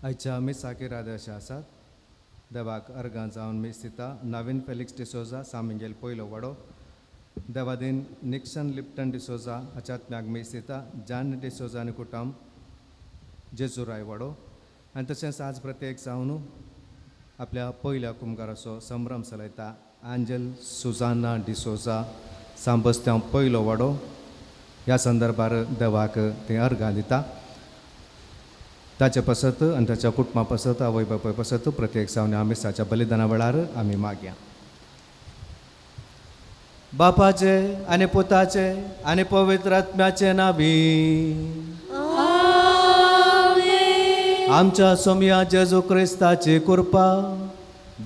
आयच्या मिसाकी रादर्श आसात. देवाक अर्गां जावन मीस दिता. नवीन फेलिक्स डिसोजा सामिंगेल पयलो वडो. देवादीन निक्सन लिप्टन डिसोजा अचात्म्याक मीस दिता. जान डिसोजा आनी कुटुंब जेजुराय वडो. आनी तशेंच आज प्रत्येक जावन आपल्या पयल्या कुमगाराचो संभ्रम चलयता. आंजल सुजाना डिसोजा सांबस्त्यां पयलो वडो. ह्या संदर्भार देवाक ते अर्गां दिता. ताचे पसत आनी ताच्या कुटुंबा पसत आवय बापूय पसत प्रत्येक जावन आमिसाच्या बलिदाना वेळार आमी मागया. बापाचे आनी पुताचे आनी पवित्र आत्म्याचे नावी आमच्या सोमया जेजू क्रिस्ताची कृपा,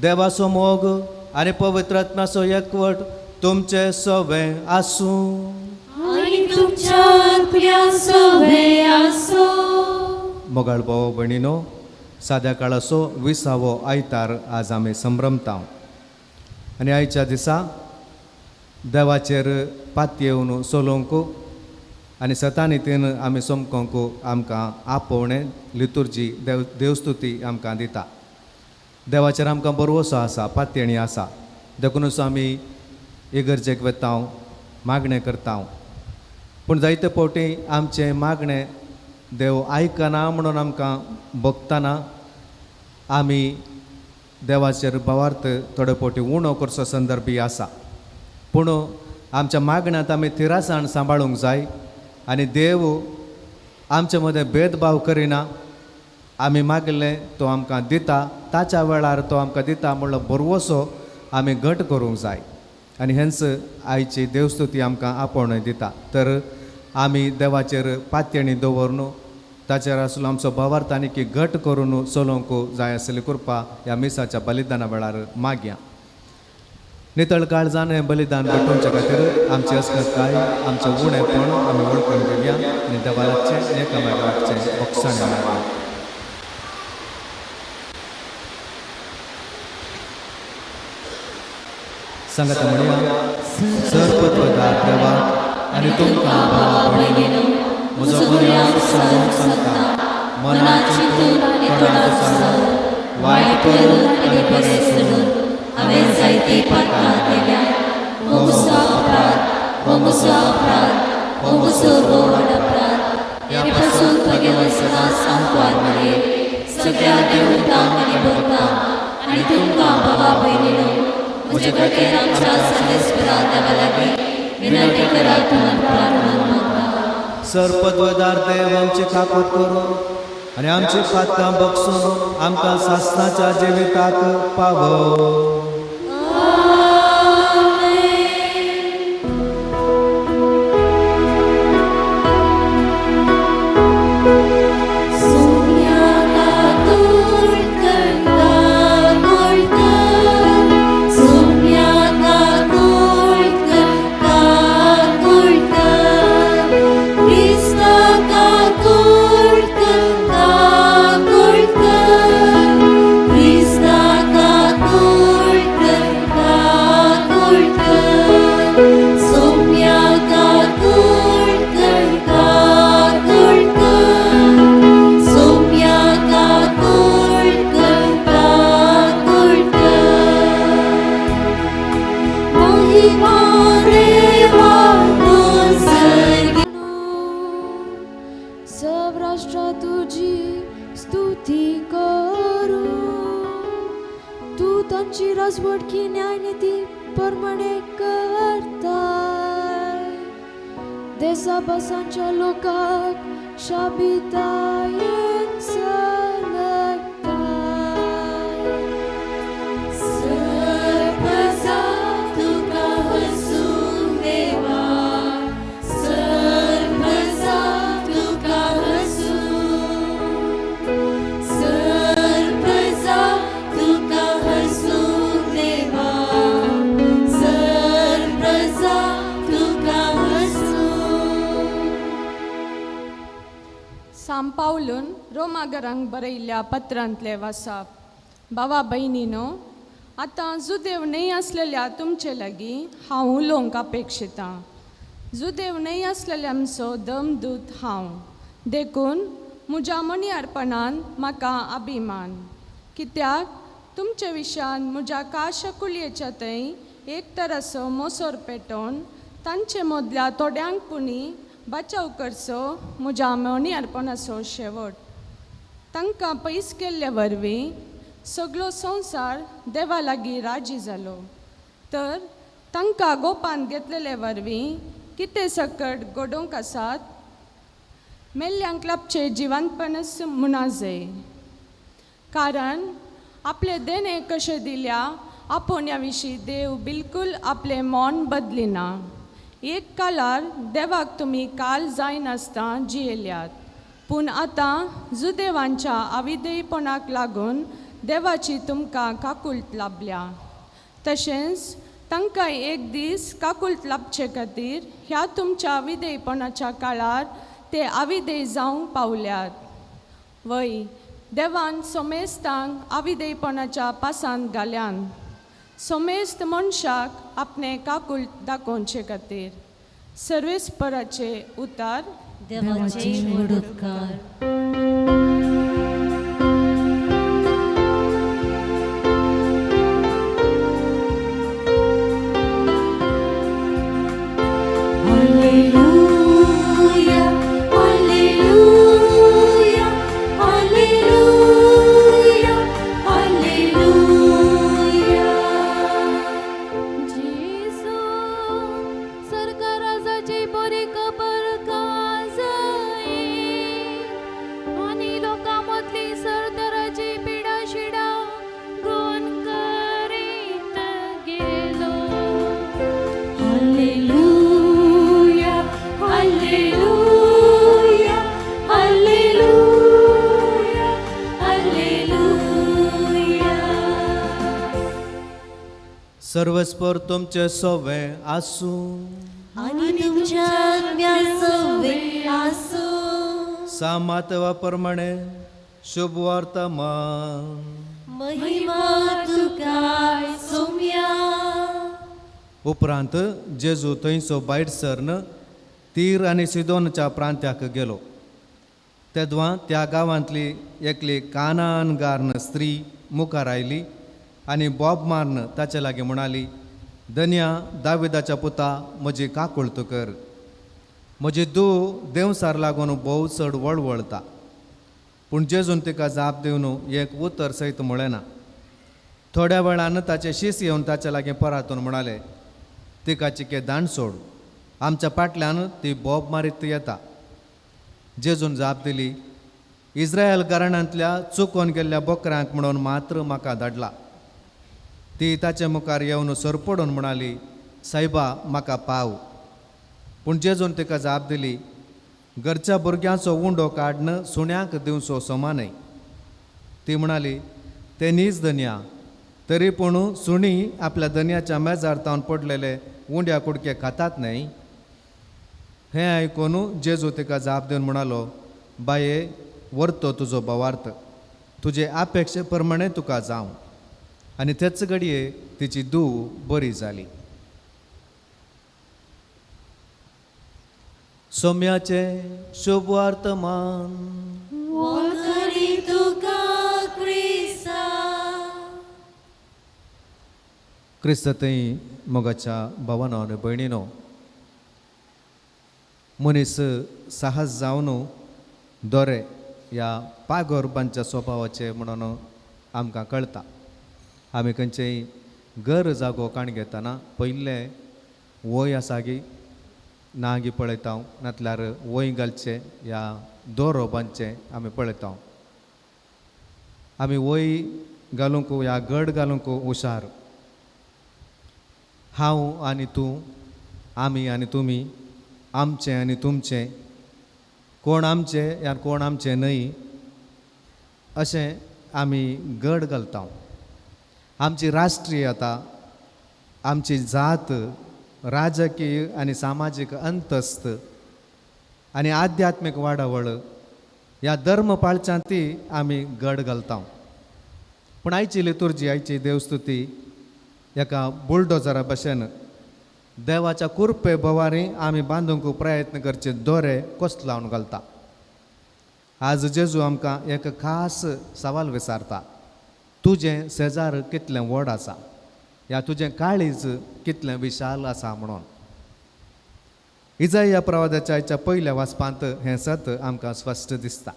देवाचो मोग आनी पवित्र आत्म्याचो एकवट तुमचे सवे आसूं. मोगाळ भाव भयणीनो, साद्या काळाचो 20वो आयतार आज आमी संभ्रमता. आनी आयच्या दिसा देवाचेर पातये येवन सोलोवंक आनी सतानितीन आमी सोमकोंक आमकां आपोवणें लितुर्जी देवस्तुती आमकां दिता. देवाचेर आमकां बरवोसो आसा, पातयेणी आसा. देखूनच आमी इगर्जेक वेता, मागणें करता. पूण जायते फावटी आमचें मागणें देव आयकना म्हणून आमकां भोगतना आमी देवाचेर भावार्थ थोडे फावटी उणो करचो संदर्भी आसा. पूण आमच्या मागण्यांत आमी थिरासाण सांबाळूंक जाय. आनी देव आमचे मदें भेदभाव करिना. आमी मागलें तो आमकां दिता. ताच्या वेळार तो आमकां दिता म्हणलो बरवोसो आमी घट करूंक जाय. आनी हेंच आयची देवस्तुती आमकां आपोवणें दिता. तर आमी देवाचेर पातयेणी दवरून ताचेर आसलो आमचो भावार्थ आनी की घट करून चलोवंक जाय आसली कृपा ह्या मिसाच्या बलिदाना वेळार मागया. नितळ काळजान हें बलिदान भेटोवचे खातीर आमची अस्मिताय, आमचें उणेपण आमी वळखून घेवया आनी देवाचें एकामेकाचें भोगसाण मागया. सांगात म्हणया, सर्वपदवदार देवा आनी तुमकां भावा भयणीनो, म्हजो बरो सांगूंक सांगता. मनांत चिंतून आनी तोंडार सांगून वायट करून आनी बरें सोडून हांवें जायती पातकां केल्या. हो म्हजो अपराध, हो म्हजो व्हड अपराध. ह्या पासून तुगे सदांच सांगपार मरे सगळ्या देवतांक आनी भक्तांक आनी तुमकां भावा भयणीनो, म्हजे खातीर आमच्या सर्वेस्परा देवा लागीं विनंती करात म्हणून प्रार्थना मागता. सर्वपदवदार देव आमची काकूट करून आनी आमची पातकां बगसून आमकां सासणाच्या जिविताक पावो. राजवडकी न्यायनिधी परमणे करताय. देसा बसांच्या लोकांक शाबितायेन चलयताय. सर्वसा तुका हसून देवा, सर्वसा तुका हसून, सर्वसा तुका हसून देवा, सर्वसा तुका हसून. सांब पावलून रोमागरांक बरयल्ल्या पत्रांतले वाचप. भावा भयणीनो, आतां जुदेव न्हय आसलेल्या तुमचे लागीं हांव उलोवंक अपेक्षितां. जुदेव न्हय आसलेले आमचो दमदूत हांव. देखून म्हज्या मणियारपणान म्हाका अभिमान, कित्याक तुमचे विशयान म्हज्या काशकुलयेच्या थंय एक तर असो मोसोर पेटोवन तांचे मदल्या थोड्यांक पुणी बचाव करचो म्हज्या मणियारपणाचो शेवट. तांकां पयस केल्ले वरवीं सगळो संवसार देवा लागीं राजी जालो, तर तांकां गोपान घेतलेले वरवीं कितें सकट घडोवंक आसात. मेल्ल्यांक लाभचे जिवंतपणस म्हणा जाय, कारण आपले देणे कशे दिल्या आपोवण्या विशीं देव बिलकूल आपलें मोन बदलिना. एक कालार देवाक तुमी काल जायनासता जियेल्यात, पूण आतां जुदेवांच्या अविधेयपणाक लागून देवाची तुमकां काकुळट लाभल्या. तशेंच तांकां एक दीस काकुळट लाभचे खातीर ह्या तुमच्या अविधेयपणाच्या काळार ते अविधेय जावंक पावल्यात. वय, देवान सोमेस्तांक अविधेयपणाच्या पासांत घाल्यान, सोमेस्त मनशाक आपणे काकुळट दाखोवचे खातीर. सर्वेस्पराचे उतार देवाचे वडोदकार. सर्वस्पर तुमचे सोवे आसू आणि तुमच्या आज्ञा सोवे आसू. सामातवा प्रमाणे शुभ वर्तमान. महिमा तुका सोम्या. उपरांत जेजू थंयचो भायर सरन तीर आनी सिदोनच्या प्रांत्याक गेलो. तेदवां त्या गांवांतली एकली कानानगारन स्त्री मुखार आयली आनी बॉब मारन ताचे लागीं म्हणाली, धन्या दाविदाच्या पुता म्हजी काकुळट कर. म्हजी देवसार लागून भोव चड वळवळता. पूण जेजून तिका जाप दिवन एक उतर सयत म्हळें ना. थोड्या वेळान ताचे शीस येवन ताचे लागीं परतून म्हणाले, तिका चिके दांड सोड, आमच्या फाटल्यान ती बॉब मारीत येता. जेजून जाप दिली, इस्रायल घराण्यांतल्या चुकोवन गेल्ल्या बोकऱ्यांक म्हणून मात्र म्हाका धाडला. ती ताचे मुखार येवन सरपडून म्हणाली, सायबा म्हाका पाव. पूण जेजून तिका जाप दिली, घरच्या भुरग्यांचो उंडो काडन सुण्यांक दिवचो समान. ती म्हणाली, ते नीज धन्या, तरी पूण सुणी आपल्या धन्याच्या मेजार तावन पडलेले उंड्या कुडके खातात न्हय. हें आयकून जेजू तिका जाप दिवन म्हणालो, बाये, व्हरतो तुजो भावार्थ, तुजे अपेक्षे प्रमाणे तुका जावं. आनी तेच घडये तिची धूव बरी जाली. सोम्याचे शुभ वर्तमान. वखरी तुका क्रिस्ता. क्रिस्ततय मोगाच्या भावानो आनी भयणीनो, मनीस साहस जावन दोरे ह्या पागोरबांच्या स्वभावाचे म्हणून आमकां कळटा. आमी खंयचेय घर जागो काण घेतना पयले वय आसा गी ना गी पळयता, नातल्यार वय घालचे या दोरो बांदचे आमी पळयता. आमी वय घालूंक या गड घालूंक हुशार. हांव आनी तूं, आमी आनी तुमी, आमचें आनी तुमचें, कोण आमचे या कोण आमचें न्हय, अशें आमी गड घालता. आमची राष्ट्रीयता, आमची जात, राजकीय आनी सामाजीक अंतस्त आनी आध्यात्मीक वाडावळ ह्या धर्म पाळच्यांती आमी गड घालता. पूण आयची लितुर्जी, आयची देवस्तुती एका बुलडोजरा भशेन देवाच्या कुरपे भोवारी आमी बांदूंक प्रयत्न करचे दोरे कोस्त लावन घालता. आज जेजू आमकां एक खास सवाल विचारता, तुजें शेजार कितलें व्हड आसा, या तुजें काळीज कितलें विशाल आसा म्हणून. इजाया प्रवादाच्या आयच्या पयल्या वाचपांत हें सत आमकां स्पश्ट दिसता.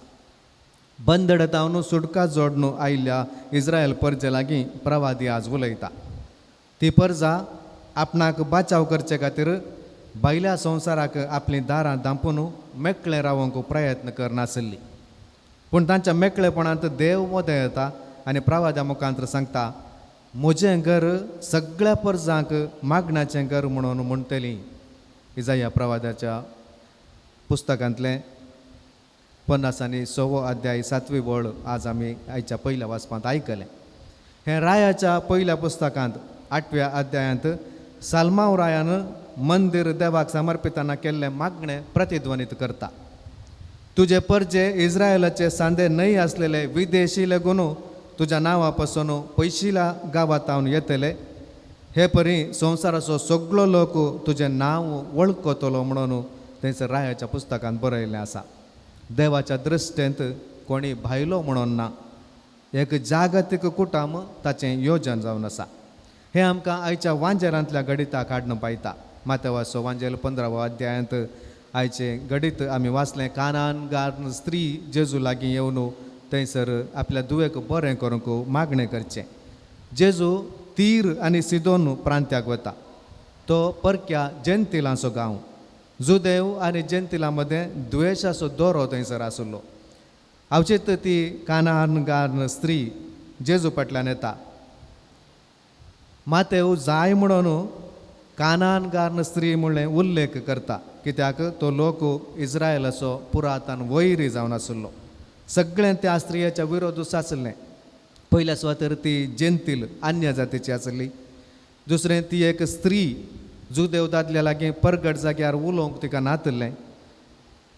बंदडतावन सुटका जोडून आयिल्ल्या इस्रायल परजे लागीं प्रवादी आज उलयता. ती परजा आपणाक बचाव करचे खातीर भायल्या संवसाराक आपली दारां धांपून मेकळें रावंक प्रयत्न करनासली. पूण तांच्या मेकळेपणांत देव मोदें येता आनी प्रवाद्या मुखांतर सांगता, म्हजें घर सगळ्या परजांक मागणाचें घर म्हणून म्हणटलीं. इजाया प्रवाद्याच्या पुस्तकांतलें 56 अध्याय 7वी वळ आज आमी आयच्या पयल्या वाचपांत आयकलें. हें रायाच्या पयल्या पुस्तकांत 8व्या अध्यायांत साल्मांव रायान मंदीर देवाक समर्पिताना केल्लें मागणें प्रतिध्वनीत करता. तुजे परजे इस्रायलाचे सांदे न्हय आसलेले विदेशी लेगून तुज्या नांवा पासून पयशिल्या गांवांतावन येतले. हे परी संवसाराचो सगळो लोक तुजें नांव वळखतलो म्हणून थंयसर रायाच्या पुस्तकांत बरयल्लें आसा. देवाच्या दृश्टेंत कोणी भायलो म्हणून ना, एक जागतीक कुटुंब ताचें येवजन जावन आसा. हें आमकां आयच्या वांजेरांतल्या गणिता काडून पावता. मातेवाचो वांजेल 15व्या अध्यायांत आयचे गणित आमी वाचलें. कानानगार स्त्री जेजू लागीं येवन थंयसर आपल्या दुयेक बरें करूंक मागणें करचें. जेजू तीर आनी सिदोन प्रांत्याक वता. तो परक्या जेंतिलांचो गांव. जुदेव आनी जेंतिलां मदें द्वेशाचो दोरो थंयसर आसलो. अवचित ती कानानगार स्त्री जेजू फाटल्यान येता. मातेव जाय म्हणून कानानगार स्त्री म्हणलें उल्लेख करता, कित्याक तो लोक इस्रायलाचो पुरातन वैरी जावन आसलो. सगळें त्या स्त्रियेच्या विरोधूच आसलें. पयल्या सुवातेर ती जेंतील अन्य जातीची आसली. दुसरें ती एक स्त्री जुदेव दादल्या लागीं परगट जाग्यार उलोवंक तिका नातलें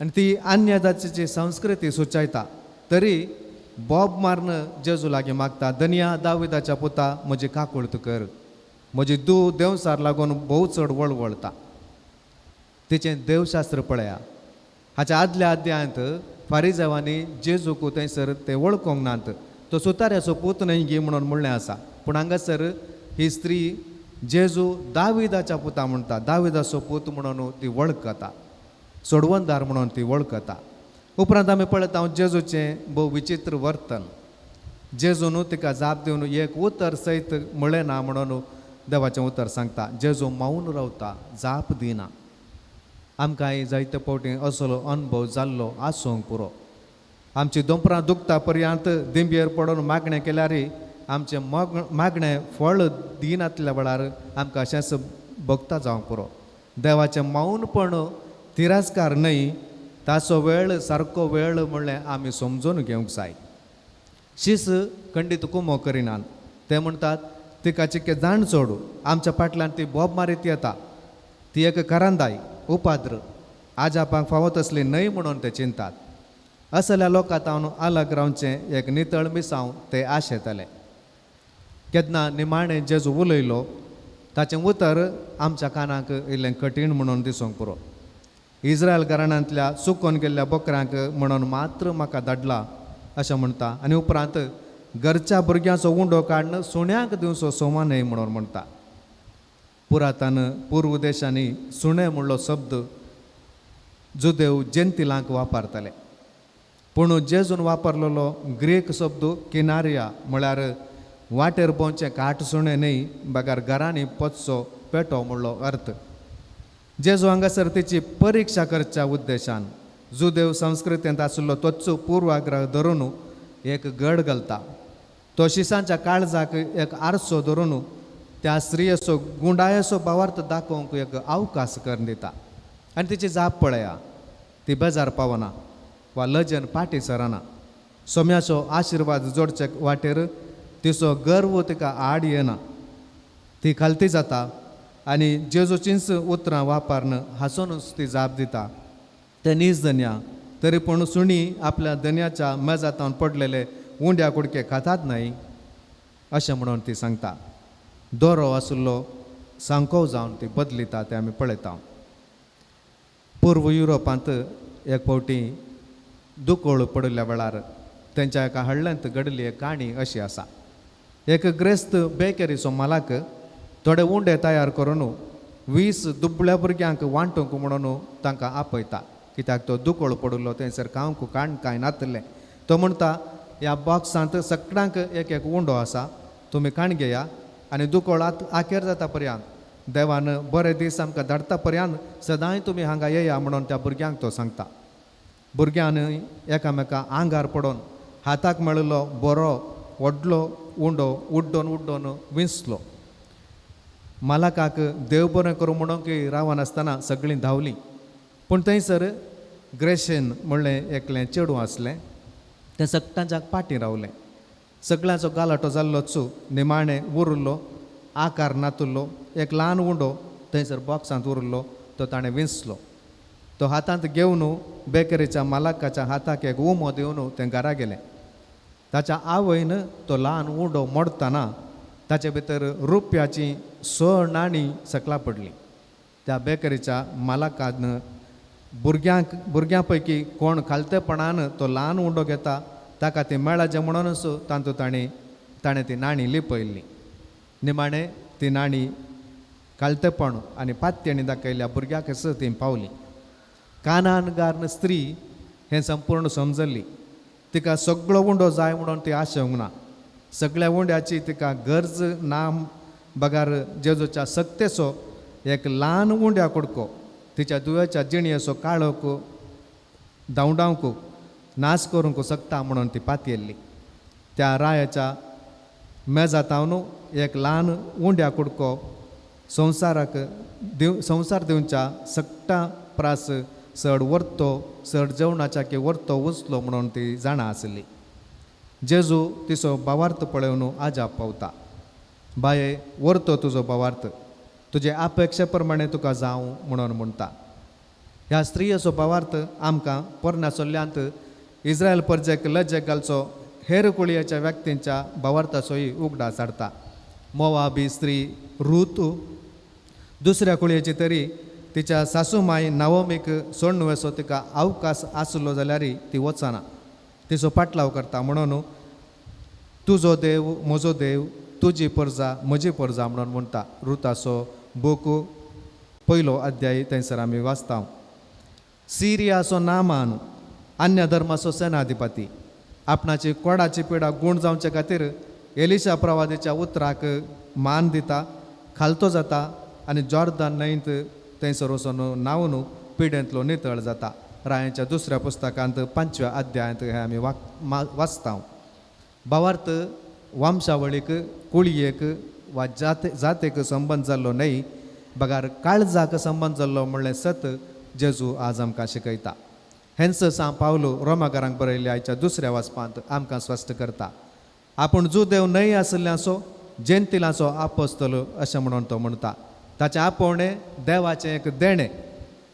आनी ती अन्य जातीची संस्कृती सुचयता. तरी बॉब मारन जेजू लागीं मागता, धन्या दाविदाच्या पुता म्हजी काकूळट कर, म्हजी देवसार लागून भोव चड वळवळता. तिचें देवशास्त्र पळया. हाच्या आदल्या अध्यायांत फारिजेवांनी जेजूक थंयसर ते वळखोंक नात. तो सुताऱ्याचो पूत न्हय गी म्हणून म्हणलें आसा. पूण हांगासर ही स्त्री जेजू दाविदाच्या पुता म्हणटा. दाविदाचो पूत म्हणून ती वळखता, सोडवंदार म्हणून ती वळखता. उपरांत आमी पळयता जेजूचें भोव विचित्र वर्तन. जेजून तिका जाप दिवन एक उतर सयत म्हळें ना म्हणून देवाचें उतर सांगता. जेजू मौन रावता, जाप दिना. आमकांय जायते फावटी असलो अनुभव जाल्लो आसूंक पुरो. आमची दोंपरां दुखता पर्यंत दिंबयेर पडून मागणें केल्यारय आमचें मागणें फळ दिनातल्या वेळार आमकां अशेंच भोगता जावंक पुरो. देवाचें मौनपण तिरस्कार न्हय, ताचो वेळ सारको वेळ म्हणलें आमी समजून घेवंक जाय. शीस खंडीत कुमो करिनात. ते म्हणटात तिका चिके जाण सोडू. आमच्या फाटल्यान ती बोब मारीत येता. ती एक करांदाय, उपाद्र, आजापाक फावो तसली न्हय म्हणून ते चिंतात. असल्या लोकांतावन अलग रावचें एक नितळ मिसांव ते आशेतले. केन्ना निमाणें जेजू उलयलो ताचें उतर आमच्या कानाक इल्लें कठीण म्हणून दिसूंक पुरो. इस्रायल घराण्यांतल्या चुकोवन गेल्ल्या बकऱ्यांक म्हणून मात्र म्हाका धाडला अशें म्हणटा. आनी उपरांत घरच्या भुरग्यांचो उंडो काडून सुण्यांक दिवचो सोमा न्हय म्हणून म्हणटा. पुरातन पूर्व देशांनी सुणें म्हणलो शब्द जुदेव जेंतिलांक वापरताले. पूण जेजून वापरलेलो ग्रीक शब्द किनारिया म्हळ्यार वाटेर भोंवचें काट सुणें न्हय, बगार घरांनी पोचचो पेटो म्हणलो अर्थ. जेजू हांगासर तिची परिक्षा करच्या उद्देशान जुदेव संस्कृतेंत आशिल्लो तोच पूर्वाग्रह धरून एक गड घालता. तो शिसांच्या काळजाक एक आरसो धरून त्या स्त्रियेचो गुंडायेचो भावार्थ दाखोवंक एक अवकाश करून दिता. आनी तिची जाप पळया. ती बेजार पावना वा लजेन पाटी सरना. सोम्याचो आशिर्वाद जोडचे वाटेर तिचो गर्व तिका आड येना. ती खालती जाता आनी जेजूचींच उतरां वापरन हांसूनच ती जाप दिता. ते नीज धन्या, तरी पूण सुणी आपल्या धन्याच्या मेजांतावन पडलेले उंड्या कुडके खातात न्हय अशें म्हणून ती सांगता. दोरो आशिल्लो सांकोव जावन ती बदलिता तें आमी पळयता. पूर्व युरोपांत एक फावटी दुकोळ पडल्या वेळार तेंच्या एका हळ्ळ्यांत घडली एक काणी अशी आसा. एक ग्रेस्त बेकरीचो मालक थोडे उंडे तयार करून 20 दुबळ्या भुरग्यांक वांटूंक म्हणून तांकां आपयता. कित्याक तो दुकोळ पडलो थंयसर खावंक कांय नातलें. तो म्हणटा ह्या बॉक्सांत सगळ्यांक एक एक उंडो आसा, तुमी काण घेया आनी दुकोळ आखेर जाता पर्यंत देवान बरे दीस आमकां धाडटा पर्यंत सदांय तुमी हांगा येया म्हणून त्या भुरग्यांक तो सांगता. भुरग्यांनी एकामेका आंगार पडोवन हाताक मेळिल्लो बरो व्हडलो उंडो उड्डोन विंचलो. मालकाक देव बरें करूं म्हणून की रावनासतना सगळीं धांवलीं. पूण थंयसर ग्रेशेन म्हणलें एकलें चेडूं आसलें, तें सगळ्यांच्या पाटी रावलें. सगळ्यांचो गालाटो जाल्लोच निमाणें उरलो, आकार नातुल्लो एक ल्हान उंडो थंयसर बॉक्सांत उरलो, तो ताणें विंचलो. तो हातांत घेवन बेकरीच्या मालकाच्या हाताक एक उमो दिवन तें घरा गेलें. ताच्या आवयन तो ल्हान उंडो मोडतना ताचे भितर रुपयाची 6 नाणी सकला पडलीं. त्या बेकरीच्या मालकान भुरग्यां पैकी कोण खालतेपणान तो ल्हान उंडो घेता ताका ती मेळाचें म्हणूनच तातूंत ताणें ती नाणी लिपयल्ली. निमाणें ती नाणी खालतेपण आनी पात्यांनी दाखयल्या भुरग्याक ती पावली. कानानगार स्त्री हें संपूर्ण समजली. तिका सगळो उंडो जाय म्हणून ती आशेवंक ना. सगळ्या उंड्याची तिका गरज ना बगार जेजूच्या सक्तेचो एक ल्हान उंड्या कुडको तिच्या दुयेच्या जिणयेचो काळोक धांवडावंक नाश करूंक शकता म्हणून ती पातयेल्ली. त्या रायाच्या मेजातावन एक ल्हान उंड्या कुडको संसार दिवच्या सक्ता प्रास चड व्हरतो चड जेवणाच्या की व्हरतो उचलो म्हणून ती जाणा आसली. जेजू तिचो भावार्थ पळोवन आजाप पावता. बाये व्हरतो तुजो भावार्थ, तुजे अपेक्षे प्रमाणे तुका जावं म्हणून म्हणटा. ह्या स्त्रियेचो भावार्थ आमकां पोरण्या चल्ल्यांत इस्रायल परजेक लज्जेक घालचो हेर कुळयेच्या व्यक्तींच्या भावार्थाचोय उगडास हाडटा. मोवाबी स्त्री रूत दुसऱ्या कुळयेची तरी तिच्या सासूमाय नावमीक सोडणुवेचो तिका अवकाश आसलो जाल्यार ती वचना. तिचो पाटलाव करता म्हणून तुजो देव म्हजो देव, तुजी परजा म्हजी परजा म्हणून म्हणटा. रुताचो बूक 1 अध्याय थंयसर आमी वाचता. सिरियाचो नामान अन्य धर्माचो सेनाधिपती आपणाची कोडाची पिडा गूण जावचे खातीर एलिशा प्रवादीच्या उतराक मान दिता, खालतो जाता आनी जॉर्दान न्हंयत थंयसर वचून न्हांवन पिडेंतलो नितळ जाता. रायांच्या दुसऱ्या पुस्तकांत 5व्या अध्यायांत हे आमी वाचता. भावार्थ वंशावळीक कुळयेक वा जातेक संबंद जाल्लो न्हय, बगार काळजाक संबंद जाल्लो म्हणलें सत जेजू आज आमकां शिकयता. हेंच सांव पावलो रोमाकारांक बरयल्ल्या आयच्या दुसऱ्या वाचपांत आमकां स्पश्ट करता. आपूण जुदेव न्हय आसल्ल्याचो जेंतिलांचो आपोस्तल अशें म्हणून तो म्हणटा. ताचें आपोवणें देवाचें एक देणें,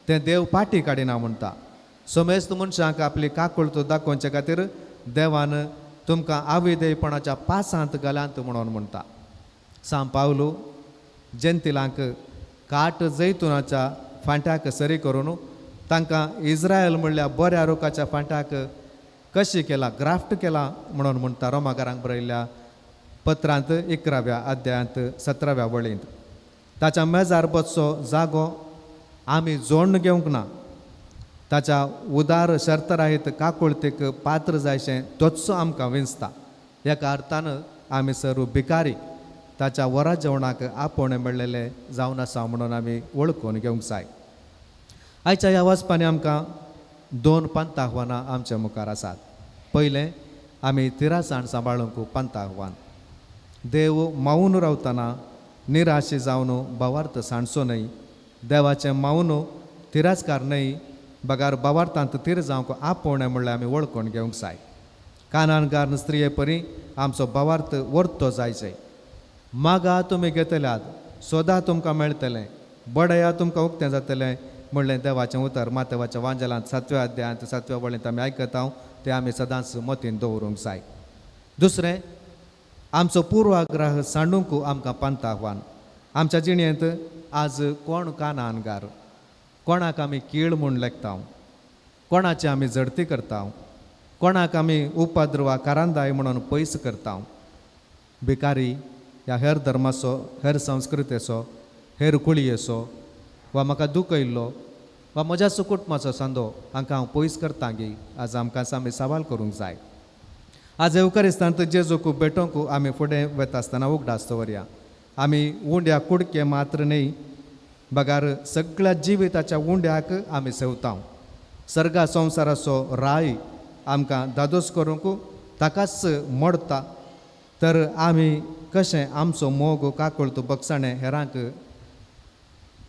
तें देव पाटी काडिना म्हणटा. समेस्त मनशांक आपली काकूळट दाखोवचे खातीर देवान तुमकां आविदेयपणाच्या पासांत घाल्यांत म्हणून म्हणटा. सांव पावलो जेंतिलांक काट जैतुनाच्या फांट्याक सरी करून तांकां इस्रायल म्हणल्या बऱ्या रुखाच्या फांट्याक कशी केला ग्राफ्ट केला म्हणून म्हणटा. रोमाकारांक बरयल्ल्या पत्रांत 11व्या अध्यायांत 17व्या वळींत. ताच्या मेजार बसचो जागो आमी जोडून घेवंक ना. ताच्या उदार शर्तराहीत काकुळतीक पात्र जायशें तोच आमकां विंचता. एका अर्थान आमी सर्व भिकारी ताच्या वरा जेवणाक आपोवणें मेळ्ळेले जावन आसा म्हणून आमी वळखून घेवंक जाय. आयच्या ह्या वाचपांनी आमकां 2 पंथ आव्हानां आमच्या मुखार आसात. पयलें आमी तिरासाण सांबाळूंक पंथ आव्हान. देव मावून रावतना निराशी जावन भावार्थ सांडचो न्हय. देवाचें मावून तिरास्कार न्हय, बगार भावार्थांत तिर जावंक आपोवणें म्हणल्यार आमी वळखून घेवंक जाय. कानानगार स्त्रिये परी आमचो भावार्थ वर्तो जायचे. मागा तुमी घेतल्यात, सोदा तुमकां मेळटलें, बडया तुमकां उक्तें जातलें म्हणलें देवाचें उतर मातेवाच्या वांजलांत 7व्या अध्यायांत 7व्या वळींत आमी आयकता. तें आमी सदांच मतीन दवरूंक जाय. दुसरें, आमचो पूर्वाग्रह सांडूंक आमकां पंथ आव्हान. आमच्या जिणेंत आज कोण कानानगार, कोणाक आमी कीळ म्हूण लेखता, कोणाची आमी झडती करता, कोणाक आमी उपद्र वा कारांदाय म्हणून पयस करता. भिकारी ह्या हेर धर्माचो, हेर संस्कृतेचो, हेर कुळयेचो वा म्हाका दूख येयल्लो वा म्हज्या कुटुंबाचो सांदो हांकां हांव पयस करता गे. आज आमकां आमी सवाल करूंक जाय. आज एवकारिस्तांत जेजूक भेटोवंक आमी फुडें वता आसतना उगडास दवरया. आमी उंड्या कुडके मात्र न्ही, बगार सगळ्या जिविताच्या उंड्याक आमी सेवता. सर्गा संवसाराचो राय आमकां दादोस करूंक ताकाच मोडता. तर आमी कशें आमचो मोग काकूळत बगसाणें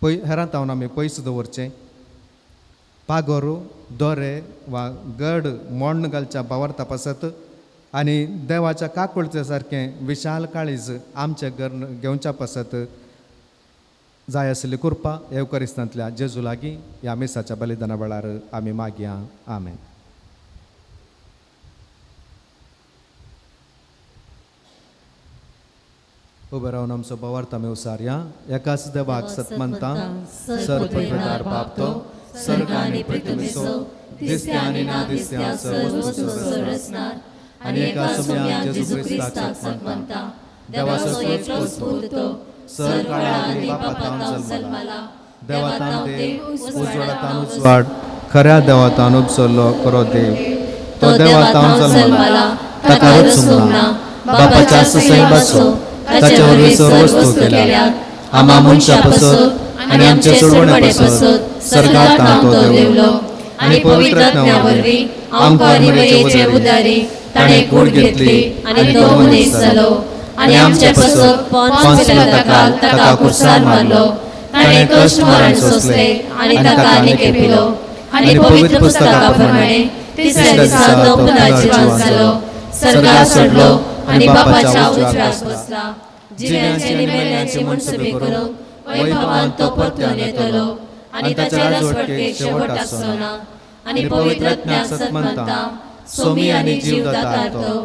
हेरांतावन आमी पयस दवरचें. पागोर दोरे वा गड मोडण घालच्या बावर तपासत आनी देवाच्या काकूळते सारकें विशाल काळीज आमचे घर घेवच्या पासत जाय आसली कृपा एवकारिस्तांतल्या जेजू लागीं ह्या मिसाच्या बलिदाना वेळार आमी मागया. आमेन. उबे रावन आमचो बवार्थ आमी उसारया. एकाच देवाक सतमंता सर्वपदार बापतो सर्ग आनी पृथ्वीचो दिसत्या आनी ना दिसत्या सर्व वस्तू रचणार आनी एका सम्या जेजू क्रिस्ताक सतमंता देवाचो एकटोच पूत तो सर्वकाळांत बापातान जल्मला. देवातान देव उजवाडातान उजवाड खऱ्या देवातान उपसरलो खरो देव. तो देवातान जल्मला ताका वचूंक ना. बापाच्या ससय बसो ताचे वरवीं सर्व वस्तू केल्यात. आमा मनशां पसत आनी आमचे सोडवणे पसत सर्गांत तो देवलो आनी पवित्र आत्म्या वरवीं आमकां मरेचे उदारी ताणें कूड घेतली आनी तो मनीस जालो आनी आमचे पसत पोंच पिलाताकाल ताका कुर्सार मारलो. ताणें कश्ट मरण सोंसले आनी ताका आनीक पिलो आनी पवित्र पुस्तका प्रमाणे तिसऱ्या दिसा तो पुन्हा जिवंत जालो. सर्गाक चडलो आनी बापाच्या उजव्याक बसला. जिव्यांचे आनी मेल्यांचे मनसुबे करूंक वैभवान तो परतून येतलो आनी ताच्या राजवटकेक शेवट आसचो ना. आनी पवित्र आत्म्याक सतमंता सोमी आनी जीव दाता तो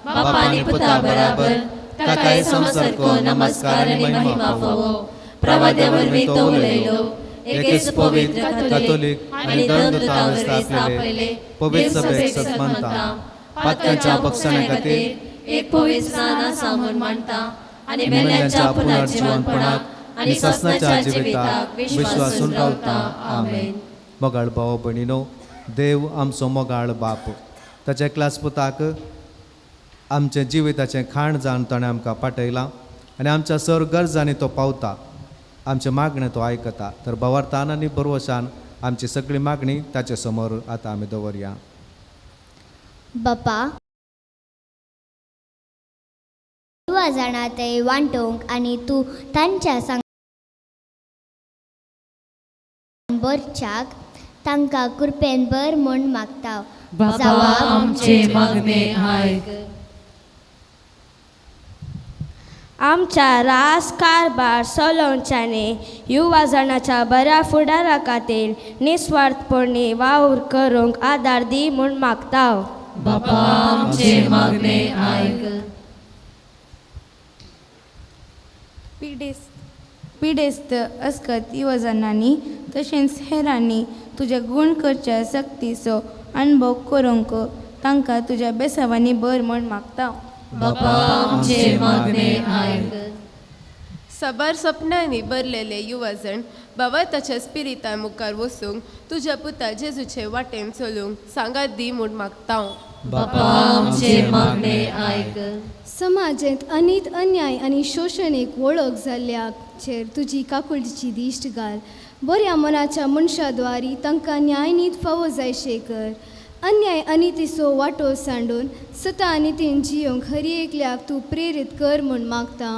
बापा आनी पुता बराबर ताकाय संसर्गो नमस्कार आनी महिमा फावो. प्रवाद्या वरवीं तो उलयलो. एकेच पवित्र कॅथोलिक आनी धर्मदूतां वरवीं स्थापयले पवित्र सभेक सतमंता. पातकांच्या बगसण्या खातीर एक पवित्र स्नान आसा म्हूण मानता आनी मेल्यांच्या पुनर्जिवनपणाक आनी ससनाच्या जिविताक विश्वासून रावता. आमेन. मोगाळ भाव भयणीनो, देव आमचो मोगाळ बाप ताच्या एकल्याच पुताक आमचे जिविताचें खाण जावन ताणें आमकां पाठयलां आनी आमच्या सर गरजांनी तो पावता. आमचे मागणें तो आयकता. तर भवार्थान आनी बरवशान आमची सगळी मागणी ताचे समोर आतां आमी दवरया. बापा जाणा ते वांटोवंक आनी तूं तांच्या सांग बरच्याक तांकां कृपेन बर म्हूण मागता. बाबा आमचे मागणे आयक. आमच्या रास कारभार चलोवच्याने युवा जणाच्या बऱ्या फुडारा खातीर निस्वार्थपणी वावर करूंक आदार दी म्हूण मागता. बाबा आमचे मागणे आयक. पिडेस्त अस्कत युवजनांनी तशेंच हेरांनी तुज्या गुण करच्या सक्तीचो अनुभव करूंक तांकां तुज्या बेसावांनी बर म्हूण मागता. बाबा आमचे मागणे आयक. साबार सपनांनी भरलेले युवजण बाबा ताच्या स्पिरिता मुखार वचूंक तुज्या पुता जेजूचे वाटेन चलूंक सांगात दी म्हूण मागता. बाबा आमचे मागणे आयक. समाजांत अनीत अन्याय आनी शोशणेक वळख जाल्ल्याचेर तुजी काकुळटीची दिश्ट घाल. बऱ्या मनाच्या मनशाद्वारी तांकां न्यायनीत फावो जायशे कर. अन्याय अनितीचो वांटो सांडून सता नितीन जियोंक हरी एकल्याक तूं प्रेरीत कर म्हूण मागता.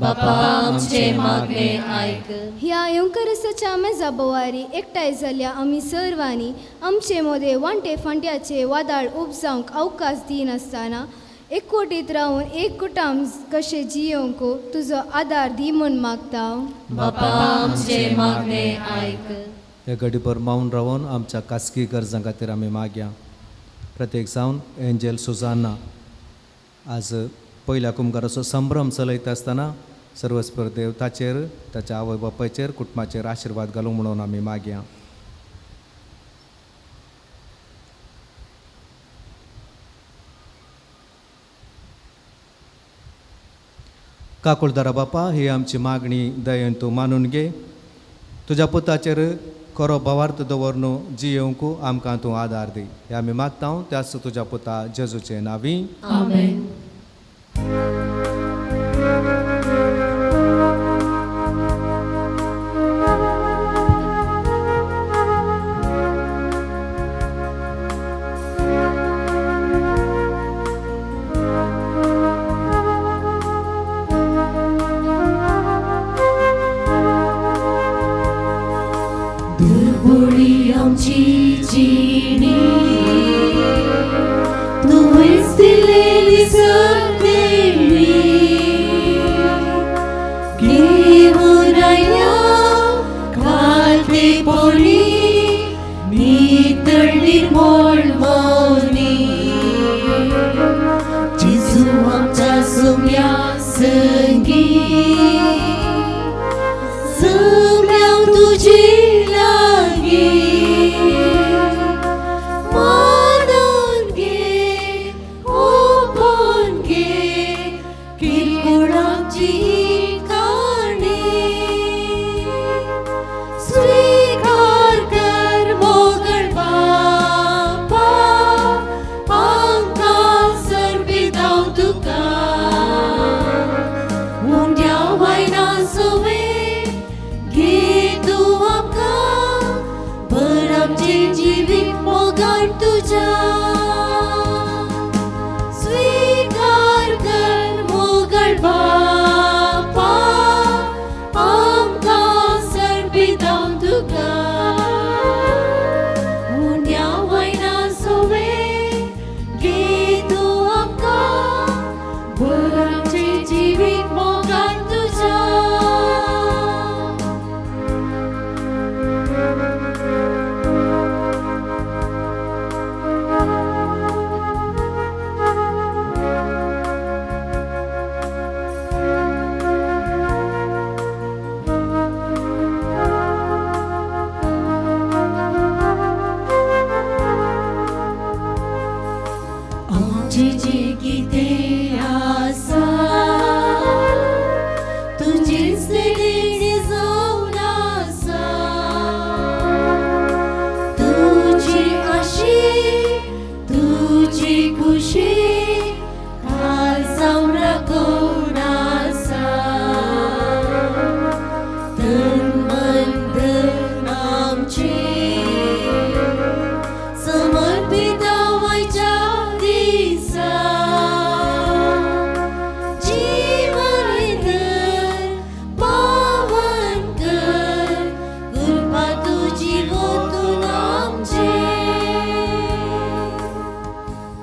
बापा आमचे मागणे आयक. ह्या योंकरसाच्या मेजा बोवारी एकठांय जाल्ल्या आमी सर्वांनी आमचे मोदे वांटे फांट्याचे वादाळ उपजावंक अवकाश दिनासतना एकवटीत रावन एक कुटुंब कशें जियोंक तुजो आदार दी म्हूण मागता. बापा आमचे मागणे आयक. हे घडीभर मावन रावन आमच्या खासगी गरजां खातीर आमी मागया. प्रत्येक जावन एंजल सुजाना आज पयल्या कुंभाराचो संभ्रम चलयता आसतना सर्वस्पर देव ताचेर ताच्या आवय बापायचेर कुटुंबाचेर आशिर्वाद घालूं म्हणून आमी मागया. काकुळदारा बापा, ही आमची मागणी दयेन तूं मानून घे. तुज्या पुताचेर खरो भावार्थ दवरनू जी येवंकू आमकां तूं आदार दी. हे आमी मागता त्याच तुज्या पुता जेजूचे नांवी. आमेन. दुर्बळी आमची जिणी तुवेंच दिलेली संदेणी घेऊन आया घालतेपणी नितळ निर्मळ मौनी जेजू आमच्या सोम्या संगी सोम्या तुझी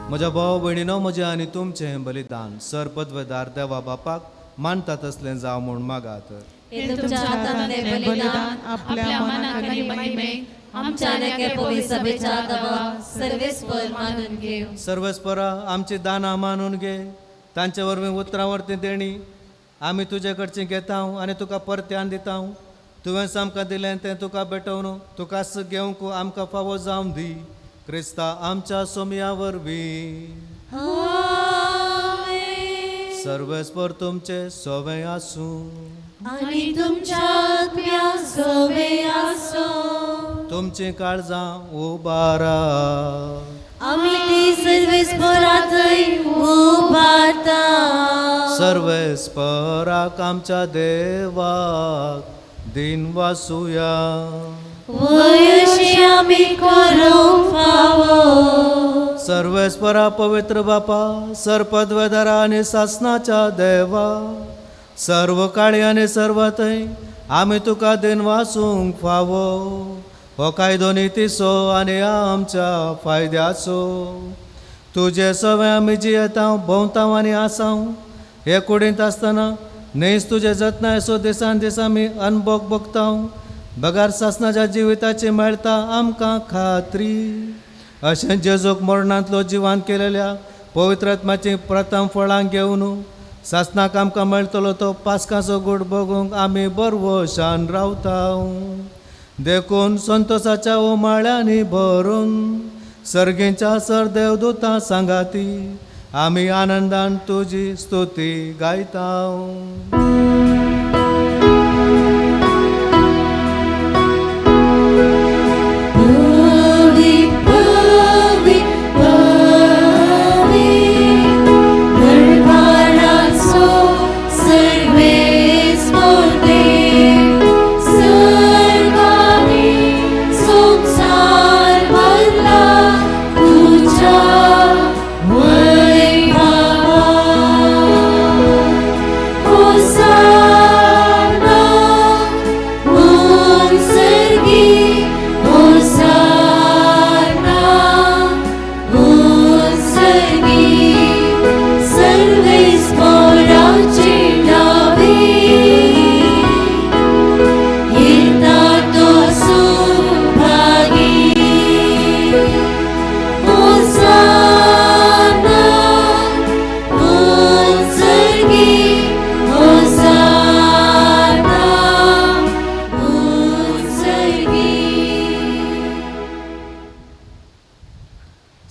म्हज्या भाव भयणीनो, म्हजें आनी तुमचें बलिदान सरपदवेदार देवा बापाक मानता तसलें जावं म्हूण मागात. हे तुमच्या हातांतलें बलिदान आपल्या मनाखाली महिमेक आमच्या नेके पवित्र सभेच्या दबाव सर्वेस्पर मानून घेव. सर्वेस्परा आमची दानां मानून घे. तांचे वरवीं उतरावरती देणी आमी तुजे कडचीं घेता आनी तुका परत्यान दिता. तुवें आमकां दिलें तें तुका भेटोवन तुकाच घेवंक आमकां फावो जावं दी. क्रिस्ता आमच्या सोमया वरवीं. सर्वेस्पर तुमचे सोवे आसूं आनी तुमच्या आत्म्या सोवे आसूं. तुमची काळजां उबारा. आमी ती सर्वेस्परांतय उबारता. सर्वेस्पराक आमच्या देवाक दिन वासुया. वयशी आमी करूंक फावो. सर्वेस्परा पवित्र बापा, सरपदवेदारा आनी सासनाच्या देवा, सर्व काळी आनी सर्वतय आमी तुका दिन वासूंक फावो. हो कायदो नितीचो आनी आमच्या फायद्याचो. तुजे सवे आमी जियेता, भोंवता आनी आसां. हे कुडींत आसतना न्हयच तुजे जतनाय सो दिसान दीस आमी अनभोग भोगता. बगार सासनाच्या जिविताची मेळटा आमकां खात्री. अशें जेजूक मरणांतलो जिवान केलेल्या पवित्रात्म्याची प्रथम फळां घेवन सासनाक आमकां मेळटलो तो पास्काचो गूड बगूंक आमी बरवशान रावता. देखून संतोशाच्या उमाळ्यांनी भरून सर्गींच्या सर देवदूतां सांगाती आमी आनंदान तुजी स्तुती गायताव.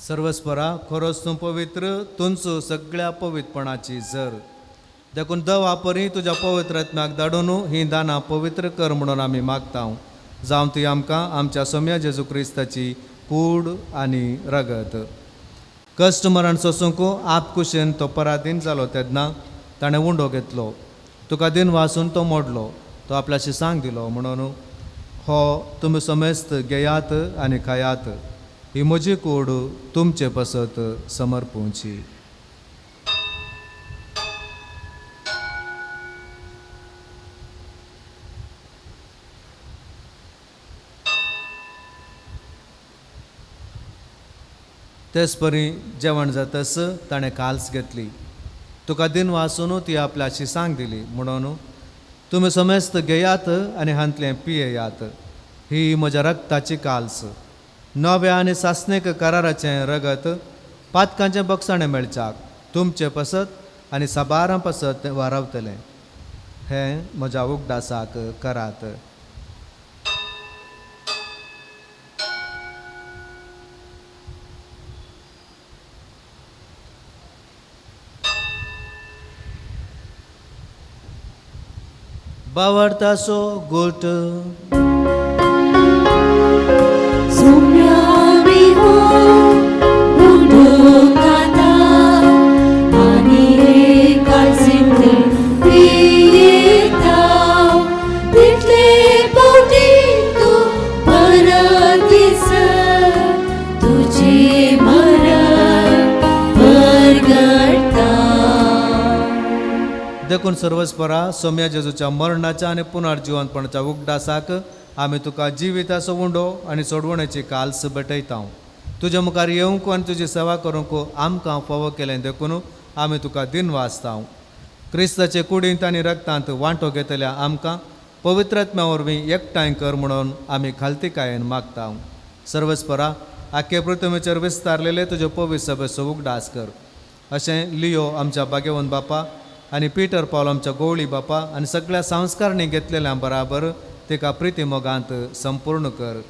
सर्वस्परा खरोच तूं पवित्र, तुमचो सगळ्या पवित्रपणाची जर देखून दवा परी तुज्या पवित्र आत्म्याक धाडून ही दानां पवित्र कर म्हणून आमी मागतां. जावं ती आमकां आमच्या सोम्या जेजू क्रिस्ताची कूड आनी रगत. कश्ट मरण सोसूंक आप कुशेन तो पराधीन जालो तेन्ना ताणें उंडो घेतलो. तुका दिन वासून तो मोडलो, तो आपल्याशी सांग दिलो म्हणून हो तुमी समेस्त घेयात आनी खायात. ही म्हजी कूड तुमचे पसत समर्पूंची. तेच परी जेवण जातस ताणें काल्स घेतली. तुका दिन वासून ती आपल्याशी सांग दिली म्हणून तुमी समेस्त घेयात आनी हांतलें पियेयात. ही म्हज्या रक्ताची काल्स, नव्या आनी सासणेक कराराचें रगत पातकांचें बक्षाणें मेळच्याक तुमचे पसत आनी साबारां पसत वारावतलें. हें म्हज्या उगडासाक करात. बावडतासो गोट देखून सर्वस्परा सोम्या जेजूच्या मरणाच्या आनी पुनर्जिवनपणाच्या उगडासाक आमी तुका जिविताचो उंडो आनी सोडवणेची काल्स भेटयता. तुजे मुखार येवंक आनी तुजी सेवा करूंक आमकां फावो केलें देखून आमी तुका दिन वाचता. क्रिस्ताचे कुडींत आनी रक्तांत वांटो घेतल्या आमकां पवित्र आत्म्या वरवीं एकठांय कर म्हणून आमी खालतीकायेन मागता. सर्वस्परा आख्खे पृथ्वीचेर विस्तारलेले तुजे पवित्र सभेचो उगडास कर. अशें लियो आमच्या भाग्यवंत बापा आनी पिटर पॉल आमच्या गोवळी बापा आनी सगळ्या संस्कारणी घेतलेल्या बराबर तिका प्रिती मोगांत संपूर्ण कर.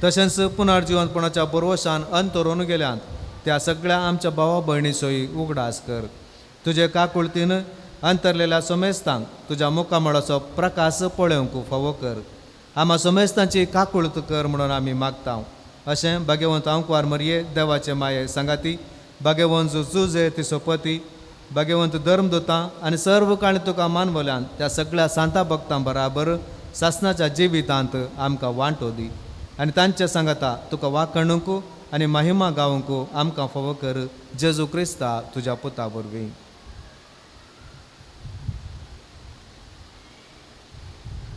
तशेंच पुनर्जिवनपणाच्या बरवशान अंतरून गेल्यांत त्या सगळ्या आमच्या भावा भयणीचोय उगडास कर. तुजे काकुळतीन अंतरलेल्या समेस्तांक तुज्या मुखामळाचो प्रकाश पळोवंक फावो कर. आम्हा समेस्तांची काकुळत कर म्हणून आमी मागता. अशें भाग्यवंत अंकवार मरये देवाचे माये सांगाती, भाग्यवंत जुजे तिचो पती, भाग्यवंत धर्मदूतां आनी सर्व काळी तुका मानवल्यान त्या सगळ्या सांता भक्तां बराबर सासणाच्या जिवितांत आमकां वांटो दी आनी तांच्या सांगाता तुका वाखणूंक आनी महिमा गावंक आमकां फावो कर. जेजू क्रिस्ता तुज्या पुता वरवीं.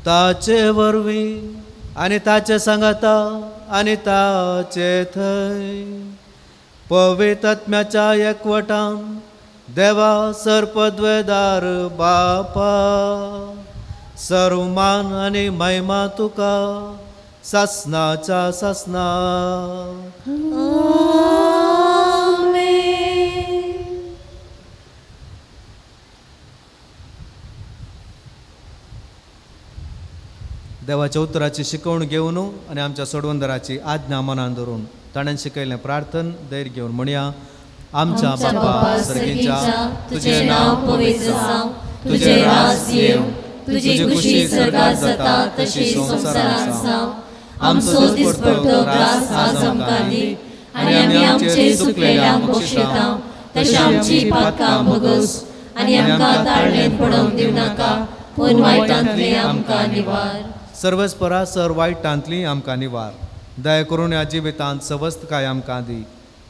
ताचे वरवीं आनी ताचे सांगाता आनी ताचे थंय पवित्र आत्म्याच्या एकवटान देवा सर्पद्वेदार बापा सर्व मान आनी महिमा तुका सासनाच्या सासना. देवाच्या उतराची शिकवण घेवन आनी आमच्या सोडवंदराची आज्ञा मनान धरून ताणें शिकयलें प्रार्थन धैर्य घेवन म्हणया. आमच्या बाप्पा सर्गीच्या तुझे नाव पवित्र जावं, तुझे राज येव, तुझी खुशी सर्गात जाता तशी संसारात जावं. आमचो दिसपडटो ग्रास आज आमकां दी, आनी आमी आमचे चुकलेल्यांक बक्षिता, तशी आमची पातकां भोगस, आनी आमकां ताळणेंत पडोवंक दिवं नाका, पूण वायटांतली आमकां निवार. सर्वस्परा सर वायटांतली आमकां निवार. दया करून ह्या जिवितांत सवस्त काय आमकां दी.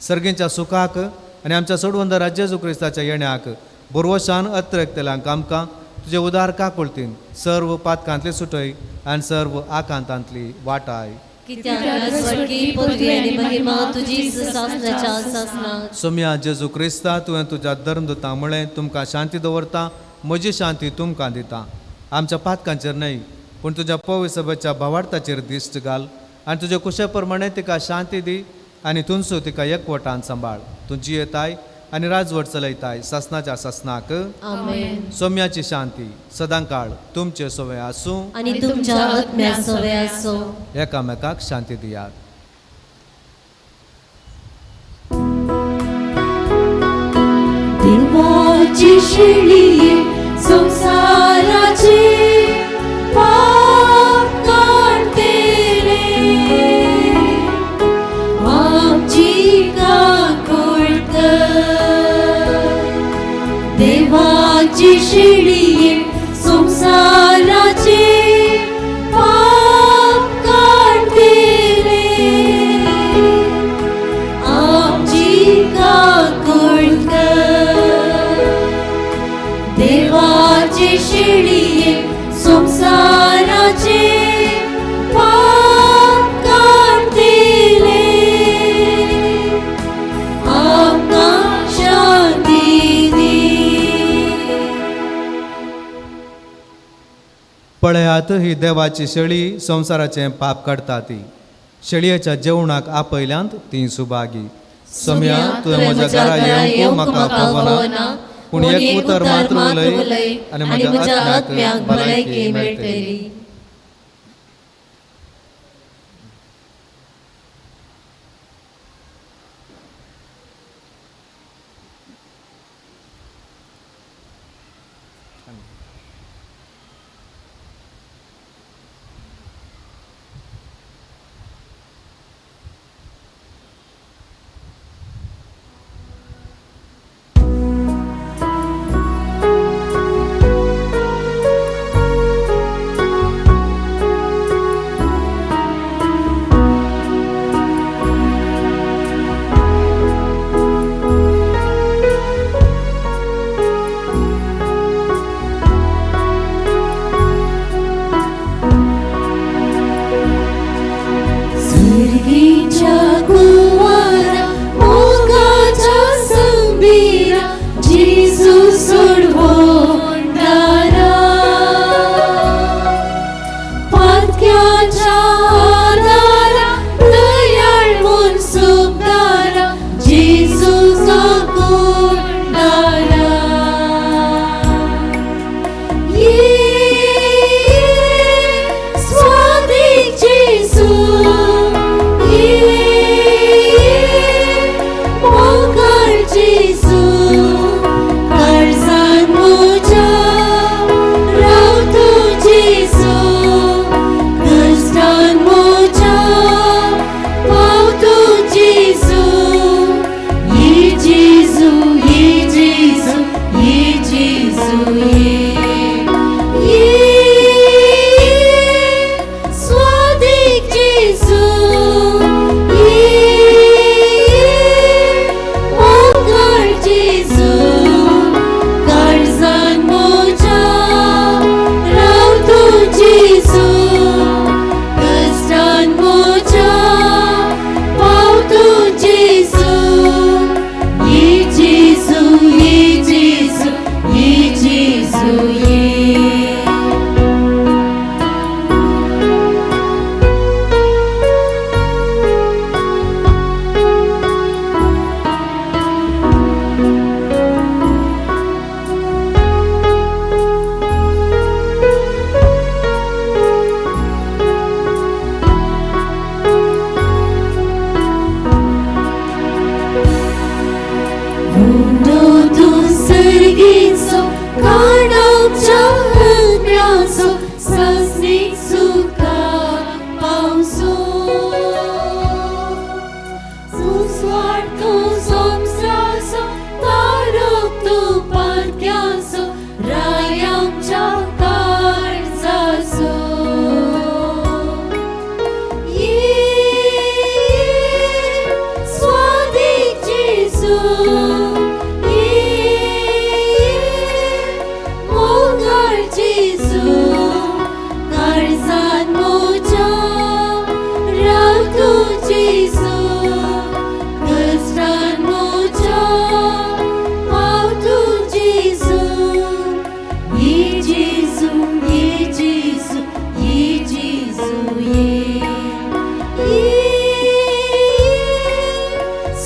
सर्गींच्या सुखाक आनी आमच्या सोडवंद राज्य जेजू क्रिस्ताच्या येण्याक बोरवशान अत्रेकतेल्यांक आमकां तुजे उदार काकुळतीन सर्व पातकांतली सुटय आनी सर्व आकांतांतली वाटाय. कित्याक स्वर्गीय पदवी आनी महिमा तुजी सासणाच्या सासणात. सोम्या जेजू क्रिस्ता तुवें तुज्या धर्मदुतां म्हळें तुमकां शांती दवरता, म्हजी शांती तुमकां दिता. आमच्या पातकांचेर न्हय पूण तुज्या पवित्र सभेच्या भावार्थाचेर दिश्ट घाल आनी तुजे कुशे प्रमाणे तिका शांती दी आनी तुमचो तिका एकवटान सांबाळ. तूं जियेताय आनी राजवट चलयताय सासणाच्या सासणाक. आमेन. सोम्याची शांती सदांकाळ तुमचे सोवे आसूं आनी तुमच्या आत्म्या सोवे आसो. एकामेकाक शांती दियात. देवाची शेळी संसाराचे पाप काढतेले, आमची काकूळ कर. देवाची शेळी संसाराचे पाप काढतेले, आमची काकूळ कर. देवाची शेळी संसाराचे पाप काढतेले, आमकां शांती दी. पळयात ही देवाची शेळी संवसाराचें पाप काडटा ती. शेळयेच्या जेवणाक आपयल्यांत ती सुभागी. सोम्या तुवें म्हज्या घरा येवंक म्हाका फावना, पूण एक उतर मात्र उलय आनी म्हज्या आत्म्याक भलायकी मेळटली.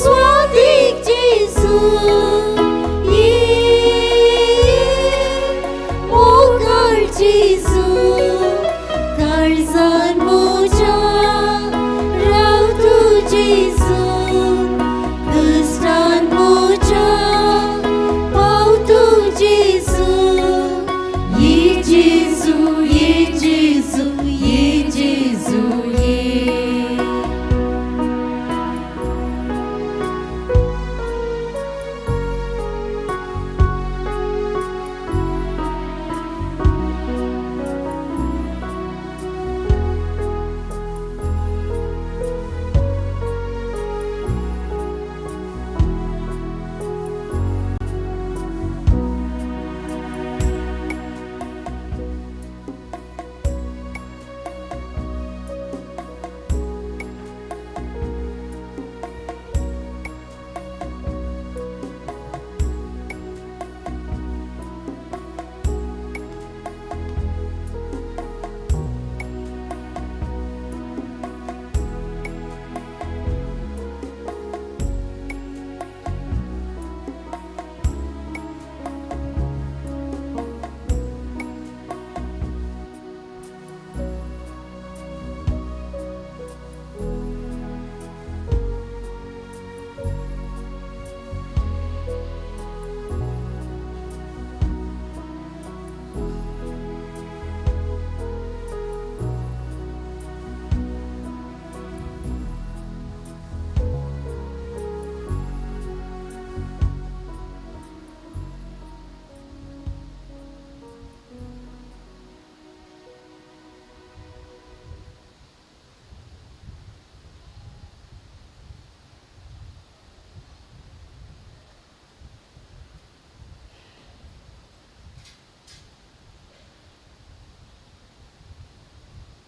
स्वादिक जेजू ओकार जेजू काळजान मोजा राव तू जेजू कष्टान मोजा पाव तू जेजू ये जेजू ये जेजू ये जेजू ये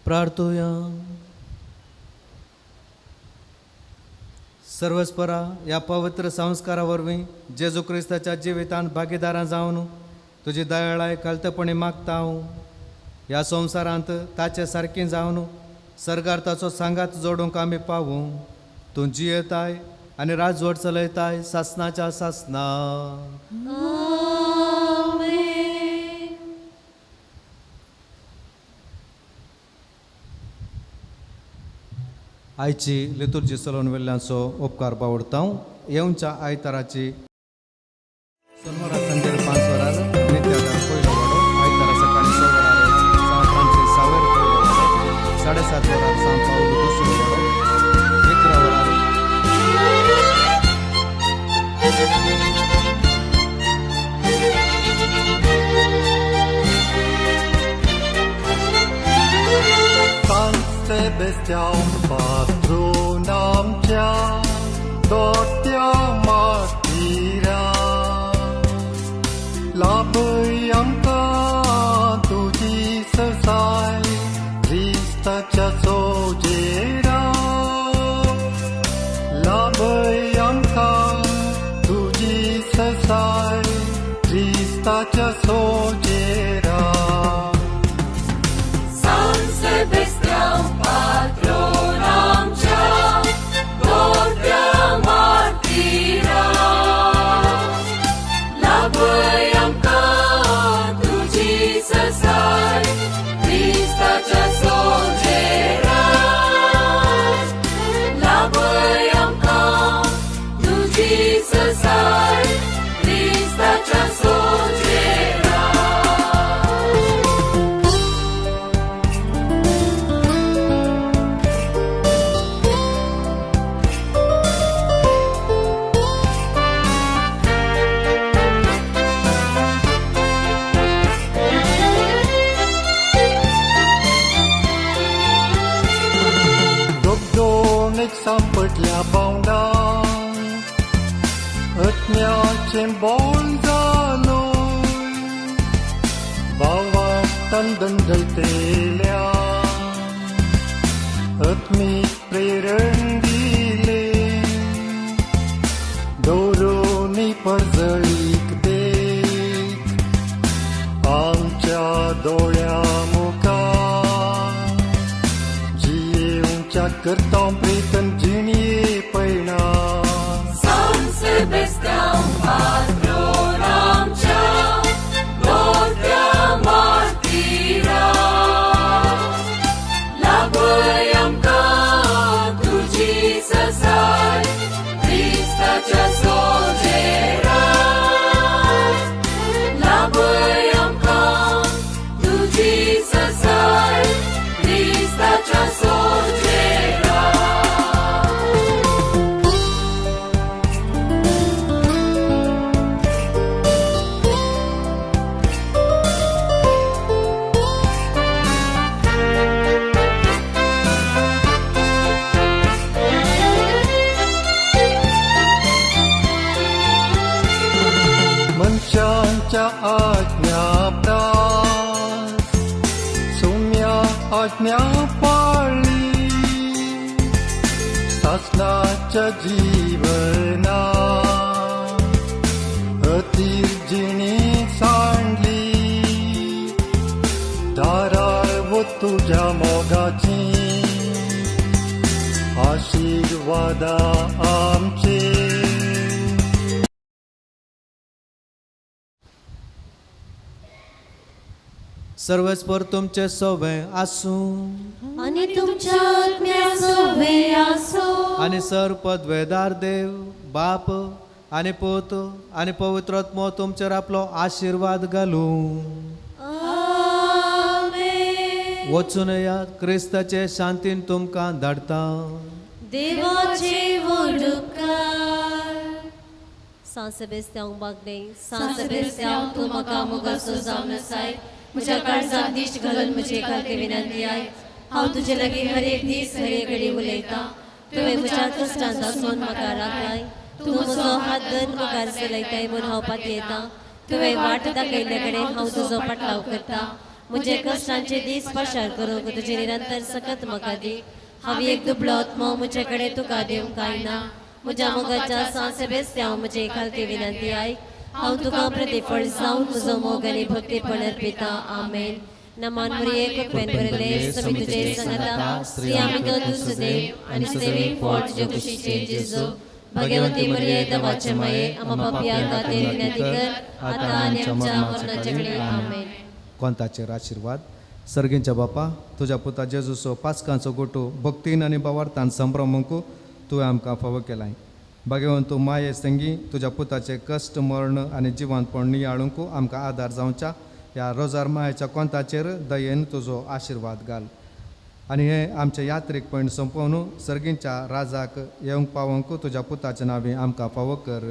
प्रार्थूया. सर्वस्परा या पवित्र संस्कारा वरवीं जेजू क्रिस्ताच्या जिवितांत भागीदारां जावन तुजी दयाळाय कळतपणी मागता हांव. ह्या संवसारांत ताचे सारकें जावन सर्गार ताचो सांगात जोडूंक आमी पावूं. तूं जियेताय आनी राजवट चलयताय सासणाच्या सासना. आयची लितुर्जी चलोवन वेल्ल्याचो उपकार बावडता. येवच्या आयताराची सोनवारा सांजेर 5 वरार नित्यादान पयलो वाडो, आयतारा सकाळी 6 वरार सांजचे 6 वर पयलो वाडो, 7:30 वरार सांज पावलो दुसरो वाडो, 11 वरार Sebastian, patron आमच्या दोट्या मातीरा, लाभय आमकां तुजी ससाय क्रिस्ताच्या सोजेरा. लाभय आमकां तुजी ससाय क्रिस्ताच्या सोजेरा. Sebastian, patron आमच्या दोट्या मातीरा, लाभय आमकां तुजी ससाय क्रिस्ताच्या सोजेरा. लाभय आमकां तुजी ससाय क्रिस्ताच्या सोजेरा. सांपटल्या पावंडान अत्म्याचें बोल जालो, भावांतान दंडलतेल्या अत्मीक प्रेरण दिले. दौरोनी परजळीक देख आमच्या दोळ्या मुखार Tuja kertong pritan jini paina San Sebastian, patron amcia, noaptea martira. La băiam ca tu, Jesus, ai, Hrista cea sogerat. La băiam ca tu, Jesus, ai, Hrista cea sogerat. Mencanca ajna pras Sumya ajna pali Sasna ca jivana Atir jini sandli Darar wo tuja mogachi Ashirvada amche सर्वस्वर तुमचे सोवे आसूं आणि तुमच्या आत्म्या सोबे असो आणि सर्वपदवेदार देव बाप आणि पोत आणि पवित्रात्मो तुमचेर आपलो आशीर्वाद घालूं. आमेन. वचून येयात क्रिस्ताचे शांतीन तुमकां धाडटा. देवाचे वडुपकार. San Sebastian Bagade, San Sebastian तू म्हाका मुगासो जावन आसाय. म्हज्या काळजाक दिश्ट घालून म्हजे खातीर विनंती आय. हांव तुजे लागीं हर एक दीस हर एक घडी उलयतां. तुवें म्हज्या कश्टांतासून म्हाका राखलाय. तूं म्हजो हात धरून मुखार चलयताय म्हूण हांव पातयेतां. तुवें वाट दाखयल्ले कडेन हांव तुजो पाटलाव करतां. म्हजे कश्टांचे दीस पाशार करूंक तुजे निरंतर सकत म्हाका दी. हांव एक दुबळो आत्मो म्हजे कडेन तुका दिवंक काय ना. म्हज्या मोगाच्या San Sebastian म्हजे खातीर विनंती आय. हांव तुका प्रतिफळ जावन म्हजो मोग आनी भक्तीपण अर्पितां. आमेन. नमान मरिये कृपेन भरले समी तुजे संगता स्त्री आमी तो तू सुदैव आनी सुदैवी फळ तुजे कुशीचे जेजू. भगवती मरिये देवाचे माये आम्हा पापियांक खातीर विनंती कर आतां आनी आमच्या मरणाचे वेळी. आमेन. कोंताचेर आशीर्वाद. सर्गींच्या बापा तुज्या पुता जेजूचो पासकांचो गोटू भक्तीन आनी बावार्थान संभ्रमूंक तुवें आमकां फावो केलाय. भगवंत तूं माये संगी तुज्या पुताचे कश्ट मरण आनी जिवंतपण नियाळूंक आमकां आदार जावच्या ह्या रोजार मायेच्या कोंताचेर दयेन तुजो आशीर्वाद घाल. आनी हे आमचे यात्रेक पयण संपोवन सर्गींच्या राजाक येवंक पावोंक तुज्या पुताच्या नांवी आमकां फावो कर.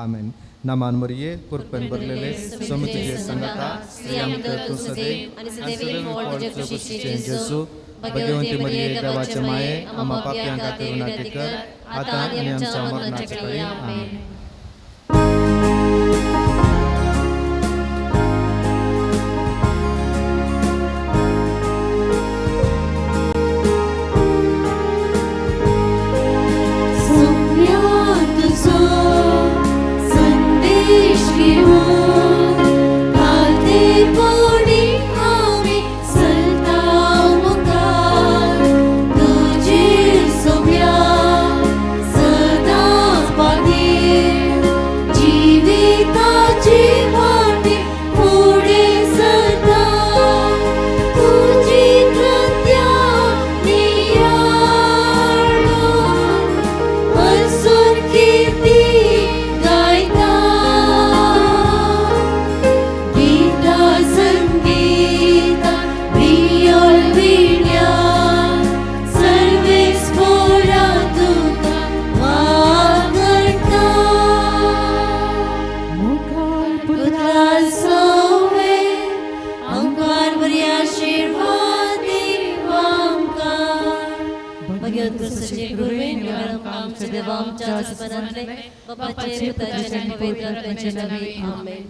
आमेन. नमान मरिये कृपेन भरलेले समी तुजे संगता स्त्री आमी तूं सदैव आनी सुदैवी फळ तुजे कुशीचे जेजू. भगवंती मरिये देवाचे माये आम्हा पापियांक खातीर विनंती कर आतां आनी आमच्या मरणाचे वेळी. आमेन. संदेश घेऊन घालते पोटी आम्ही चलताव मुखार. तुझे सोब्या सदांच पातीर जिविताची वाटे पुढे सदा. तुझी कृत्या नियाळून हसून कीर्ती गायता. गीता संगीता प्रियोल विण्या सर्वेस पोरा तुका वागता. पुत्रा सोवे आमकां बरी आशीर्वाद दिव आमकां. भगवंत कृष्णाचे गुरुवेन आमच्या देवा आमच्या जीवनांतले बापाचे पुताचे आनी पवित्र आत्म्याचे नावे. आमेन.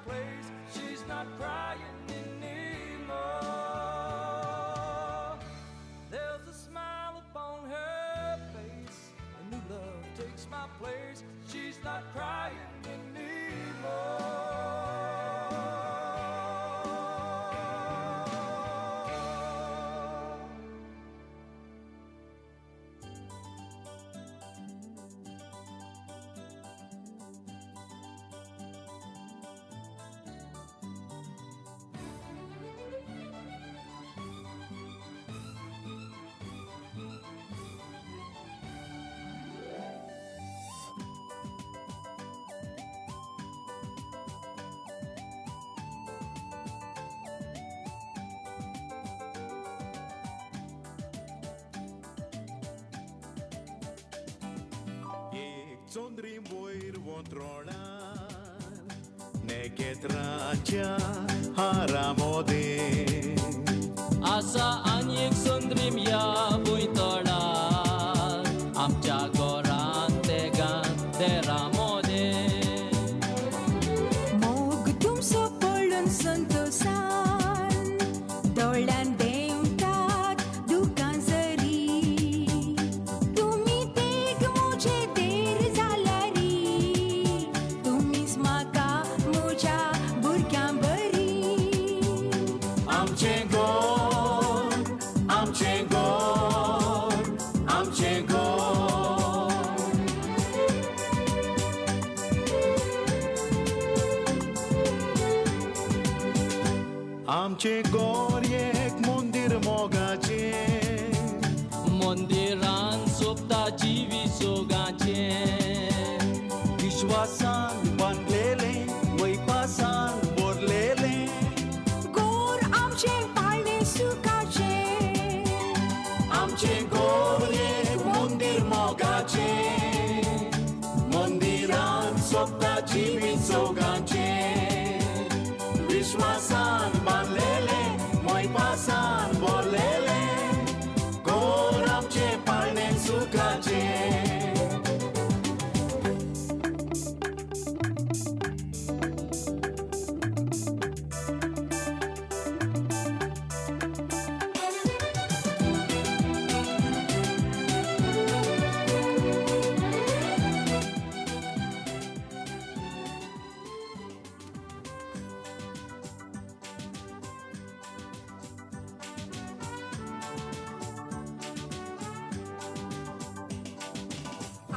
place. She's not crying anymore. There's a smile upon her face. A new love takes my place. She's not crying anymore. Sondrim voir vontrolar Neketracia haramode Asa anyek sondrim ya buitolar Amcha goran tegan deramode Mog tumso polon santosan Dolan deuntat dukan zari Tumiteg muce der zalari Tumis maka mucha burkan bari Amche gor, amche gor, amche gor Amche gor ek mondir mogache Mondiran sopta jivi sogache Vishwasan banlele, वैपासान बोरलेले गोर आमचे पाळणे सुकाचे आमचे गोर एक मंदिर मोगाचे मंदिरान सोपता जिवीत सोगांचे विश्वासान बांदलेले वैपासान बोरलेले गोर आमचे पाळणे सुकाचे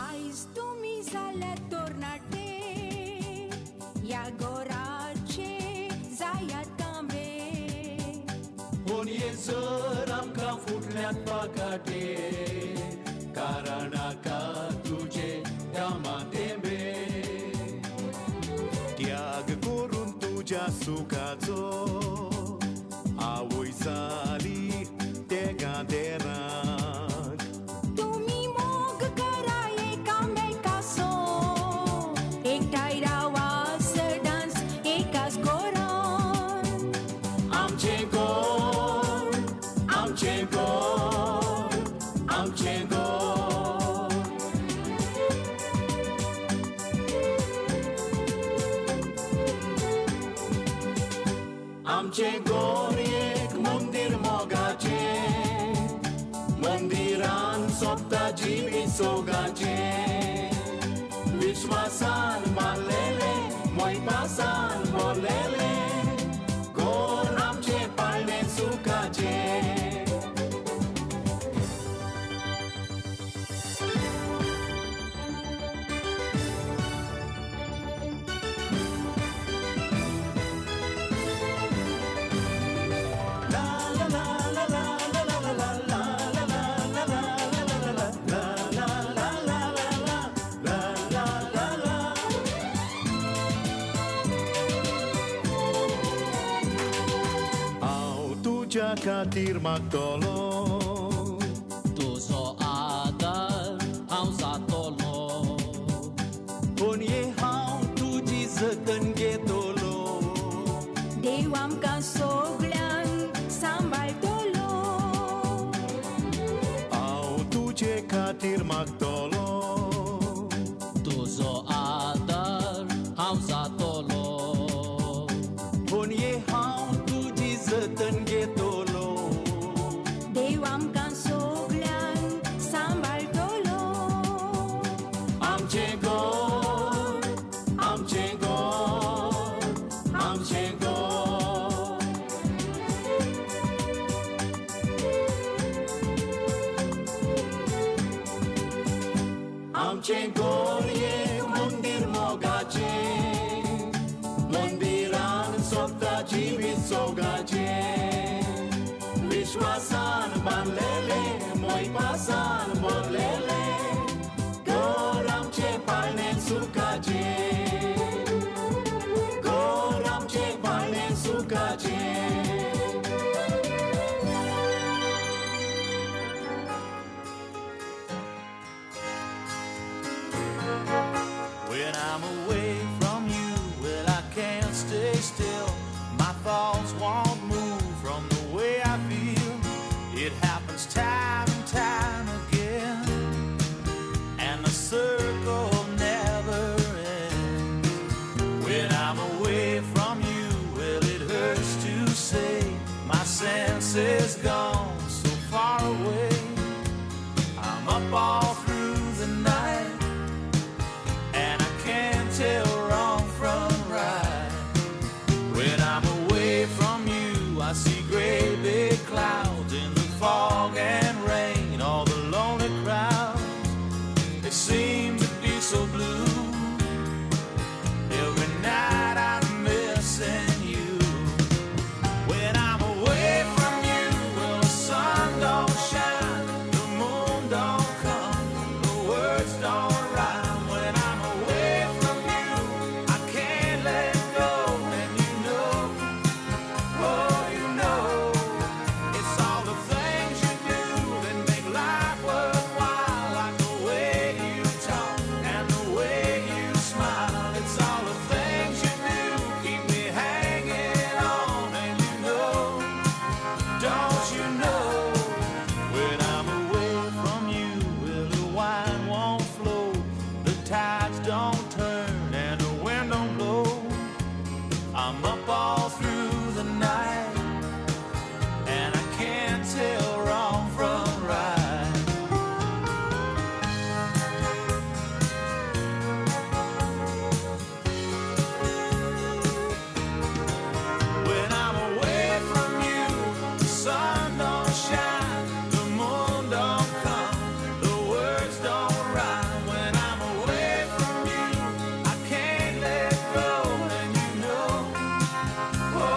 आईज तुम्ही झाल्या तोरणाटे या गोराचे जायात कांबे होनिये जर आमकां फुटल्यात पाकाटे कारणाका तुझे धामा तेंबे त्याग करून तुझ्या सुखाचो आवय जाली तेगा देराक तुम्ही मोग करा एकामेकासो एकठांय रावा सदांच एकाच गोरान आमचे गोर आमचे गोर आमचे गोर आमचे गोर एक मंदिर मोगाचे मंदिरान सोपता जिवीत सोगाचे विश्वासान बांदलेले मोयपासान बोरलेले गोर आमचे पाळणे सुखाचे तुझ्या खातीर मागतलो तुजो आदार हांव जातलो कोणये हांव तुजी जतन घेतलो देव आमकां सगळ्यांक सांबाळटलो हांव तुजे खातीर मागतलो तुजो आदार हांव जातलो आमचें गोंय. आमचें गोंय एक मंदिर मोगाचें, मंदिरान सोंपता जिवीत सोगाचें. विश्वासान बांदलेलें, मोयपासान भरलेलें, घर आमचें पाळणें सुखाचें, घर आमचें पाळणें सुखाचें. When I'm away from you, well, I can't stay still. My thoughts won't move from the way I feel. It happens time and time again, and the circle never ends. When I'm away from you, well, it hurts to say my sense is gone so far away. I'm up all through the night, and I can't tell wrong from right. When I'm away from you, I see gray big clouds in the fog and rain. All the lonely crowds, they seem to be so blue. Every night I'm missing you. When I'm away from you, well, the sun don't shine, the moon don't come, the words don't rhyme. When I'm away from you, I can't let go, and you know, oh, you know, it's all the things you do that make life worthwhile, like the way you talk and the way you smile. It's all the things you do keep me hanging on, and you know, don't you know, when I'm away from you, well, the wine won't flow, the tides don't turn, and the wind don't blow. I'm up all through the night, and I can't tell wrong from right. When I'm away from you, the sun don't shine, the moon don't come, the words don't rhyme. When I'm away from you, I can't let go, and you know, oh,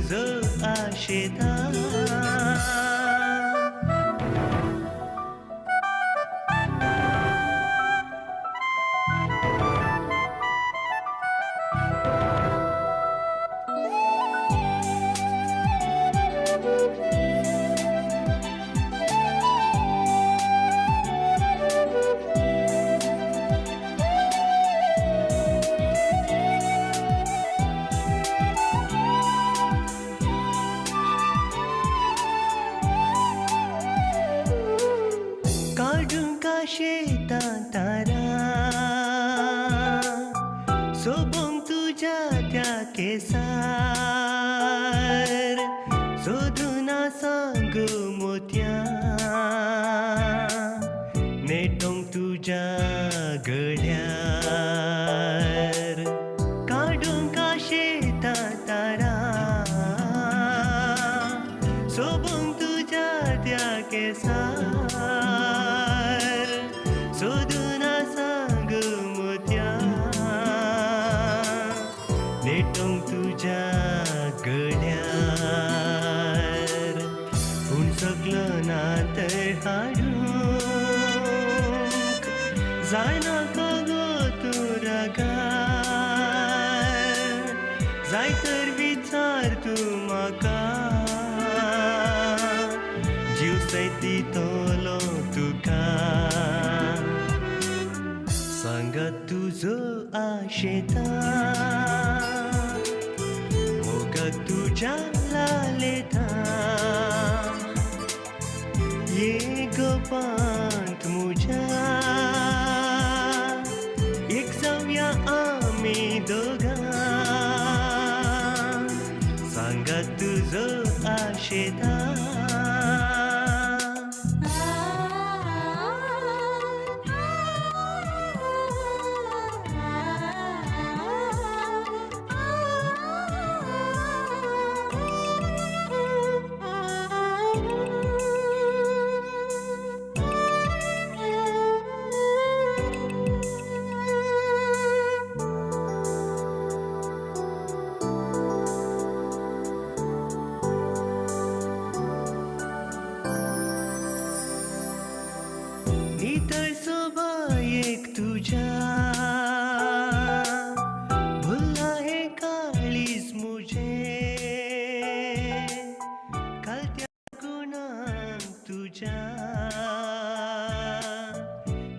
तुझं आशेता काढून का शेतात तारा सोबून तुझ्या त्या केसार सोदूना सांगू मोत्या नेटोंग तुझ्या गळ्यार काढून का शेतात तारा सोबून तुझ्या त्या केसार सोदूना सांग मोत्या नेटोंग तुझ्या गळ्यार पूण सगळं नातर हाडूंक जायना का गो तुरा जाय तर विचार तूं म्हाका जीव सैती तोलो तुका सांगात तुझो आशेता मोगाक तुझ्या लालेता ये गोपांत मुझ्या एक जाऊया आमी दोगां सांगात तुझो आशेता नितळ सोबा एक तुझ्या भुलला हे काळीज मुझे कालत्या गुणांक तुझ्या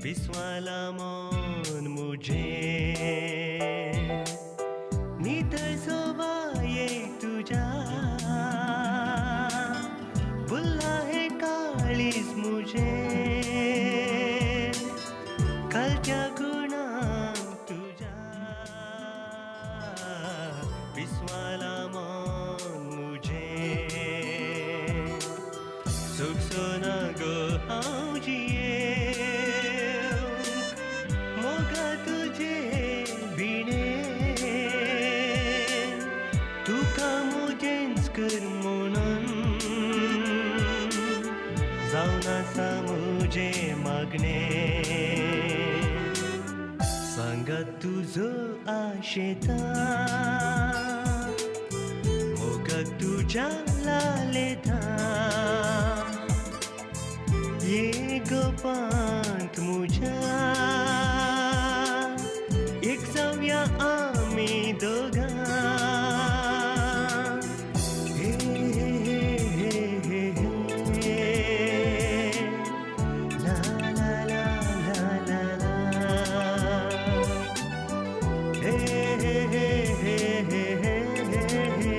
विस्वाला मन मुझे नितळ सोबा एक तुझ्या भुलला हे काळीज मुझे कालच्या गुणांक तुझ्या विस्वाला मन मुझे सुख सोना गो हांव जियेवंक मोगा तुझे भिणे तुका मुजेंच कर म्हणून जावन आसा मुजे मागणे सांगात तुझो आशेता मोगाक तुझ्या लालेता ये गोपांत मुझ्या एक जाऊया आमी दोगां हे हे हे हे हे ला ला ला ला ला ला हे हे हे हे हे हे हे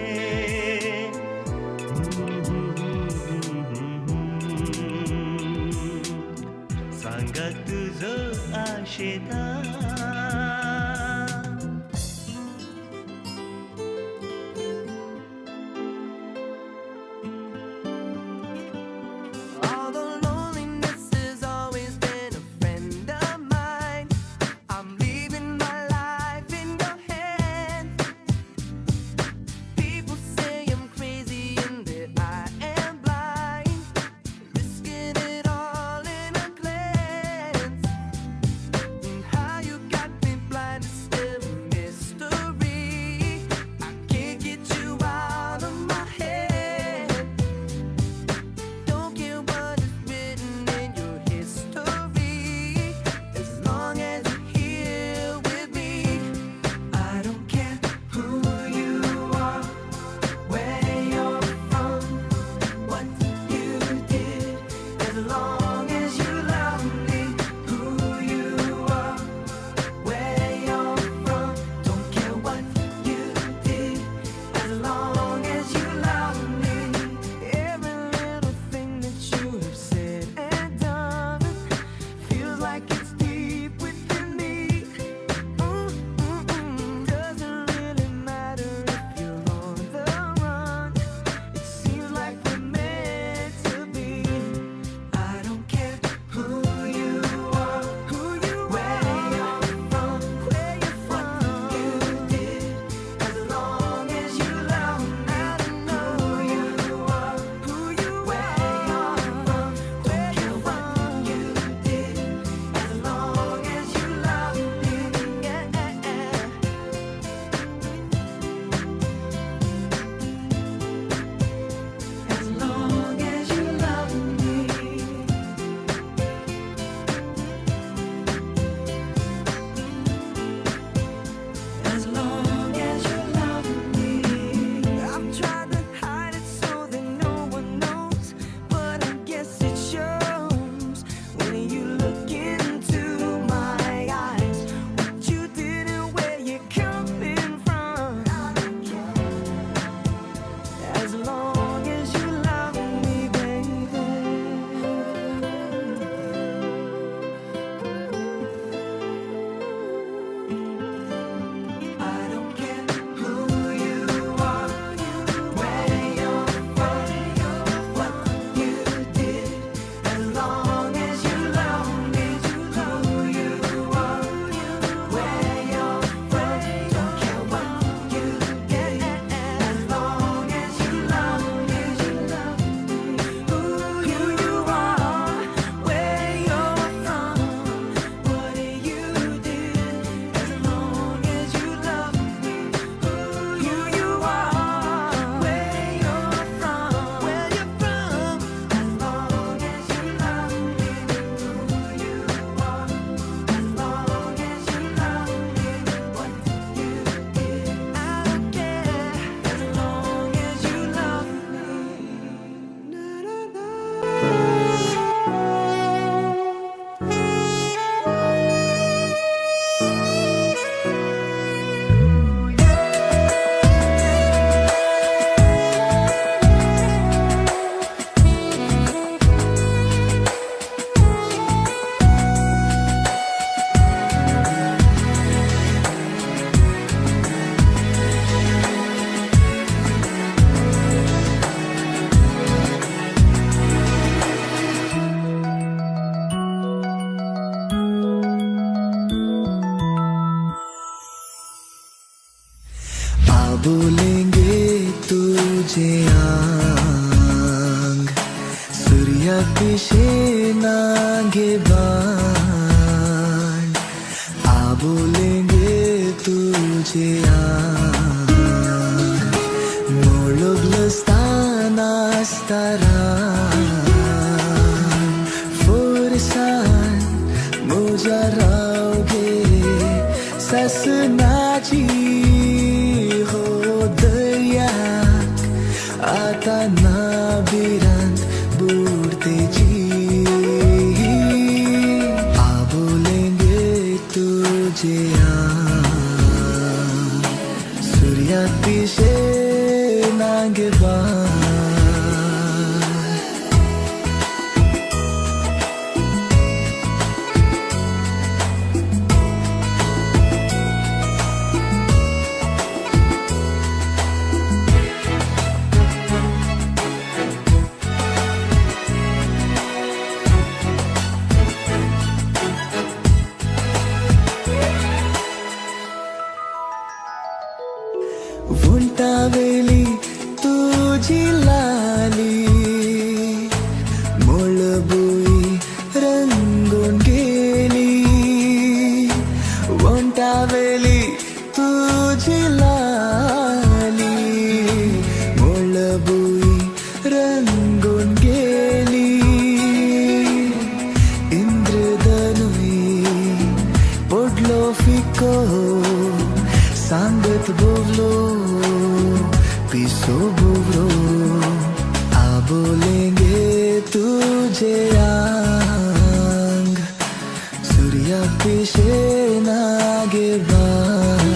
सांगात तुझो आशेता How तुझे आंग सूर्या पिशेना घेबान आबोलेंगे तुझे आंग मोळगलस्ताना स्तारान फोरसान मुजा रावगे ससनाची हो दर्याक आता नाबिरांत बुडतेची आबोलेंगे तुझे आंग सूर्या पिशे नागेबान वंटावेली तुझी लाली मोळबुई रंगून गेली वंटावेली तुझी लाली मोळबुई रंगून गेली इंद्रधनुई पडलो फिको सांगत बोवलो पिसो बोवरो आबोलेंगे तुझे आंग सूर्या पिशे नागेबान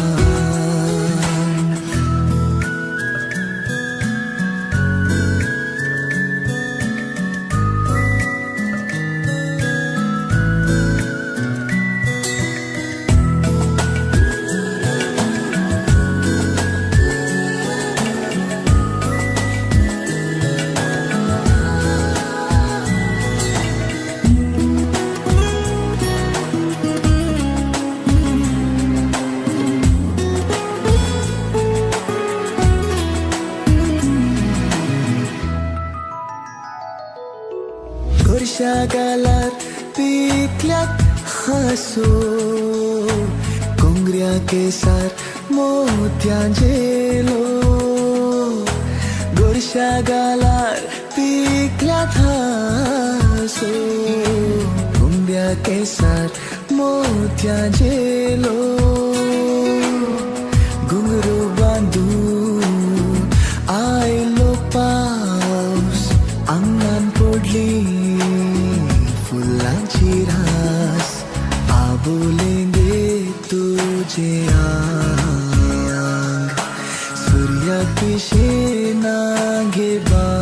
गोरशा गालार पिकल्यात हासो कोंगऱ्या केसार मोत्यांचेलो गोरशा गालार पिकल्यात हासो कोंगऱ्या केसार मोत्यांचेलो घुंगरू बांधून आयलो पावस आंगणान पडली फुलांची रास आबोलेंगे तुझे आंग सूर्या पिशे नागेबान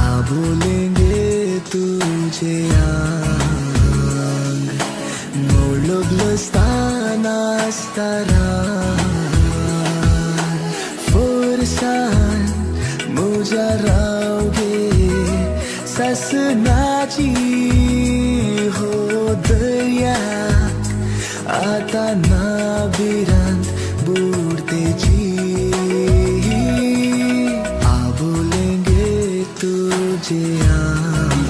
आबोलेंगे तुझे आंग मोळगलस्ताना स्तारान फोरसान मुजा रावगे ससनाची हो दर्याक आता नाबिरांत बुडतेची आबोलेंगे तुझे आंग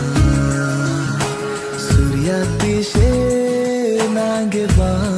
सूर्या पिशे नागेबान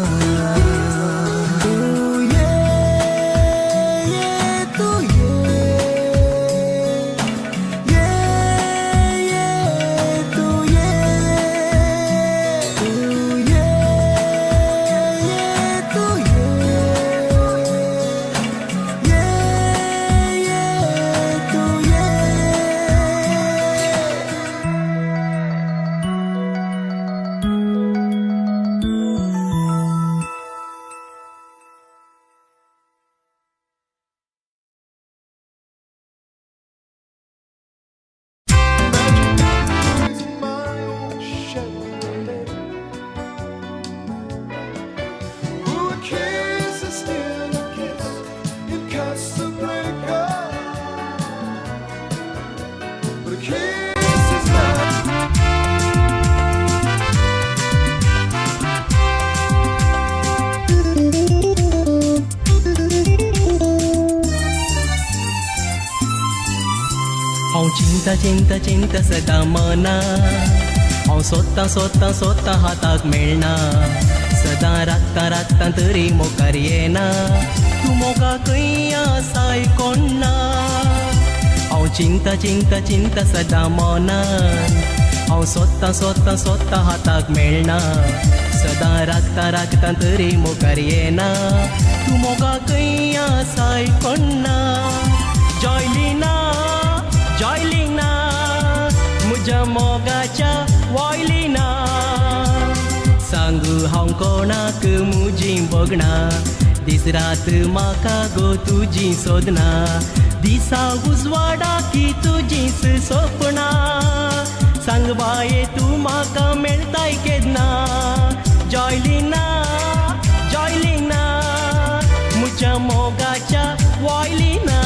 हांव चिंता चिंता चिंता सदां मना हांव सोदतां सोदतां सोदतां हाताक मेळना सदां राखतां राखतां तरी मोकार येना तूं मोगा खंय आसाय कोण ना हांव चिंता चिंता चिंता सदां मनान हांव सोदतां सोदतां सोदतां हाताक मेळना सदां राखतां राखतां तरी मोकार येना तूं मोगा खंय आसाय कोण ना जॉयलिना जॉयलिना म्हज्या मोगाच्या वॉयलिना सांगू हांव कोणाक म्हजीं बगणा दीस रात म्हाका गो तुजीं सोदना दिसा उजवाडा की तुजींच सपनां सांग बाये तूं म्हाका मेळटाय केन्ना जॉयलिना जॉयलिना म्हज्या मोगाच्या वॉयलिना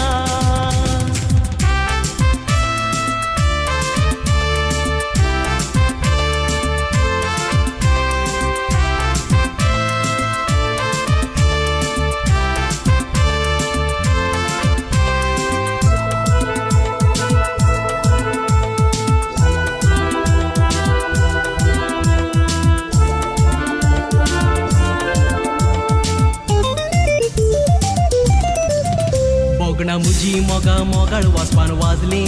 बोगणा मुजी मोगा मोगाळ वचपान वाजली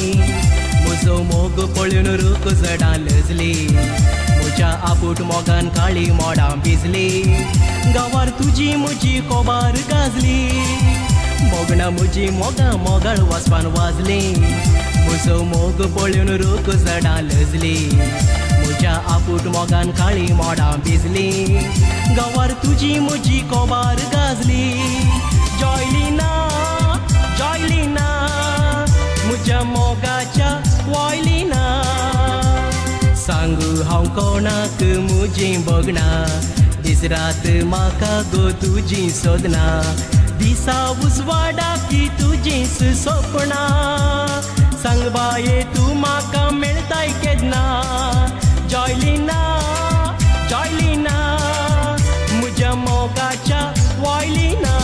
म्हजो मोग पळून रूख जडां लजली म्हज्या आपूट मोगान काळी मोडां भिजली गांवार तुजी म्हजी कोबार गाजली बोगणा मुजी मोगा मोगाळ वचपान वाजली म्हजो मोग पळून रूख जडां लजली म्हज्या आपूट मोगान काळी मोडां भिजली गांवार तुजी म्हजी कोबार गाजली जॉयलिना जॉयलिना म्हज्या मोगाच्या वॉयलिना सांगू हांव कोणाक म्हजीं बगणा दीस रात म्हाका गो तुजीं सोदना दिसा उजवाडा की तुजींच सपनां सांग बाये तूं म्हाका मेळटाय केन्ना जॉयलिना जॉयलिना म्हज्या मोगाच्या वॉयलिना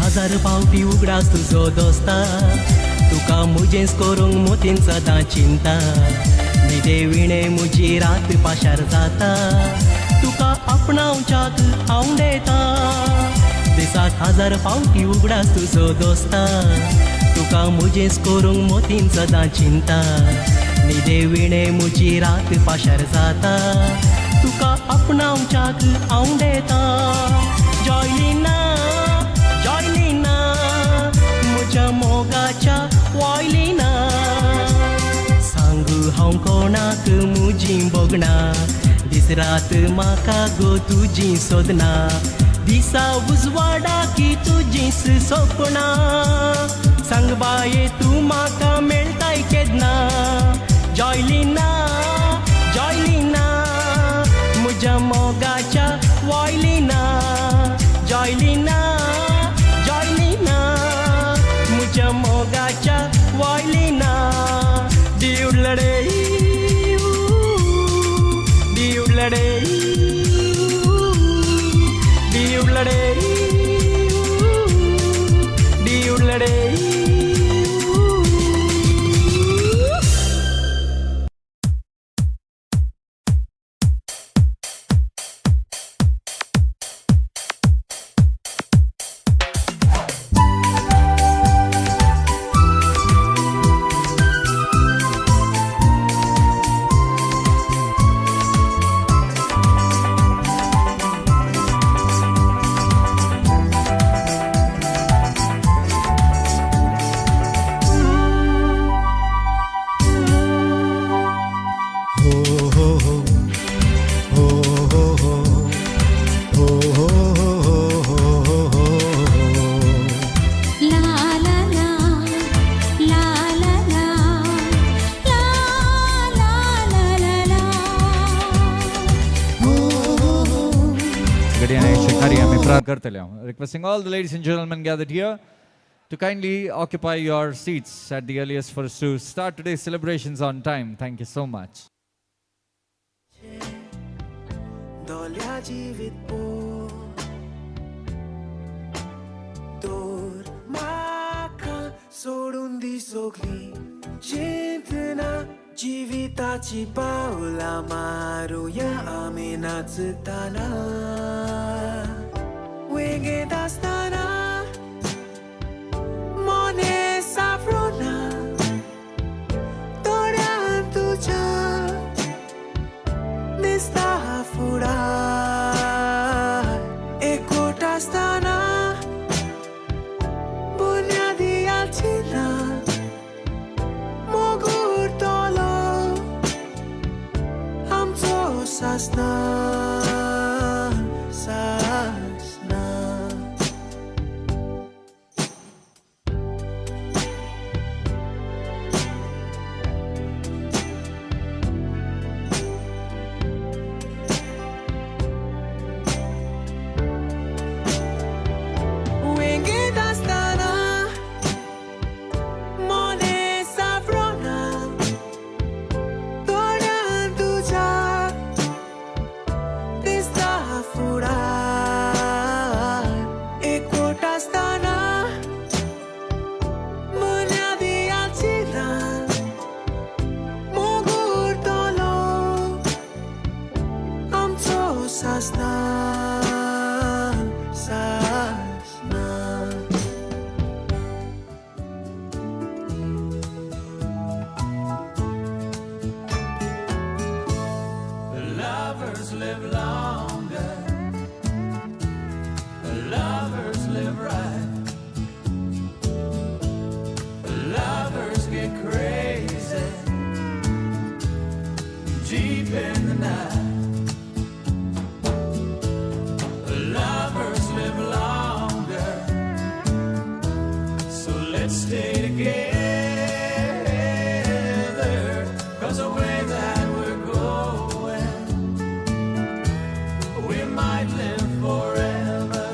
हजार पावटी उगडास तुजो दोस्ता तुका मुजेंच करूंक मोतीन सदां चिंता न्हिदे विणे म्हजी रात पाशार जाता तुका आपणावच्याक हांव देता दिसाक हजार पावटी उगडास तुजो दोस्ता तुका मुजेंच करूंक मोतीन सदां चिंता न्हिदे विणे म्हजी रात पाशार जाता तुका आपणावच्याक हांव देता जॉयलिना जॉयलिना म्हज्या मोगाच्या वॉयलिना सांगू हांव कोणाक म्हजीं बगणा दीस रात म्हाका गो तुजीं सोदना दिसा उजवाडा की तुजींच सपनां सांग बाये तूं म्हाका मेळटाय केन्ना जॉयलिना जॉयलिना म्हज्या मोगाच्या वॉयलिना जॉयलिना जॉयलिना म्हज्या मोगाच्या वॉयलिना दिवडलडे दिवडलडे दिवडलडे दिवडलडे Requesting all the ladies and gentlemen gathered here to kindly occupy your seats at the earliest for us to start today's celebrations on time. Thank you so much. दोल्या जीवित पो तोर माका सोडून दी सोगली चेतना जिविताची पावला मारूया आमी नाचताना वेगेत आसताना मोने साफरोना दोळ्यान तुज्या दिसता फुडार एकवट आसताना बुन्यादी आलचिना मोगूर तोलो आमचो सासना सासना वेगेत आसताना मोने साफरोना दोळ्यान तुज्या दिसता फुडार एकवट आसताना बुन्यादी आलचिना मोगूर तोलो आमचो सासना सासना Lovers live longer. Lovers live right. Lovers get crazy deep in the night. Lovers live longer. So let's stay together. 'Cause the way that we're going, we might live forever.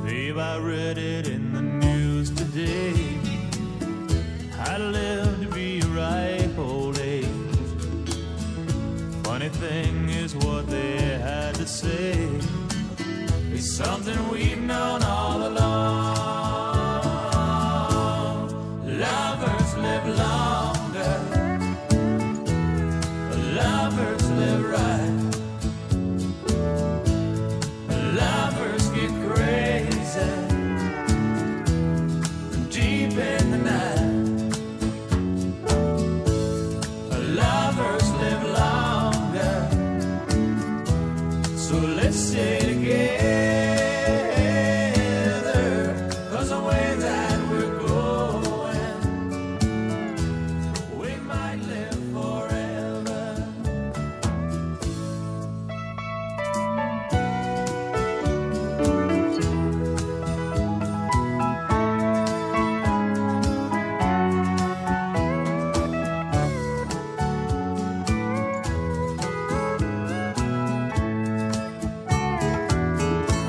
Babe, I read it in the news today. I'd live to be a ripe old age. Funny thing is what they had to say is something we've known all along. Lovers live longer. Lovers live right. Lovers get crazy deep in the night. Lovers live longer. So let's stay together. 'Cause the way that we're going, we might live forever.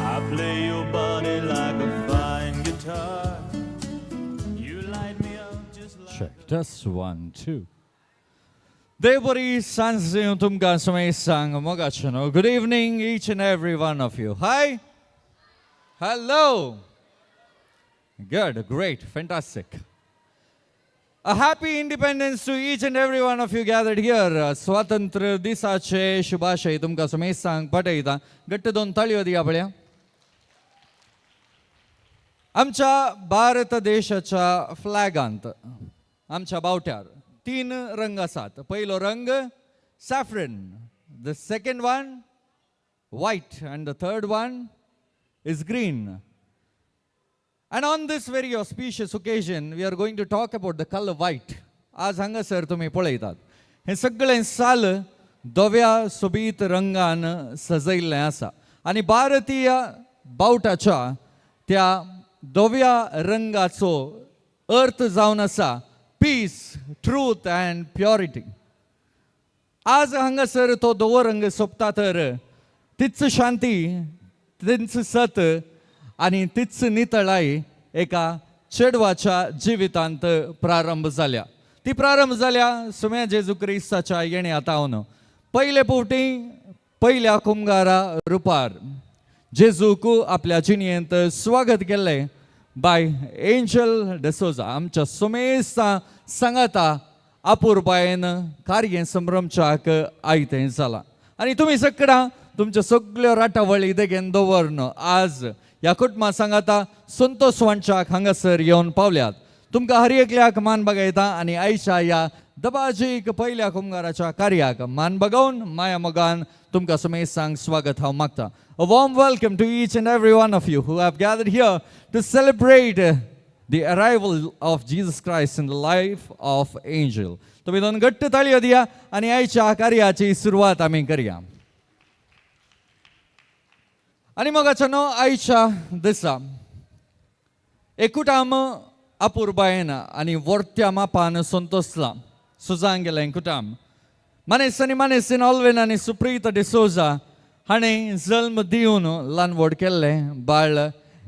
I play your body like a fine guitar. You light me up just like Check. Just 1, 2. Debori Sanzim Tumga Sang Mogachano. Good evening, each and every one of you. Hi. Hello. Good, great, fantastic. A happy independence to each and every one of you gathered here. Swatantra Disache Shubhashay Tumga Sang Pataita. Gattadon Talio Diablia. आमच्या भारत देशाच्या फ्लॅगांत आमच्या बावट्यार 3 रंग आसात. पयलो रंग saffron, the second one white, and the third one is green. And on this very auspicious occasion, we are going to talk about the color white. आज हांगासर तुम्ही पळयतात हे सगळें साल धव्या सोबीत रंगान सजयल्लें आसा आनी भारतीय बावटाच्या त्या धव्या रंगाचो अर्थ जावन आसा पीस, ट्रूथ अँड प्युरिटी. आज हांगासर तो धवो रंग सोंपता तर तीच शांती, तीच सत आणि तीच नितळाई एका चेडवाच्या जिवितांत प्रारंभ जाल्या. ती प्रारंभ जाल्या सुम्या जेजू क्रिस्ताच्या येणे आतावन. पहिले पोवटी पहिल्या कुंभारा रुपार जेजूक आपल्या जिणयेंत स्वागत केल्लें बाय एंजल डिसोजा. आमच्या सुमेस्ता सांगाता अपुरबायेन कार्य संभ्रमच्याक आयतें जाला. आनी तुमी सगळ्यां तुमच्यो सगळ्यो राटावळी देगेन दवरन आज ह्या कुटुंबा सांगाता संतोष वांच्याक हांगासर येवन पावल्यात. तुमकां हर एकल्याक मान बगयता आनी आयच्या ह्या दबाजीक पहिल्या कुंभाराच्या कार्याक मान बगोवन माया मोगान तुमकां सुमेसांक स्वागत हांव मागता. A warm welcome to each and every one of you who have gathered here to celebrate the arrival of Jesus Christ in the life of Angel. तुम्ही दोन घट्ट ताळयो दिया आणि आयच्या कार्याची सुरवात आमी करया. आणि मोगाचनो आयच्या दिसा एकूटाम अपुरबायेन आनी वर्त्या मापान संतोसला सुजान गेलें कुटाम. मनेसांनी मनेसीन ऑल्वेन आनी सुप्रीत डिसोजा हाणें जल्म दिवन ल्हान व्हड केल्लें बाळ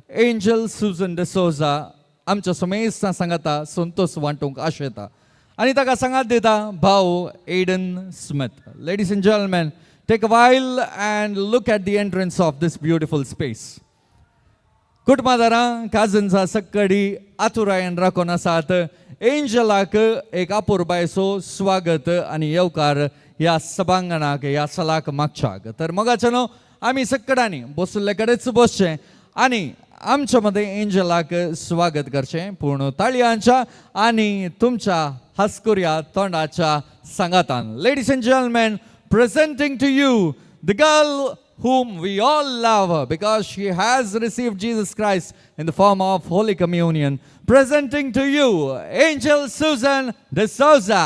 एंजल सुजन डिसोजा आमच्या सुमेस्तां सांगाता संतोष वांटूंक आशेता. आनी ताका सांगात दिता भाऊ Aiden Smith. Ladies and gentleman, take a while and look at the entrance of this beautiful space. कुटुंबादारां काजन्सा सक्कडी आतुरायेन राखून आसात एंजलाक एक अपुरबायसो स्वागत आनी येवकार ह्या सभांगणाक ह्या सलाक मागच्याक. तर मोगाचनो आमी सक्कडांनी बसले कडेच बसचें आनी आमच्या मध्ये एंजलाक स्वागत करचें पूर्ण ताळयांच्या आनी तुमच्या हसकुऱ्या तोंडाच्या सांगातान. Ladies and gentleman, presenting to you the girl whom we all love because she has received Jesus Christ in the form of Holy Communion. Presenting to you Angel Suzan Dsouza.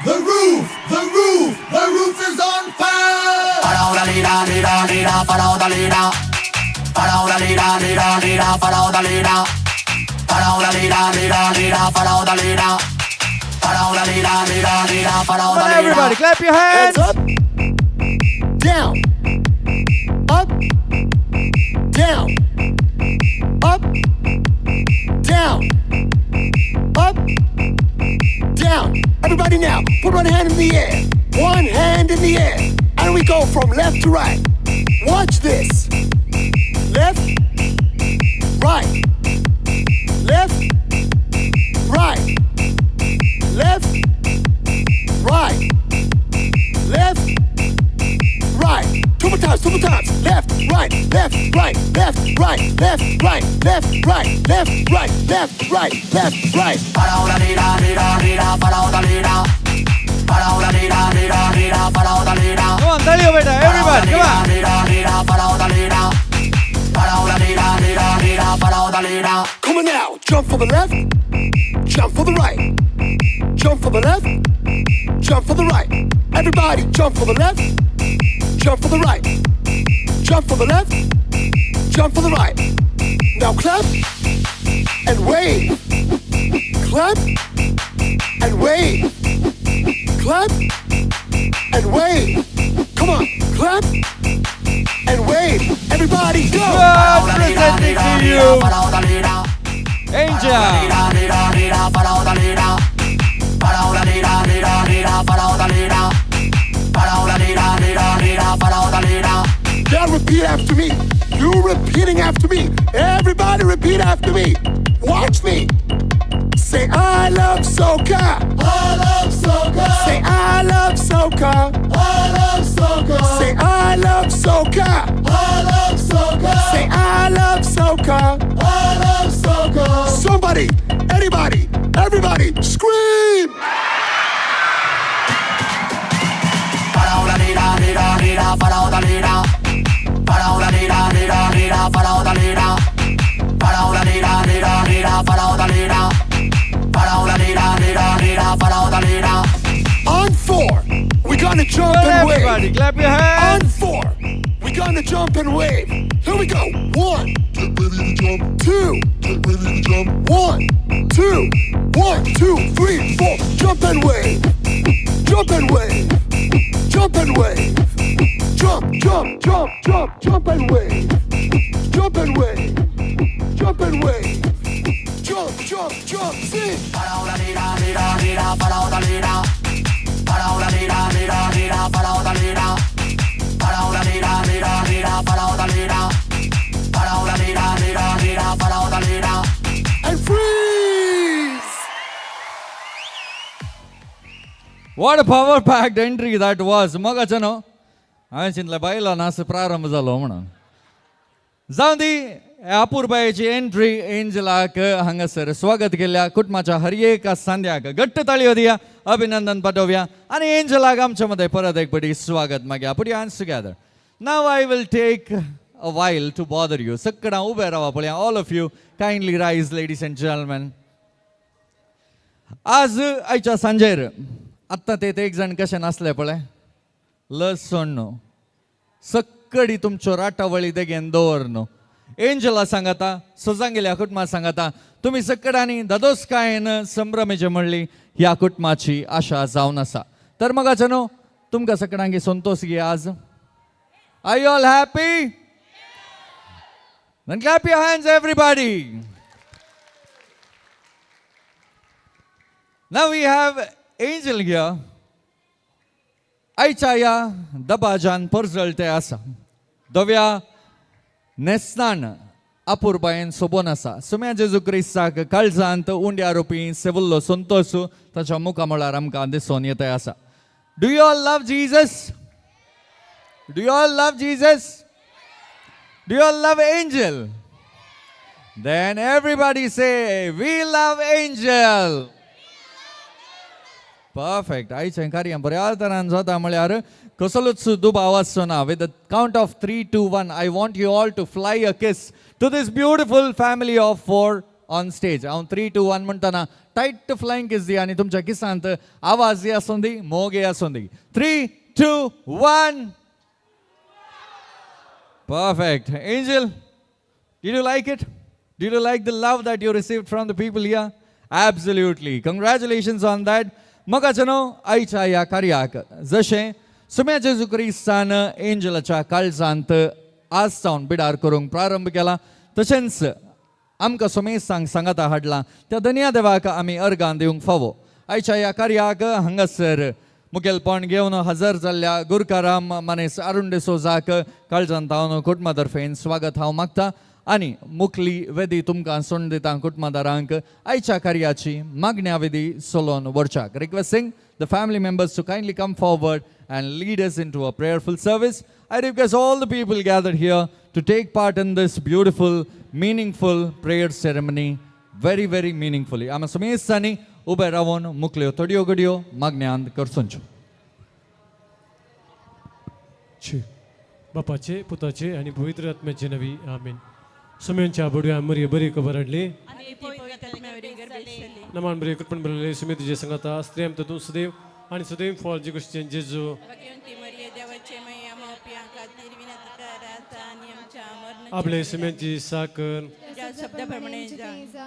The roof is on fire. Follow the leader, follow the leader. Follow the leader, follow the leader. Follow the leader, follow the leader. Follow the leader, follow the leader. Everybody, clap your hands. Up, down, up, down, up, down, up, down. Everybody now, put one hand in the air. One hand in the air. And we go from left to right. Watch this. Left, right. Left, right. Left, right. Left, right. Two more times. Left, right, left, right, left, right, left, right, left, right, left, right, left, right, left, right. Follow the leader, follow the leader. Follow the leader, follow the leader. Come on, tell you better, everybody, come on. Leader, follow the leader. Follow the leader, follow the leader. Come on now, jump for the left, jump for the right. Jump for the left, jump for the right. Everybody jump for the left, jump for the right. Jump for the left, jump for the right. Now clap and wave. Clap and wave. Clap and wave. Come on, clap and wave. Everybody go. Presenting to you Angel. Follow the leader. Follow the leader, follow the leader. Follow the leader, follow the leader. Now repeat after me. You repeating after me. Everybody repeat after me. Watch me. Say I love soca. I love soca. Say I love soca. I love soca. Say I love soca. I love soca. Say I love soca. I love soca. Somebody, anybody, everybody, scream! Follow the leader, follow the leader. Follow the leader, follow the leader. Follow the leader, follow the leader. Follow the leader, follow the leader. On four, we're gonna jump and wave. Everybody, clap your hands. On four, we're gonna jump and wave. Here we go. One, get ready to jump. Two, get ready to jump. 1, 2, 1, 2, 3, 4. Jump and wave. Jump and wave. Jump and wave. Jump, jump, jump, jump, jump and wave. Jump and wave. Jump and wave. Jump, jump, jump, sing. Follow the leader, leader, leader, follow the leader. Follow the leader, leader, leader, follow the leader. Follow the leader, leader, leader, follow the leader. Follow the leader, leader, leader, follow the leader. And freeze! What a power packed entry that was. मगाच्यानो हांवें चिंतलें बायलो नाच प्रारंभ जालो म्हणून. जावं दी अपूर्बायेची entry एंजलाक हांगासर स्वागत केल्या कुटुंबाच्या हर एका सांद्याक घट्ट ताळयो दिया अभिनंदन पाठवया आणि एंजलाक आमच्या मध्ये परत एक बडी स्वागत मागया. Put your hands together. Now I will take a while to bother you. सगळ्यां उबे रावा पळया. All of you kindly rise, ladies and gentlemen. आज आयच्या सांजेर आत्ता ते एक जण कशे नासले पळय लस सोडनो सक्कडी तुमच्यो राटावळी देगेन दवरनो. एंजला सांगता सुजान गेल्या कुटुंबा सांगता तुम्ही सक्कडांनी दादोसकायेन संभ्रमेचे म्हणली ह्या कुटुंबाची आशा जावन आसा. तर मगाच्यानो तुमकां सक्कडांकी संतोष गे आज. Are you all happy? Then clap your hands everybody. Now we have Angel here. आयच्या या दबाजान परजळते आसा. दोव्या नेस्तान अपूर्बायेन सोबोन आसा. सुम्या जेजू क्रिस्ताक काळजांत उंड्या रुपी सेवल्लो संतोष ताच्या मुखा म्हळ्यार आमकां दिसून येता आसा. Do you all love Jesus? Do you all love Jesus? Do you all love Angel? Then everybody say, we love Angel. Perfect. आयचें कार्य बऱ्या तरान जाता म्हळ्यार कसलोच दुबाव आसचो ना. With the count of 3, 2, 1, I want you all to fly a kiss to this beautiful family of 4 on stage. हांव 3, 2, 1 म्हणटना टाईट फ्लाइंग किस दी आनी तुमच्या किसांत आवाज आसूं दी मोगे आसूं दी. 3, 2, 1. Perfect. Angel, did you like it? Did you like the love that you received from the people here? Absolutely. Congratulations on that. मगाच्यानो आयच्या ह्या कार्याक जशें सुम्या जेजू क्रिस्तान एंजलाच्या काळजांत आज सावन बिडार करूंक प्रारंभ केला तशेंच आमकां सोमेसांक सांगाता हाडला त्या धन्या देवाक आमी अर्गां दिवंक फावो. आयच्या ह्या कार्याक हांगासर मुखेलपण घेवन हजर जाल्ल्या गुरकाराम मनेस अरुण डिसोजाक काळजांत हांव कुटुंबातर्फेन स्वागत हांव मागता आनी मुखली वेदी तुमकां सोडून दिता कुटुंबादारांक आयच्या कार्याची मागण्या वेदी सोलोवन व्हरच्याक. Requesting the family members to kindly come forward and lead us into a prayerful service. I request all the people gathered here to take part in this beautiful, meaningful prayer ceremony very, very meaningfully. आमी समेस्तांनी उबे रावन मुखल्यो थोड्यो घडयो मागण्यांत करचोंच्यो. बापाचे पुताचे आणि पवित्र आत्म्याचे नवी आमेन. सुम्यांच्या बडव्या मरी बरी खबर हाडली नमान बरे कुटुंब बरले सुमे तुझे संगता स्त्रियम तू सदैव आणि सदैव फॉल जी गोष्टी जेजू आपले सुम्यांची साकर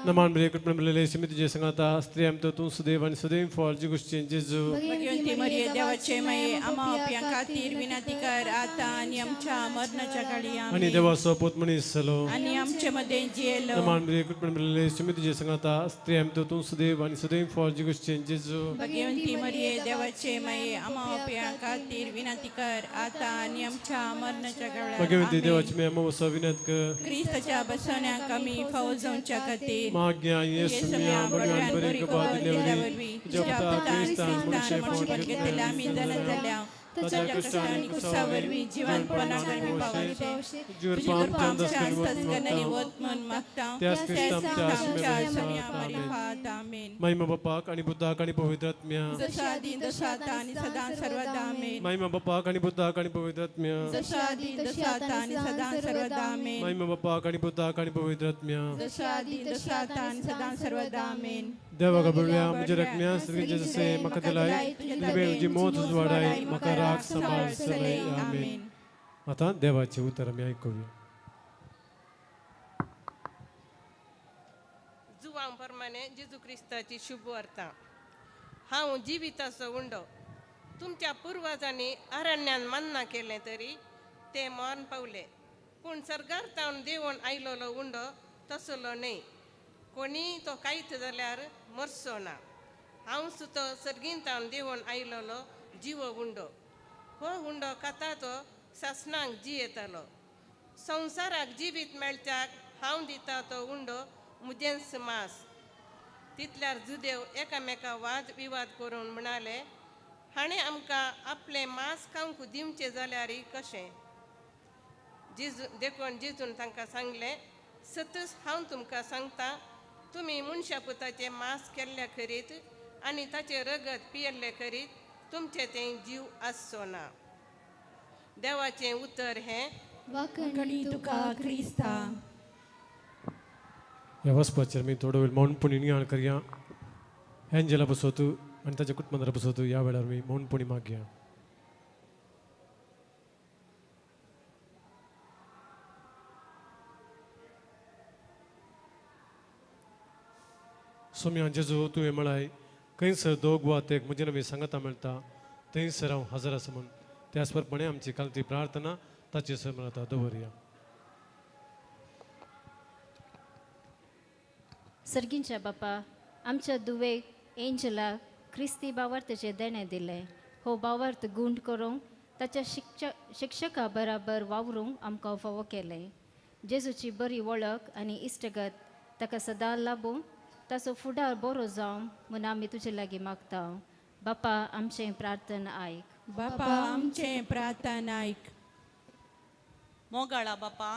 नमान बरे कुटुंब बरले सुमे तुझे संगता स्त्रियम तू सदैव आणि सदैव फॉल जी गोष्टी जेजू भगवंती मरिये देवाचे माये आम्हा खातीर विनंती कर आता आणि आमच्या मरणाच्या काळी आणि देवाचो पूत मनीस जालो आणि आमचे मध्ये जियेलो नमान बरे कुटुंब बरले सुमे तुझे संगता स्त्रियम तू सदैव आणि सदैव फॉल जी गोष्टी जेजू भगवंती मरिये देवाचे माये आम्हा खातीर विनंती कर आता आणि आमच्या मरणाच्या काळी भगवंती देवाचे माये आम्हा विनंती कर ख्रिस्ताच्या बसण्याक आमी फावो जावच्या खातीर माग्या येसुमिया बडव्यान बरी खबर दिल्यावरी जपता क्रिस्तान मनुष्य घेतलेल्या आमी धन जाल्या तुझ्या कष्टांनी कुसावरवी जीवनपणा करमी पावशे जुरपाम चंदस करणारी वत मन मागता त्यास ख्रिस्तांच्या आशीर्वाद आमेन. महिमा बापाक आणि पुत्राक आणि पवित्र आत्म्या जशा दिन तशा आता आणि सदा सर्वदा आमेन. महिमा बापाक आणि पुत्राक आणि पवित्र आत्म्या जशा दिन तशा आता आणि सदा सर्वदा आमेन. महिमा बापाक आणि पुत्राक आणि पवित्र आत्म्या जशा दिन तशा आता आणि सदा सर्वदा आमेन. देवा गबळल्या म्हणजे रकम्या सगळ्यांचे जसे मका दिलाय तुझे जी मोत वाढाय मका राख संभाळ सगळे आमेन. आता देवाचे उत्तर आम्ही ऐकूया. जुवां प्रमाणे जेजू क्रिस्ताची शुभ वार्ता. हांव जिविताचो उंडो तुमच्या पुर्वजांनी अरण्यान मन्ना केलें तरी ते मरण पावले पूण सर्गार देवून आयलोलो उंडो तसलो न्ही कोणी तो कायत जाल्यार मरचो ना हांव सुतो सर्गींतावन देवून आयलोलो जिवो उंडो हो उंडो खाता तो सासणांक जियेतालो संवसाराक जिवीत मेळत्याक हांव दिता तो उंडो मुजेंस मास तितल्यार जुदेव एकामेका वाद विवाद करून म्हणाले हाणें आमकां आपलें मास खावंक दिवचें जाल्यार कशें देखून जेजून तांकां सांगलें सतच हांव तुमकां सांगतां तुमी मनशा पुताचें मास केल्ले करीत आनी ताचें रगत पियेल्लें करीत तुमचें तें जीव आसचो ना देवाचें उतर हें वाकणी तुका क्रिस्ता ह्या वचपाचेर आमी थोडो वेळ मौनपणी नियाळ करया एंजला बसोत आनी ताच्या कुटुंबांतल्या बसोत ह्या वेळार आमी मौनपणी मागया सोम्या जेजू तुवें म्हळाय खंयसर दोग वा एक म्हजे नवी सांगता मेळटा थंयसर हांव हजर आसा म्हूण त्याच प्रमाणे आमची कालती प्रार्थना ताचे समर्थ दवरया सर्गींच्या बापा आमच्या दुवेक एंजला क्रिस्ती बावर्तचे देणे दिले हो बावर्त गुंड करूंक ताच्या शिक्षका बराबर वावरूंक आमकां फावो केले जेजूची बरी वळख आनी इश्टगत ताका सदां लाभूं ताचो फुडार बरो जावं म्हूण आमी तुजे लागीं मागता बापा आमचें प्रार्थना आयक बापा आमचें प्रार्थना आयक मोगाळा बापा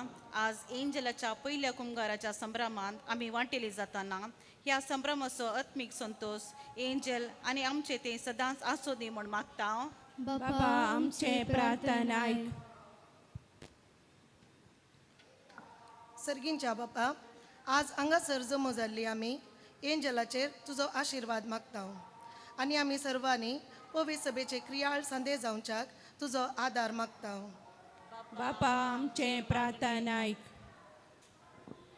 आज एंजलाच्या पहिल्या कुंभाराच्या संभ्रमांत आमी वांटेली जाताना ह्या संभ्रमाचो आत्मीक संतोष एंजल आनी आमचे ते सदांच आसो दी म्हूण मागता बापा आमचें प्रार्थना आयक सर्गींच्या बापा आज हांगासर जमो जाल्ली आमी एंजलाचेर तुजो आशिर्वाद मागता आनी आमी सर्वांनी पवित्र सभेचे क्रियाळ संदेश जावच्याक तुजो आदार मागता बापा आमचें प्रार्थना आयक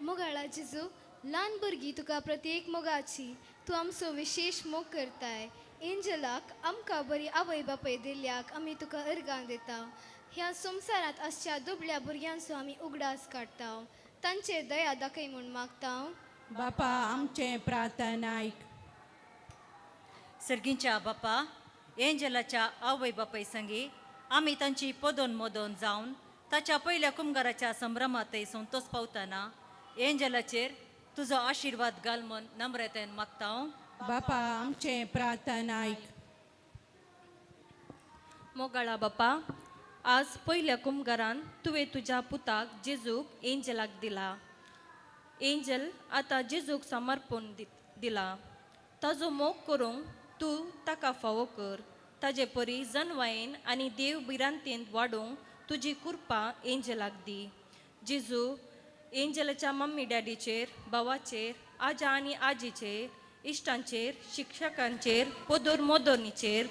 मोगाळा जेजू ल्हान भुरगीं तुका प्रत्येक मोगाची तूं आमचो विशेष मोग करताय एंजलाक आमकां बरी आवय बापय दिल्ल्याक आमी तुका अर्गां दिता ह्या संवसारांत आसच्या दुबळ्या भुरग्यांचो आमी उगडास काडटा तांचेर दया दाखय म्हूण मागता बापा आमचें प्रार्थना आयक सर्गींच्या बापा एंजलाच्या आवय बापय संगी आमी तांची पदोन मोदोन जावन ताच्या पयल्या कुंभाराच्या संभ्रमातय संतोष पावतना एंजलाचेर तुजो आशिर्वाद घाल म्हूण नम्रतेन मागता बापा आमचें प्रार्थना आयक मोगाळा बापा आज पयल्या कुंभारान तुवें तुज्या पुताक जेजूक एंजलाक दिला एंजल आतां जेजूक समर्पण दिला ताजो मोग करूंक तूं ताका फावो कर ताजे परी जनवायेन आनी देव बिरांतेंत वाडोवंक तुजी कृपा एंजलाक दी जेजू एंजलाच्या मम्मी डॅडीचेर भावाचेर आजा आनी आजीचेर इश्टांचेर शिक्षकांचेर पोदोर मोदोनीचेर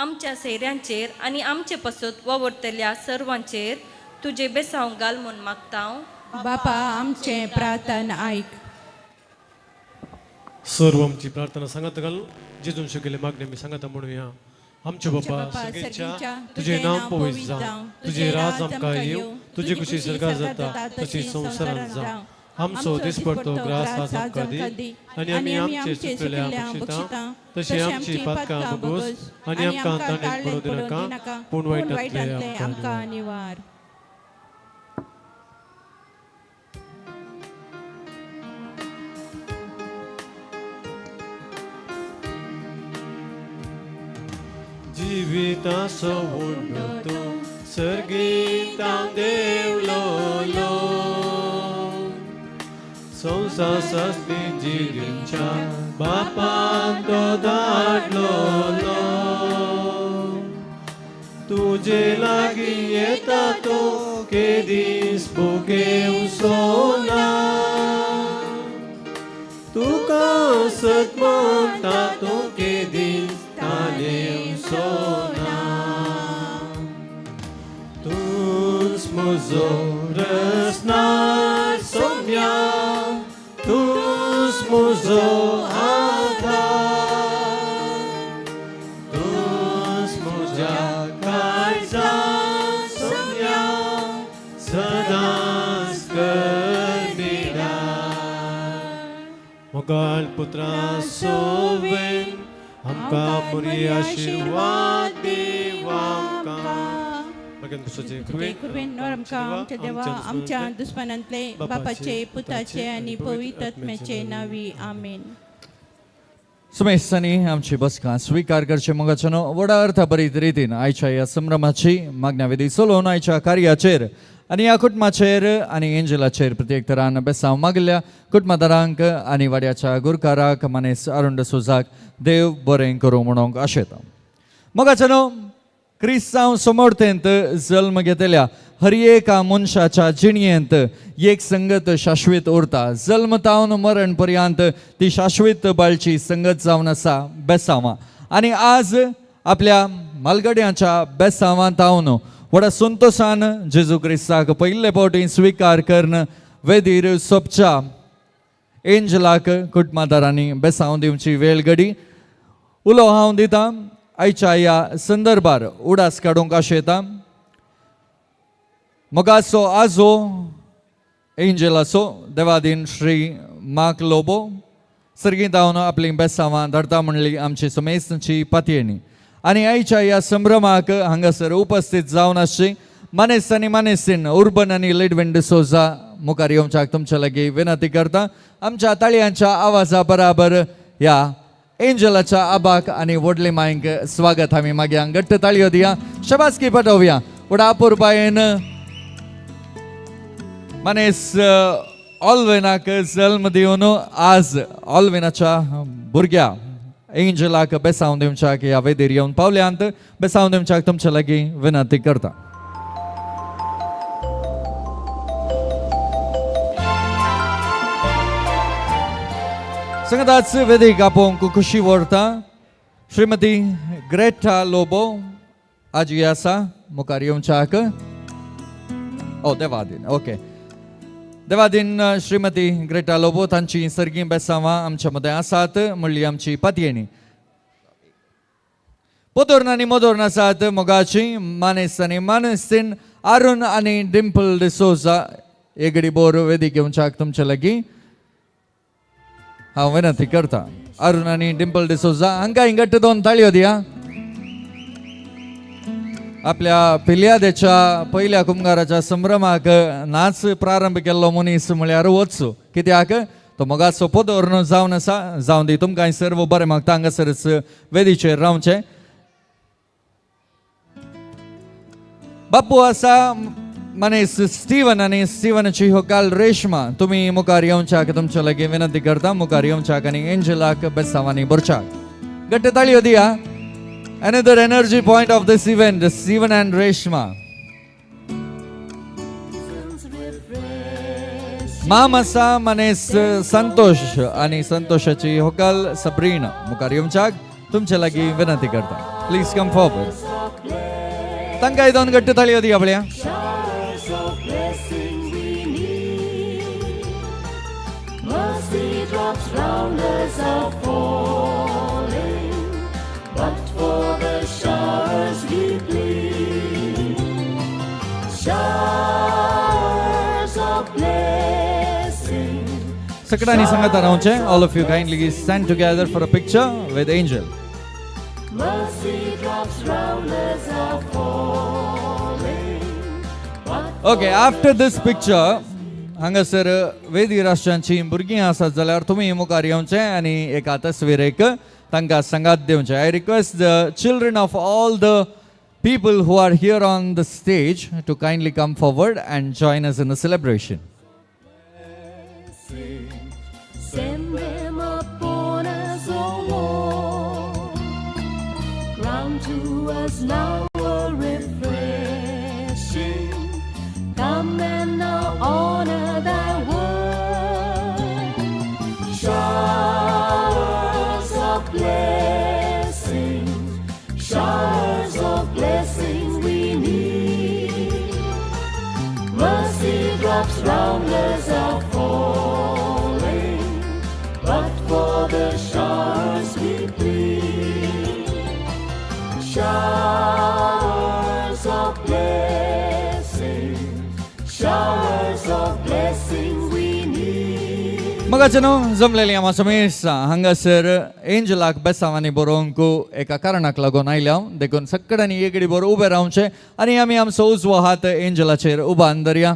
आमच्या सैऱ्यांचेर आनी आमचे पासत वावरतल्या सर्वांचेर तुजे बेसांव घाल म्हूण मागता बापा आमचें प्रार्थना आयक सर्व आमची प्रार्थना सांगत घाल जेजून शिकले मागणे मी सांगता म्हणूया आमचे बापा सगळ्यांच्या तुझे नाम पवित्र जावं तुझे राज आमकां येवं तुझी खुशी सरकार जाता तशी संवसारांत जावं आमचो दिसपडतो ग्रास आज आमकां दी आनी आमी आमचे चुकलेल्या बक्षिता तशी आमची पातकां बगोस आनी आमकां ताणें पडूं दिनाका पूण वायटांतले आमकां निवार जिविताचो उंडो तूं सर्गीतां देवलो संवसार सस्ती जिवीच्या बापान तो धाडलो तुजे लागीं येता तो केदीस भोगेव सोना तुका सत म्हणटा तो केदीस तानेव सोना तूंच म्हजो रसनार सोम्या तूंच म्हजो आधार तूंच म्हज्या काळजांत सोम्या मोगाळ पुत्रा सोवेन आमकां बरी आशिर्वाद देवा कृपेन आमकां आमच्या देवा आमच्या दुस्मनांतले बापाचे पुताचे आनी पवित्र आत्म्याचे नावी आमेन. सुमेशांनी आमची बसका स्वीकार करचे मोगाचनो व्हडा अर्था बरीत रितीन आयच्या ह्या संभ्रमाची मागण्या विधी चलोवन आयच्या कार्याचेर आनी ह्या कुटुंबाचेर आनी एंजलाचेर प्रत्येक तरान बेसांव मागिल्ल्या कुटुंबदारांक आनी वाड्याच्या गुरकाराक मनेस अरुण सुजाक देव बरें करूं म्हणूंक आशेता. मोगाचनो क्रिस्तांव समर्थेंत जल्म घेतल्या हर एका मनशाच्या जिणयेंत एक संगत शाश्वत उरता. जल्मतावन मरण पर्यंत ती शाश्वत बाळची संगत जावन आसा बेसांवां. आनी आज आपल्या मालगड्याच्या बेसांवांत हांवन व्हडा संतोशान जेजू क्रिस्ताक पयले फावटी स्वीकार करन वेदीर सोपच्या एंजलाक कुटुंबदारांनी बेसांव दिवची वेळ घडी. उलो हांव दितां आयच्या ह्या संदर्भार उडास काडूंक आशेता. मोगाचो आजो एंजलाचो देवादीन श्री मार्क लोबो सर्गीत हांव आपली बेसांवां धाडटा म्हणली आमची सुमेशची पातयेणी. आनी आयच्या ह्या संभ्रमाक हांगासर उपस्थित जावन आसची मनेस आनी मनेसीन उर्बन आनी लिडविन डिसोजा मुखार येवच्याक तुमच्या लागीं विनंती करता. आमच्या ताळयांच्या आवाजा बराबर ह्या एंजलाच्या आबाक आनी व्हडले मांयक स्वागत आमी मागया. घट्ट ताळयो दिया, शबासकी पटोवया. व्हडा आपुरबायेन मनेस ऑल्वेनाक जल्म दिवन आज ऑल्वेनाच्या भुरग्या एंजलाक बेसांव दिवच्याक ह्या वेदीर येवन पावल्यांत बेसांव दिवच्याक तुमच्या लागीं विनंती करता. संगताच वेदीक आपोवंक खुशी व्हरता श्रीमती ग्रेटा लोबो आजी आसा मुखार येवच्याक. ओ देवादीन ओके देवादीन श्रीमती ग्रेटा लोबो तांची सर्गी बेसांवां आमच्या मदें आसात म्हणली आमची पातयेणी. पोतोर्न आनी मोदोर्न आसात मोगाची मानेस आनी मानेसीन अरुण आनी डिंपल डिसोजा एगडी बोर वेदीक येवच्याक तुमच्या लागीं हांव विनंती करता. अरुण आनी डिंपल डिसोजा हांकां घट्ट दोन ताळयो दिया. आपल्या पिल्यादेच्या पयल्या कुंभाराच्या संभ्रमाक नाच प्रारंभ केल्लो मनीस म्हळ्यार वचू. कित्याक तो मोगाचो पोदोर्न जावन आसा. जावन दी तुमकां सर्व बरें मागता हांगासरच वेदीचेर रावचें. बापू आसा मनीस स्टीवन आनी स्टीवनाची होकाल रेशमा तुमी मुखार येवच्याक तुमच्या लागीं विनंती करता. मुखार येवच्याक आनी एंजलाक बेसांवांनी भरच्याक. घट्ट ताळयो दिया. Another energy point of this event, Steven and Reshma. माम आसा मनेस संतोष आनी संतोषाची होकाल सब्रीना मुखार येवच्याक तुमच्या लागीं विनंती करता. Please come forward. तांकां दोन घट्ट ताळयो दिया आपल्या. सकडांनी सांगता रावचें. All of you kindly stand together for a picture with Angel. Okay, after this picture हांगासर वेदी राष्ट्रांची भुरगीं आसात जाल्यार तुमी मुखार येवचें आनी एका तस्वीरेक तांकां संगात दिवचें. I request the children of all the people who are here on the stage to kindly come forward and join us in the celebration. Send them upon us, O Lord. Grant to us now a refreshing. Come and now honor thy word. Showers of blessing, showers of blessing we need. Mercy drops round us are falling, but for the showers we plead. Showers of blessing, showers of blessing we need. मोगाचे न्हू जमलेली आम्हा समेश हांगासर एंजलाक बेसांवांनी बरोवंक एका कारणाक लागून आयल्या देखून सक्कडांनी एगडी बरोबर उबे रावचे आनी आमी आमचो उजवो हात एंजलाचेर उबान धरया.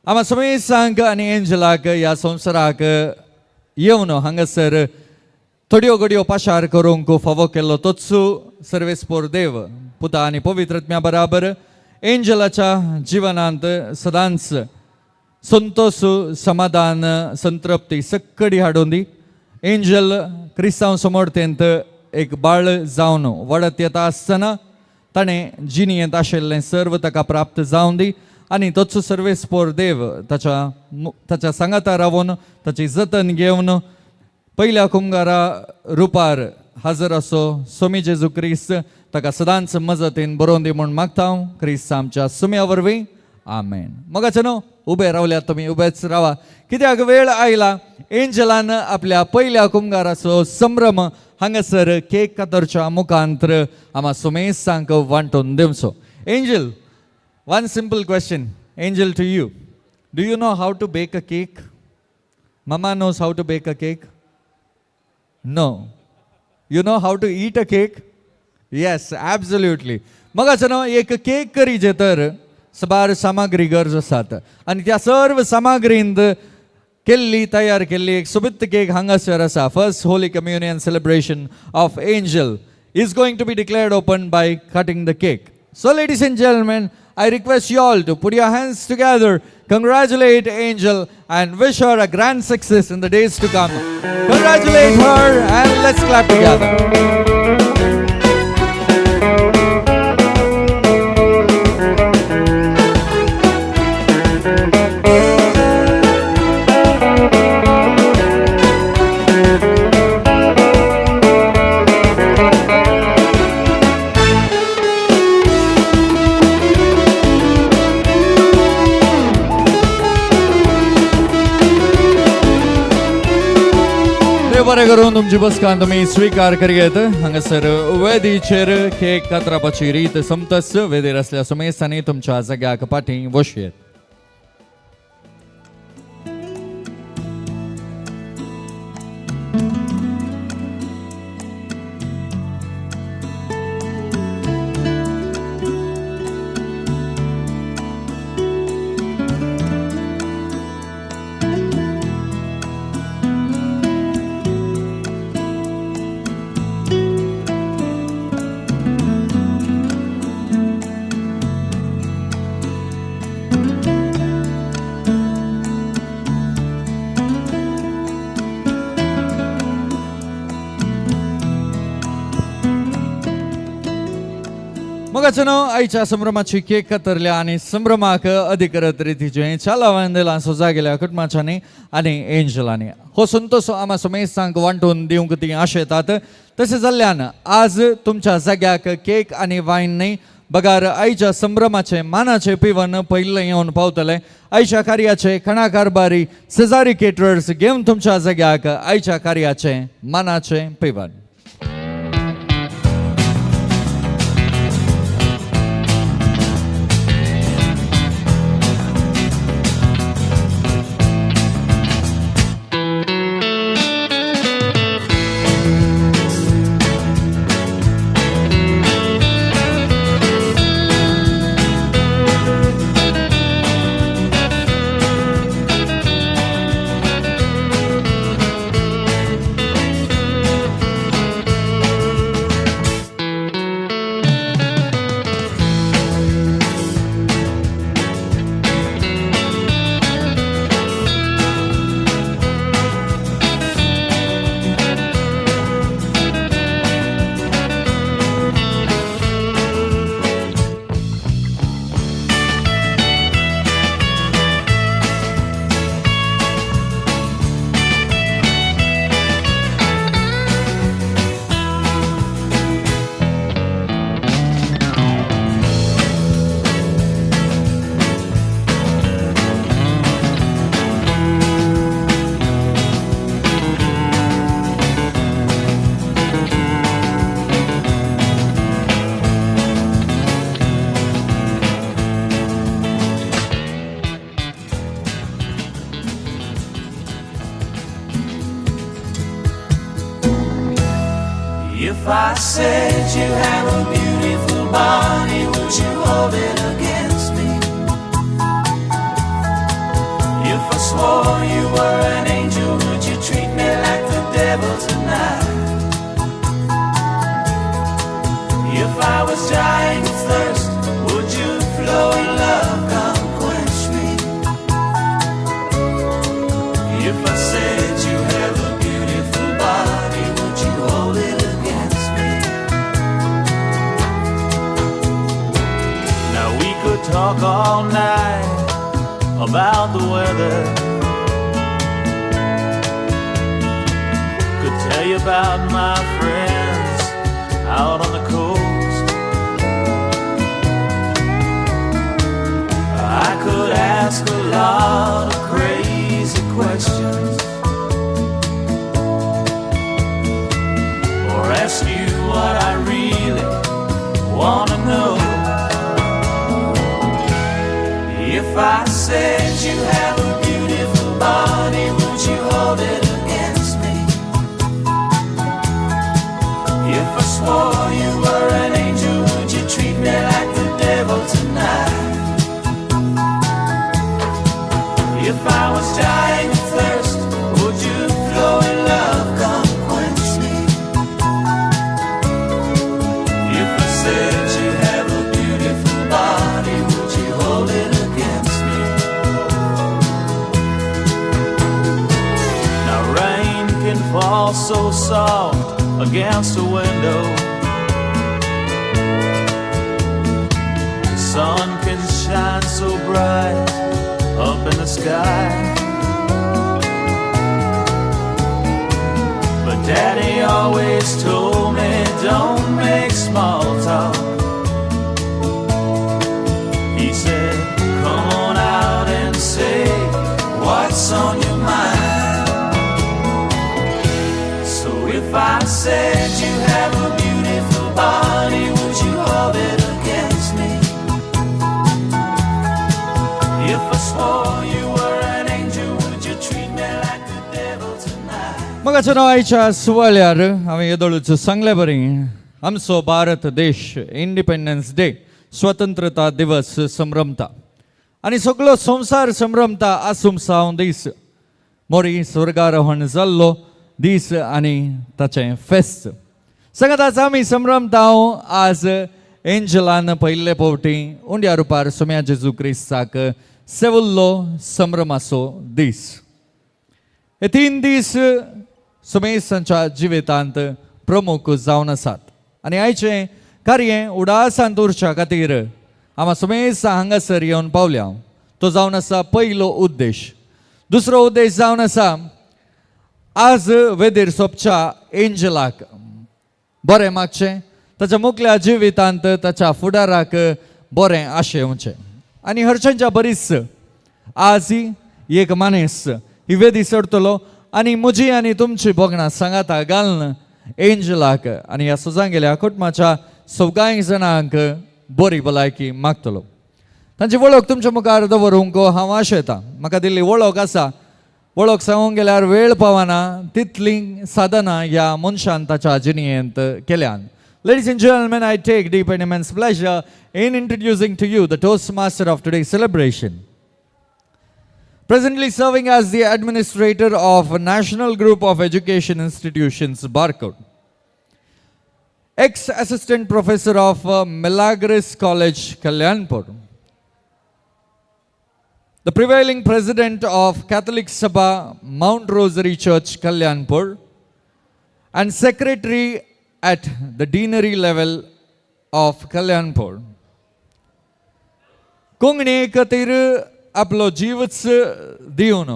आम्हा समेशांक आनी एंजलाक ह्या संवसाराक येवन हांगासर थोड्यो घडयो पाशार करूंक फावो केल्लो तोच सर्वेस्पोर देव पुता आनी पवित्रत्म्या बराबर एंजलाच्या जिवनांत सदांच संतोष समाधान संतृप्ती सक्कडी हाडून दी. एंजल क्रिस्तांव समर्थेंत एक बाळ जावन वाडत येता आसतना ताणें जिणेंत आशिल्लें सर्व ताका प्राप्त जावन दी आनी तोच सर्वेस्पोर देव ताच्या सांगाता रावून ताची जतन घेवन पयल्या कुंगारा रुपार हाजर असो सोमी जेजू क्रिस्त ताका सदांच मजतीन बरोवन दी म्हूण मागता हांव क्रिस्त आमच्या सुम्या वरवीं आमेन. मोगाचे न्हू उबे रावल्यात तुमी उबेच रावा कित्याक वेळ आयला एंजलान आपल्या पयल्या कुंगाराचो संभ्रम हांगासर केक कातरच्या मुखांतर आम्हा सुमेशांक वांटून दिवचो. Angel, one simple question Angel to you. Do you know how to bake a cake? Mama knows how to bake a cake? No. You know how to eat a cake? Yes, absolutely. मोगाचनो एक cake करीचे तर सबार सामग्री गरज आसात आनी त्या सर्व सामग्रींत केल्ली तयार केल्ली एक सुबित्त केक हांगासर आसा. First holy communion celebration of angel is going to be declared open by cutting the cake. So ladies and gentlemen, I request you all to put your hands together, congratulate Angel and wish her a grand success in the days to come. Congratulate her and let's clap together. बरें करून तुमची बसकान तुमी स्वीकार करियेत. हांगासर वेदीचेर cake कातरापाची रीत समतस वेदेर असल्या सुमेशांनी तुमच्या जाग्याक फाटीं बसयेत. मोगाचनो आयच्या संभ्रमाची केक कातरल्या आनी संभ्रमाक अधिकृत रितीचे चालावन दिला सोजा गेल्या कुटुंबाच्यांनी आनी एंजलांनी हो संतोष आम्हा सुमेशांक वांटून दिवंक ती आशेतात. तशें जाल्ल्यान आज तुमच्या जाग्याक केक आनी वायन न्ही बगार आयच्या संभ्रमाचे मानाचे पिवन पयले येवन पावतले. आयच्या कार्याचे खणाकारबारी सेजारी केटरर्स घेवन तुमच्या जाग्याक आयच्या कार्याचे मानाचे पिवन. I said you have a beautiful body, would you hold it against me? If I swore you were an angel, would you treat me like the devil tonight? If I was dying of thirst, would you flow in love, come quench me? If I said you have a beautiful body, would you hold it against me? Now we could talk all night about the weather, could tell you about my friends out on the coast. I could ask a lot of crazy questions, or ask you what I really want to know. If I said you have a beautiful body, would you hold it against me? If I swore you were an angel, would you treat me like the devil tonight? If I was dying of thirst, would you flow in love, come quench me? If I said you have a beautiful body, would you hold it against me? Now rain can fall so soft against a window, the sun can shine so bright up in the sky, but Daddy always told me don't make small talk. He said come on out and say what's on your mind. So if I said you have a beautiful body, would you hold it against me? If I swore you were an angel, would you treat me like the devil tonight? मग आयच्या सुवाळ्यार हांवें येदोळूच सांगले बरी आमचो भारत देश independence day स्वतंत्रता दिवस संभ्रमता आनी सगळो संवसार संभ्रमता आसूम दीस मोरी स्वर्गारोहण जाल्लो दीस आनी ताचें फेस्त सांगात आज आमी संभ्रमता आज एंजलान पयले फावटी उंड्या रुपार सोम्या जेजू क्रिस्ताक सेवल्लो संभ्रमाचो दीस हे 3 दीस सोमेसांच्या जिवितांत प्रमुख जावन आसात आनी आयचें कार्य उडासांत उरच्या खातीर आमी सोमेसा हांगासर येवन पावल्या तो जावन आसा पयलो उद्देश दुसरो उद्देश जावन आसा आज वेदेर सोंपच्या एंजलाक बरें मागचें ताच्या मुखल्या जिवितांत ताच्या फुडाराक बरें आशेवचें आनी हरशांच्या बरीच आज ही एक मनीस ही वेदी सोडतलो आनी म्हजी आनी तुमची बोगणां सांगाता घालन एंजलाक आनी ह्या सुजान गेल्या कुटुंबाच्या सगळ्यांक जाणांक बरी भलायकी मागतलो तांची वळख तुमच्या मुखार दवरूंक हांव आशेतां म्हाका दिल्ली वळख आसा वळख सांगूंक गेल्यार वेळ पावना तितली साधना ह्या मनशान ताच्या जिणेंत केल्यान. Ladies and gentlemen, I take deep and immense pleasure in introducing to you the Toastmaster of today's celebration. Presently serving as the administrator of National Group of Education Institutions, Barcode. Ex-assistant professor of Milagres College, Kalyanpur. The prevailing president of Catholic Sabha, Mount Rosary Church, Kalyanpur. And secretary at the deanery level of Kalyanpur. Konkani खातीर आपलो जीवच दिवन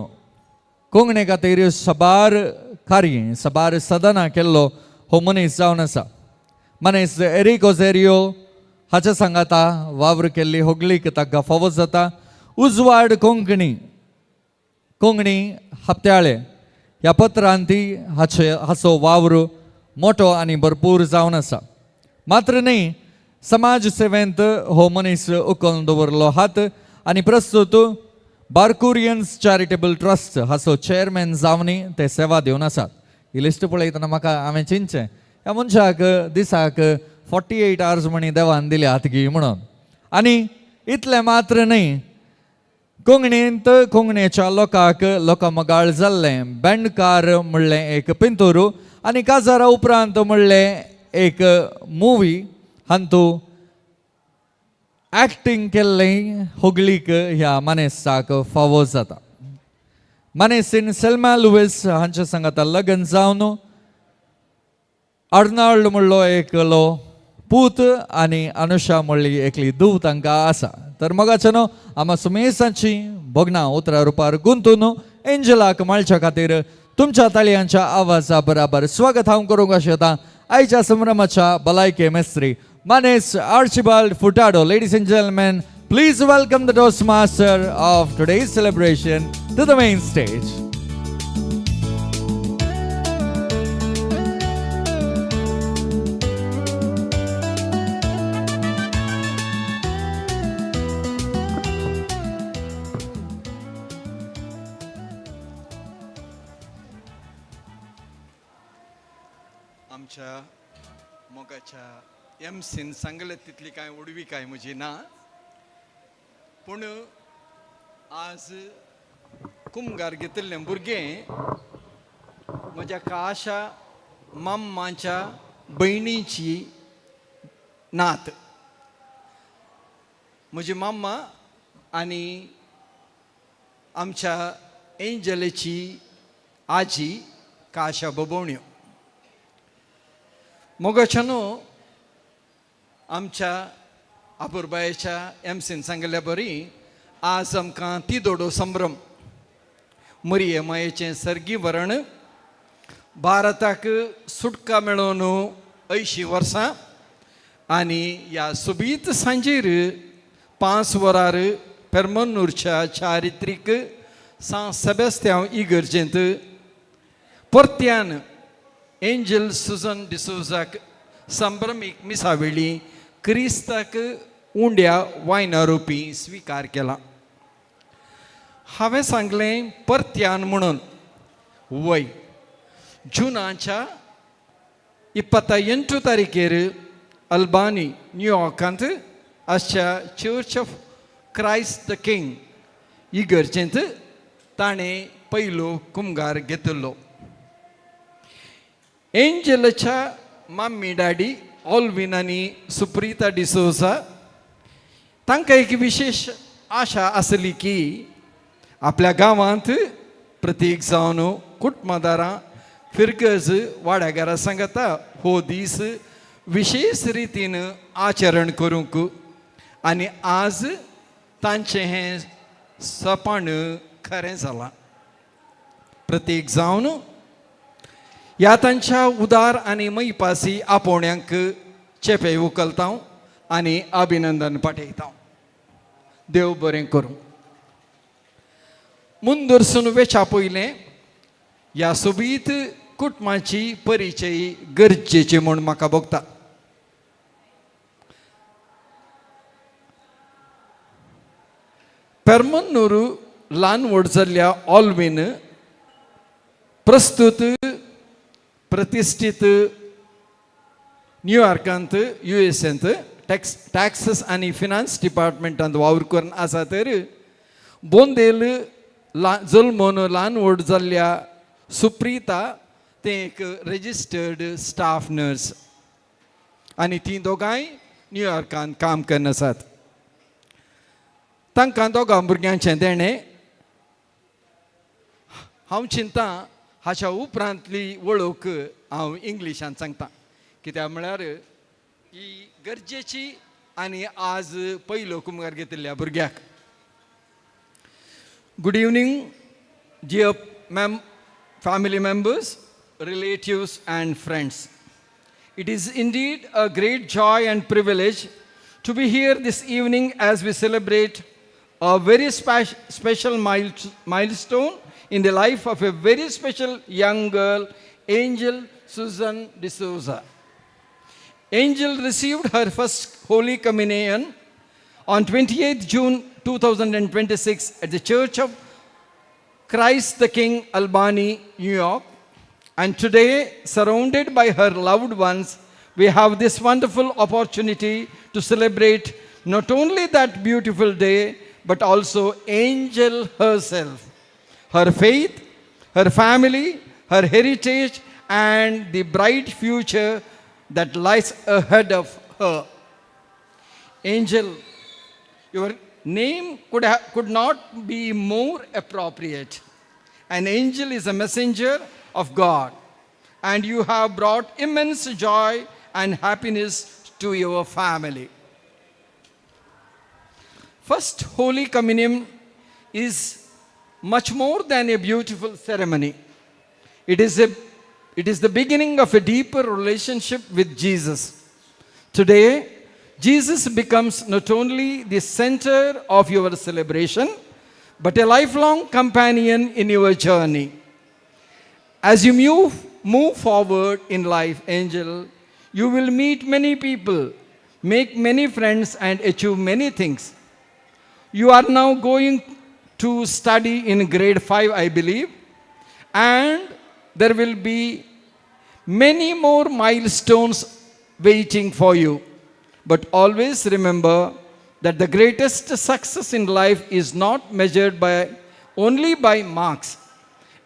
कोंकणी खातीर सबार कार्य सबार सदनां केल्लो हो मनीस जावन आसा. मनीस एरिक ओझेरियो हाच्या सांगाता वावर केल्ली होगलीक ताका फावो जाता. उजवाड कोंकणी कोंकणी हप्त्याळे ह्या पत्रांती हाचो वावर मोठो आनी भरपूर जावन आसा. मात्र न्ही समाज सेवेंत हो मनीस उखलून दवरलो हात आनी प्रस्तुत बारकुरियन्स चॅरिटेबल ट्रस्ट हाचो चेअरमॅन जावनी ते सेवा दिवन आसात. ही लिस्ट पळयतना म्हाका हांवें चिंतचें ह्या मनशाक दिसाक 48 hours म्हणी देवान दिले हातगी म्हणून. आनी इतलें मात्र न्ही, कोंकणींत कोंकणीच्या लोकांक लोकमगाळ जाल्लें बेंडकार म्हणलें एक पिंतूर आनी काजारा उपरांत म्हणलें एक मुवी हातूंत एक्टिंग केल्लें होगलीक ह्या मनेसाक फावो जाता. मनेसीन सेल्मा लुईस हांचे सांगात लग्न जावन अर्नाल्ड म्हणलो एकलो पूत आनी अनुषा म्हणली एकली धूव तांकां आसा. तर मोगाच्यानो आमा सुमेसाची भोगना उतरां रुपार गुंतून एंजलाक माळच्या खातीर तुमच्या ताळयांच्या आवाजा बराबर स्वागत हांव करूंक आशेता आयच्या संभ्रमाच्या भलायके मेस्त्री मानेस Archibald Furtado. Ladies and gentlemen, please welcome the Toastmaster of today's celebration to the main stage. आमच्या मोगाच्या एमसीन सांगले तितली कांय उडवी कांय म्हजी ना, पूण आज कुमगार घेतिल्लें भुरगें म्हज्या काशा मम्माच्या भयणीची नात. म्हजी मम्मा आनी आमच्या एंजलेची आजी काशा बबोवण्यो. मोगाच्यानो आमच्या आपुरबायेच्या एमसीन सांगल्या बरी आज आमकां ती दोडो संभ्रम मरिये मायेचें सर्गी वरण भारताक सुटका मेळोवन 80 वर्सां आनी ह्या सोबीत सांजेर 5 वरार पेरमन्नूरच्या चारित्रीक सान सेबेस्त्याव इगर्जेंत परत्यान एंजल सुझन डिसोजाक संभ्रमीक मिसावेळी क्रिस्ताक उंड्या वायनारोपी स्विकार केला. हांवें सांगलें परत्यान म्हणून वय जुनाच्या 28 तारीखेर अल्बानी न्यूयॉर्कांत आसच्या church of Christ the King इगर्जेंत ताणें पयलो कुमगार घेतिल्लो. एंजलच्या मम्मी डॅडी ऑल्विन आनी सुप्रिता डिसोजा तांकां एक विशेष आशा आसली की आपल्या गांवांत प्रतीक जावन कुटुंबदारां फिरगज वाड्यागारा सांगता हो दीस विशेष रितीन आचरण करूंक आनी आज तांचें हें सपन खरें जालां. प्रतीक जावन ह्या तांच्या उदार आनी मैपासी आपोवण्यांक चेपे उखलता आनी अभिनंदन पाठयता. देव बरें करूं. मुंदरसून वेचा पयलें ह्या सोबीत कुटुंबाची परिचय गरजेची म्हूण म्हाका भोगता. पेरमन्नूर ल्हान व्हड जाल्ल्या ऑल्विन प्रस्तुत प्रतिश्ठीत न्यूयॉर्कांत युएसांत टॅक्सेस आनी फिनान्स डिपार्टमेंटांत वावर करून आसा. तर बोंदेल जल्मोन ल्हान व्हड जाल्ल्या सुप्रिता ते एक रेजिस्टर्ड स्टाफ नर्स आनी ती दोगांय न्यूयॉर्कांत काम करन आसात. तांकां दोगां भुरग्यांचें देणें हांव चिंतां हाच्या उपरांतली वळख हांव इंग्लिशांत सांगतां कित्याक म्हळ्यार ही गरजेची आनी आज पयलो कुमगार घेतिल्ल्या भुरग्याक. Good evening dear family members, relatives and friends. It is indeed a great joy and privilege to be here this evening as we celebrate a very special milestone in the life of a very special young girl, Angel Suzan Dsouza. Angel received her first Holy Communion on 28th June 2026 at the Church of Christ the King, Albany, New York. And today, surrounded by her loved ones, we have this wonderful opportunity to celebrate not only that beautiful day, but also Angel herself, her faith, her family, her heritage, and the bright future that lies ahead of her. Angel, your name could not be more appropriate. An angel is a messenger of God, and you have brought immense joy and happiness to your family. First Holy Communion is much more than a beautiful ceremony. It is the beginning of a deeper relationship with Jesus. Today, Jesus becomes not only the center of your celebration, but a lifelong companion in your journey. As you move forward in life, Angel, you will meet many people, make many friends, and achieve many things. You are now going to study in grade 5, I believe, and there will be many more milestones waiting for you. But always remember that the greatest success in life is not measured only by marks,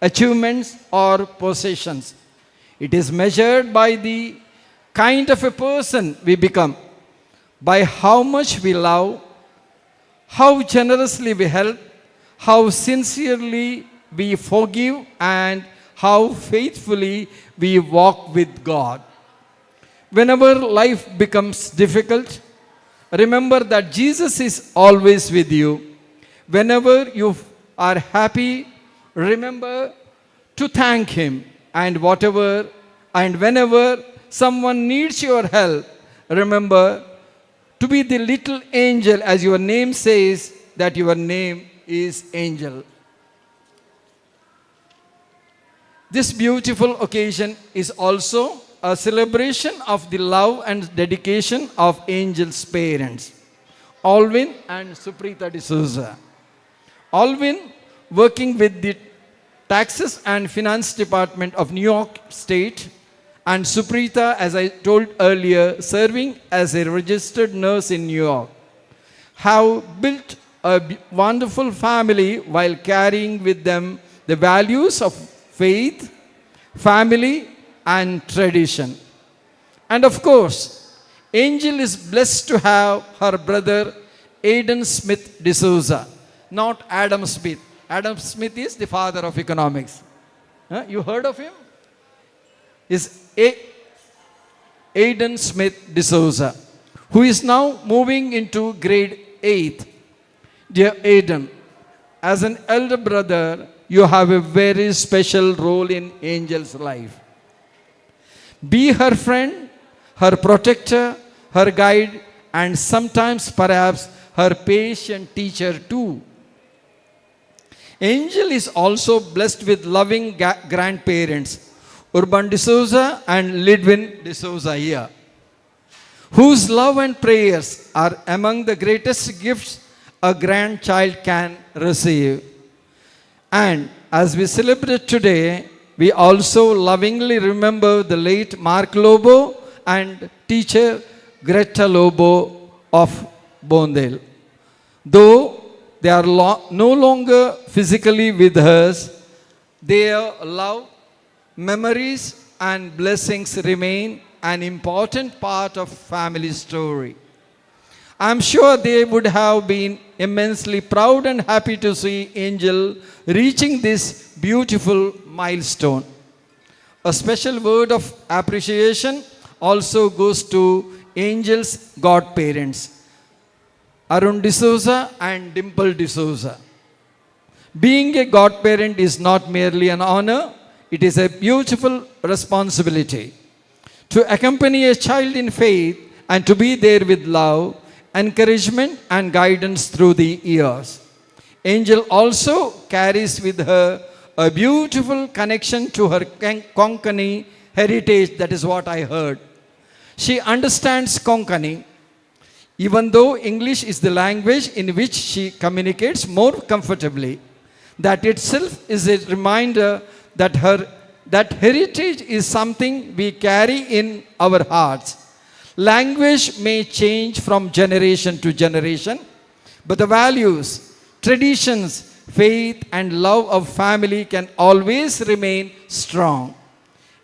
achievements, or possessions. It is measured by the kind of a person we become, by how much we love, how generously we help, how sincerely we forgive, and how faithfully we walk with God. Whenever life becomes difficult, remember that Jesus is always with you. Whenever you are happy, remember to thank Him. And whenever someone needs your help, remember to be the little angel, as your name says that your name is Angel. This beautiful occasion is also a celebration of the love and dedication of Angel's parents, Alvin and Suprita Dsouza. Alvin, working with the Taxes and Finance Department of New York State, and Suprita, as I told earlier, serving as a registered nurse in New York, have built a wonderful family while carrying with them the values of faith, family, and tradition. And of course, Angel is blessed to have her brother Aidan Smith Dsouza, not Adam Smith. Adam Smith is the father of economics. You heard of him? Is Aidan Smith Dsouza, who is now moving into grade 8. Dear Aidan, as an elder brother, you have a very special role in Angel's life. Be her friend, her protector, her guide, and sometimes perhaps her patient teacher too. Angel is also blessed with loving grandparents, Urban Dsouza and Lidwin Dsouza here, whose love and prayers are among the greatest gifts a grandchild can receive. And as we celebrate today, we also lovingly remember the late Mark Lobo and teacher Greta Lobo of Bondale. Though they are no longer physically with us, their love, memories, and blessings remain an important part of family story. I'm sure they would have been immensely proud and happy to see Angel reaching this beautiful milestone. A special word of appreciation also goes to Angel's godparents, Arun Dsouza and Dimple Dsouza. Being a godparent is not merely an honor, it is a beautiful responsibility. To accompany a child in faith and to be there with love, encouragement, and guidance through the years. Angel also carries with her a beautiful connection to her Konkani heritage. That is what I heard. She understands Konkani, even though English is the language in which she communicates more comfortably. That itself is a reminder that her That heritage is something we carry in our hearts. Language may change from generation to generation, but the values, traditions, faith, and love of family can always remain strong.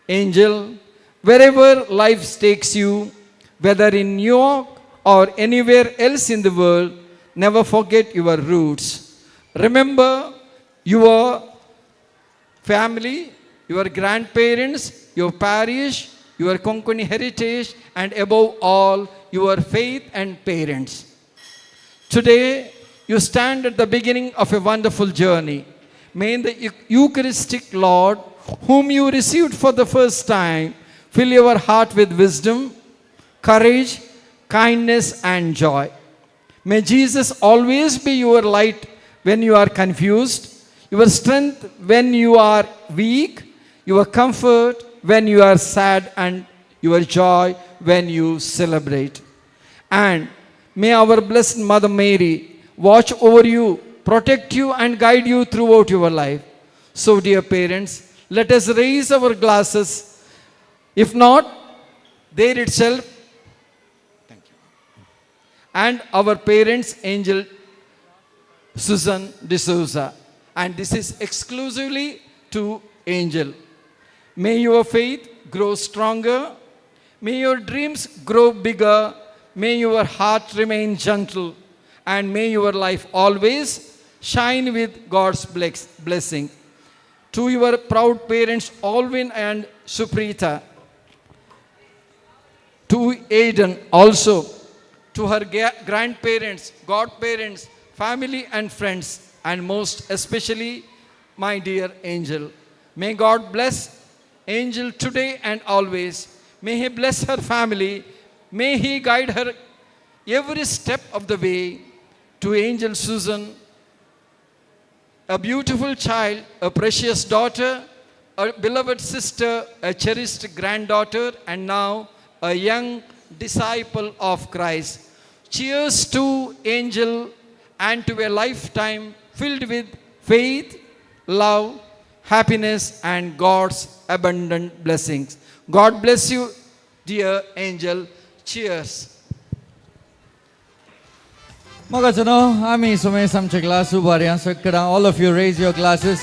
Angel, wherever life takes you, whether in New York or anywhere else in the world, never forget your roots. Remember your family, your grandparents, your parish, your Konkani heritage, and above all, your faith and parents. Today, you stand at the beginning of a wonderful journey. May the Eucharistic Lord, whom you received for the first time, fill your heart with wisdom, courage, kindness, and joy. May Jesus always be your light when you are confused, your strength when you are weak, your comfort when you are sad, and your joy when you celebrate. And may our Blessed Mother Mary watch over you, protect you, and guide you throughout your life. So, dear parents, let us raise our glasses. If not, there itself, thank you. And our parents, Angel Suzan, Dsouza. And this is exclusively to Angel. May your faith grow stronger. May your dreams grow bigger. May your heart remain gentle. And may your life always shine with God's blessing. To your proud parents, Alvin and Suprita. To Aiden also. To her grandparents, godparents, family and friends. And most especially, my dear Angel. May God bless Angel today and always. May He bless her family. May He guide her every step of the way. To Angel Suzan, a beautiful child, a precious daughter, a beloved sister, a cherished granddaughter, and now a young disciple of Christ. Cheers to Angel and to a lifetime filled with faith, love, happiness, and God's abundant blessings. God bless you, dear Angel. Cheers. Magachano, ami sume samche glass ubarian sakra. All of you raise your glasses.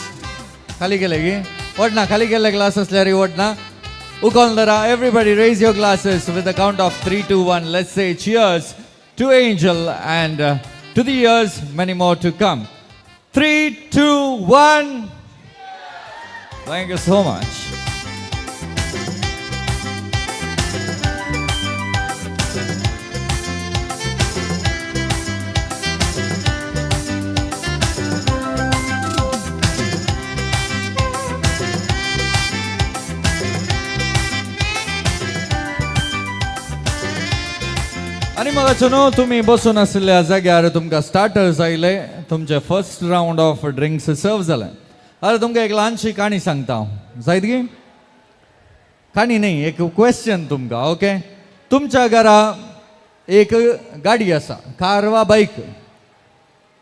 Khali kelegi. What na? Khali kele glasses leri what na? Ukondara, everybody raise your glasses with the count of 3, 2, 1. Let's say cheers to Angel and to the years many more to come. 3, 2, 1. Thank you so much. आणि मग चनो तुम्ही बसून असलेल्या जाग्यार तुमका starters आयले तुमचे first round of drinks सर्व जाले आता तुमका एक ल्हानशी काणी सांगता हांव जायत गी काणी न्ही एक क्वेश्चन तुमका ओके तुमच्या घरा एक गाडी आसा कार वा बाईक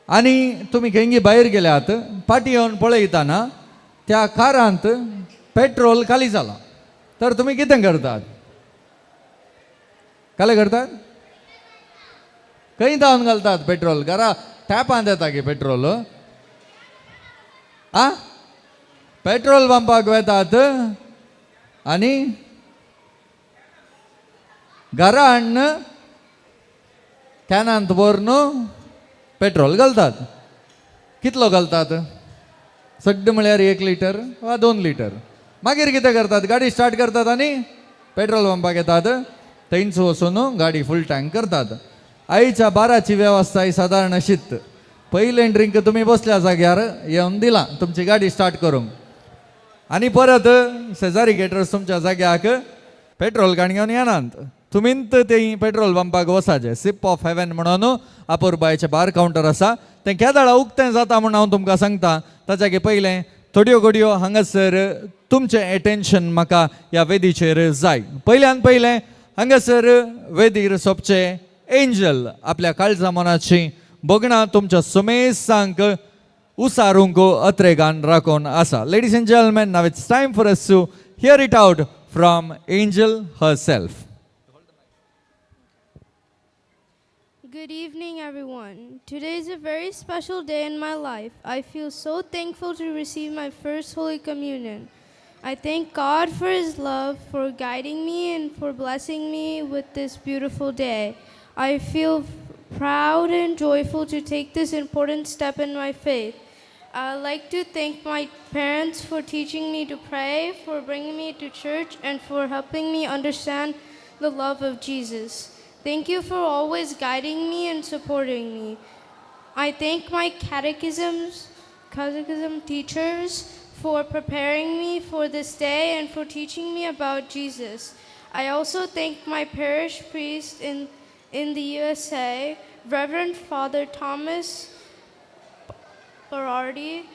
आणि तुम्ही खंयी भायर गेल्यात फाटी येवन पळयतना त्या कारांत पेट्रोल खाली जाला तर तुम्ही कितें करतात काले करतात खंय धांवन घालतात पेट्रोल घरा टॅपान येता गे पेट्रोल आ पेट्रोल पंपाक वेतात आनी घरा हाडून कॅनांत व्हरून पेट्रोल घालतात कितलो घालतात सड्ड म्हळ्यार 1 लिटर वा 2 लिटर मागीर कितें करतात गाडी स्टार्ट करतात आनी पेट्रोल पंपाक येतात थंयच वचून गाडी फूल टँक करतात आईच्या बाराची वेवस्था ही साधारण अशीच पहिले ड्रिंक तुम्ही बसल्या जाग्यार येवन दिला तुमची गाडी स्टार्ट करूंक आनी परत शेजारी गेटर्स तुमच्या जाग्याक पेट्रोल काण घेवन येनात तुमींत ते पेट्रोल पंपाक वसाचे सिप ऑफ हेवन म्हणून आपुरबायचे बार कावंटर आसा तें केदाळा उक्तें जाता म्हूण हांव तुमकां सांगता ताच्या पयलें थोड्यो घडयो हांगासर तुमचें एटेन्शन म्हाका ह्या वेदीचेर जाय पयल्यान पयलें हांगासर वेदीर सोंपचे एंजल आपल्या काळजा मनाची बगणा तुमच्या सुमेसांक usarunko atregan rakon asa. Ladies and gentlemen, now it's time for us to hear it out from Angel herself. Good evening, everyone. Today is a very special day in my life. I feel so thankful to receive my first Holy Communion. I thank God for His love, for guiding me, and for blessing me with this beautiful day. I feel proud and joyful to take this important step in my faith. I'd like to thank my parents for teaching me to pray, for bringing me to church, and for helping me understand the love of Jesus. Thank you for always guiding me and supporting me. I thank my catechism teachers for preparing me for this day and for teaching me about Jesus. I also thank my parish priest in the USA, Reverend Father Thomas Berardi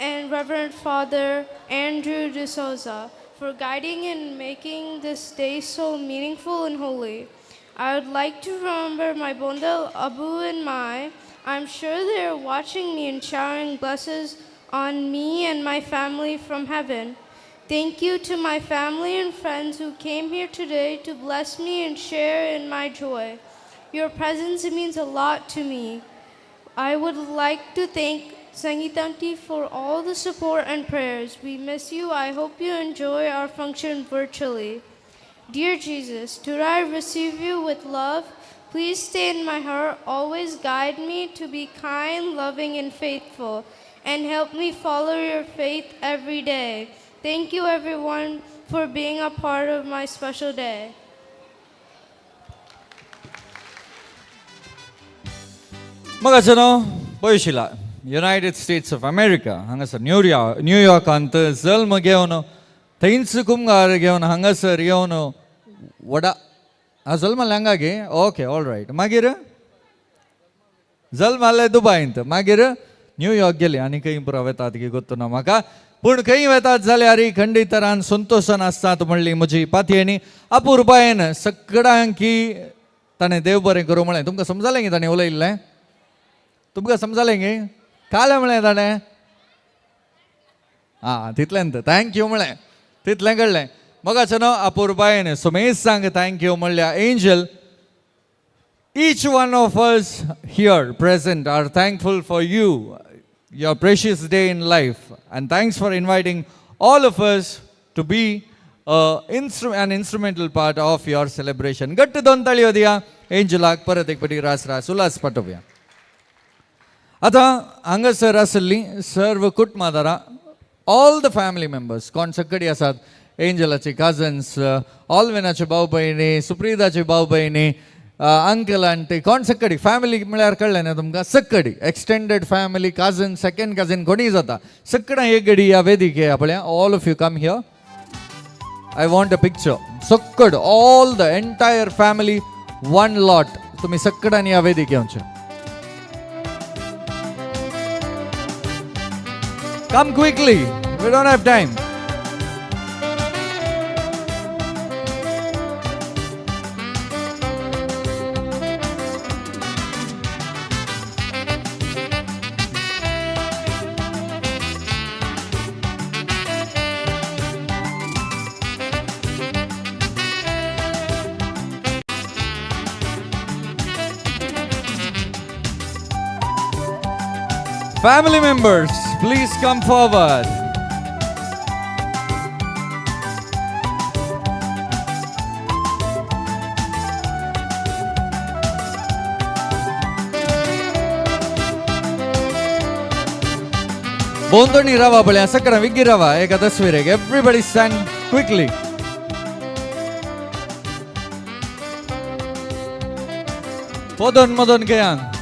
and Reverend Father Andrew Dsouza for guiding and making this day so meaningful and holy. I would like to remember my Bondal Abu and Mai. I'm sure they are watching me and showering blessings on me and my family from heaven. Thank you to my family and friends who came here today to bless me and share in my joy. Your presence means a lot to me. I would like to thank Sangitanti for all the support and prayers. We miss you. I hope you enjoy our function virtually. Dear Jesus, do I receive you with love? Please stay in my heart. Always guide me to be kind, loving, and faithful, and help me follow your faith every day. Thank you, everyone, for being a part of my special day. Magachano, Poishila, United States of America, Hangasar, New York, Anta, Zelma Geono, Tainsukumgar Geon, Hangasar, Geono, Wada, Azalma Langage, okay, all right. Magira? Zalma Dubai, Magira, New York Geli, Anika Impraveta, Gotuna Maka, Purkai Veta Zaliari, Kanditaran, Suntosan Astat Mali Muji, Patieni, Apurbayan, Sakadanki, Tane Devore Gurumale, Tumka Samzaling, Tane Ole. तुमका समझा लेंगे काले मले दाने तितलेंत thank you मले तितलें कर ले मगा चनो अपूर्वाय ने सुमेश सांग थैंक यू मल्या Angel each one of us here present are thankful for you, your precious day in life, and thanks for inviting all of us to be an instrumental part of your celebration. Gattu don taliyo diya angel ak paratik pati ras ulas patovya. Atha Angasar Asali serve Kut Madara, all the family members, Konsakadi Asad, Angelachi cousins, all Venachi Baubaini, Supridachi Baubaini, uncle auntie, Konsakadi, family Milarkalanadumga, Sakadi, extended family, cousin, second cousin, Kodizata, Sakada Yegadi Avedike Apalya, all of you come here. I want a picture. Sakkad, all the entire family, one lot. Tumi Sakkadani Avedike Uncha. Come quickly, we don't have time. Family members, please come forward. Bondoni Rava Balya Sakara Vigi Rava Eka Tasvirek. Everybody stand quickly. Podon Modon Kayang.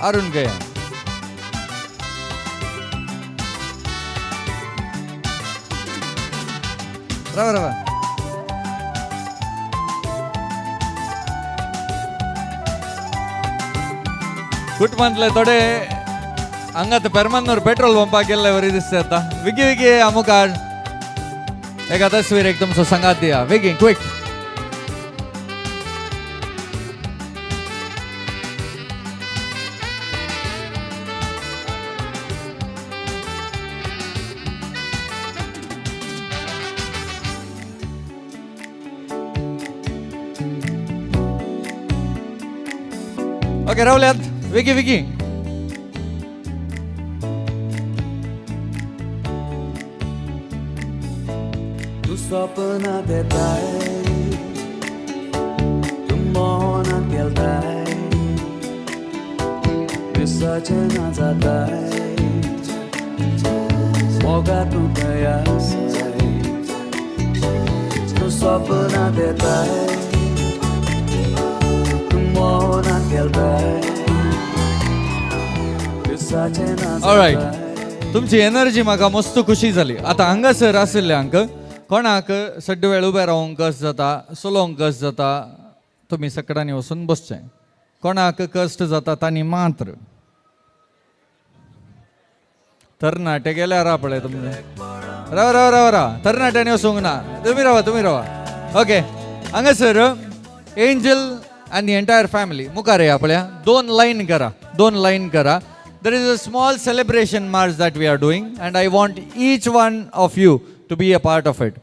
Arun Gaya. Rava. Good month le tode angat Permannur petrol pump agelle varidisteta. Vigi amukar. Eka tasvir ekdam so sangat diya. Vigi quick. Okay रावल्यात विकी विकी तू स्वप्नात येताय तू मोहनात गेलताय दिसाचे ना जाताय मोगातूं थंय आसाय तू स्वप्नात येताय तू मोहनात गेलताय दिसाचे ना ऑलराइट जाताय तुमची एनर्जी म्हाका मस्त खुशी जाली आतां हांगासर आशिल्ल्यांक कोणाक सड्ड वेळ उबे रावंक कस जाता चलोवंक कस जाता तुमी सकडांनी वचून बसचें कोणाक कश्ट जाता तांणी मात्र तरणाटे गेल्यार राव पळय तुमचे राव राव राव राव तरणाट्यांनी वचूंक ना तुमी रावा ओके हांगासर एंजल आनी दी एंटायर फॅमिली मुखार या पळया दोन लाईन करा There is a small celebration march that we are doing and I want each one of you to be a part of it.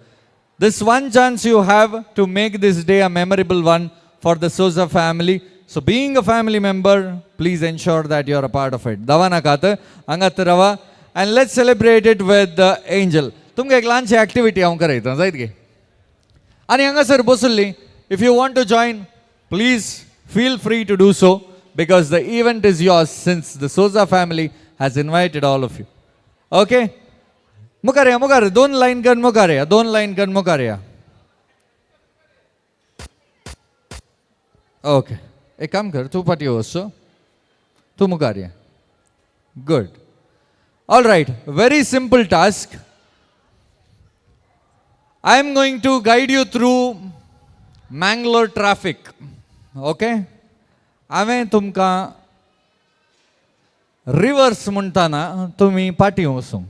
This one chance you have to make this day a memorable one for the Dsouza family. So being a family member, please ensure that you are a part of it. Davana kata angat rava and let's celebrate it with the angel. Tumge ek lunch activity aun karayta zaid ge. Ani anga sir bosulli if you want to join please feel free to do so. Because the event is yours since the Dsouza family has invited all of you. Okay? Mukare, दोन line gun mukare. Okay. एक काम कर, तू पाठी होसो. तू mukare. Good. All right. Very simple task. I am going to guide you through Mangalore traffic. Okay? हांवें तुमकां reverse म्हणटाना तुमी पाटी वचूंक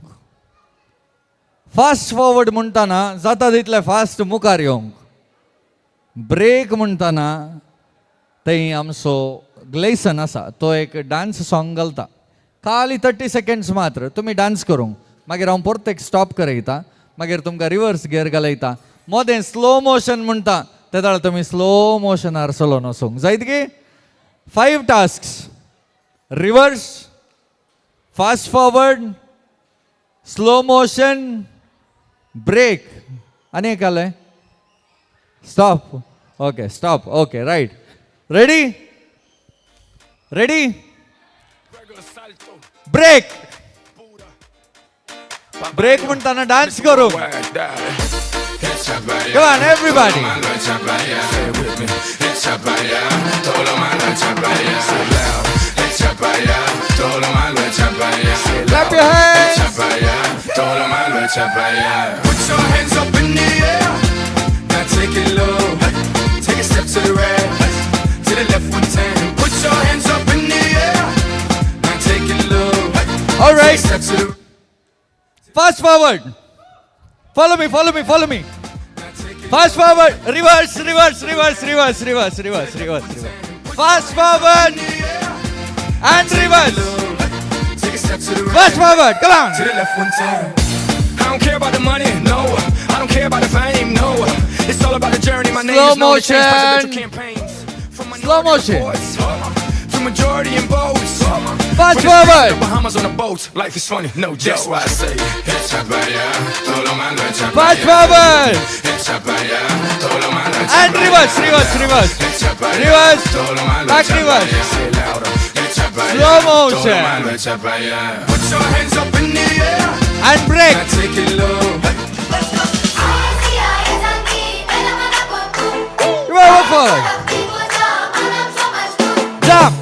फास्ट फॉरवर्ड म्हणटाना जाता तितले फास्ट मुखार येवंक ब्रेक म्हणटाना थंय आमचो ग्लेसन आसा तो एक डान्स सॉंग घालता खाली 30 सेकंड्स मात्र तुमी डान्स करूंक मागीर हांव परत एक स्टॉप करयता मागीर तुमकां रिवर्स गियर घालयता मोदें स्लो मोशन म्हणटा ते दाळ तुमी स्लो मोशनार चलोवन वचूंक जायत गे 5 tasks reverse fast forward slow motion break आणि एक आलंय stop okay right ready break म्हणताना डान्स करू Come on, everybody. Clap your hands. Put your hands up in the air. Now take it low. Take a step to the right, to the left one time. Put your hands up in the air. Now take it low. All right. Step to the Fast forward. Follow me. Fast forward. Reverse. Fast forward. And reverse. Fast forward. Come on. To the left one time. I don't care about the money, no. I don't care about the fame, no. It's all about the journey. My name is known to change presidential campaigns. Slow motion. To majority in votes. Fast forward. The Bahamas on a boat. Life is funny, no joke. That's why I say. Fast forward. And reverse. Back reverse. Slow motion. Put your hands up in the air. And break. Now take it low. Walk forward. Jump.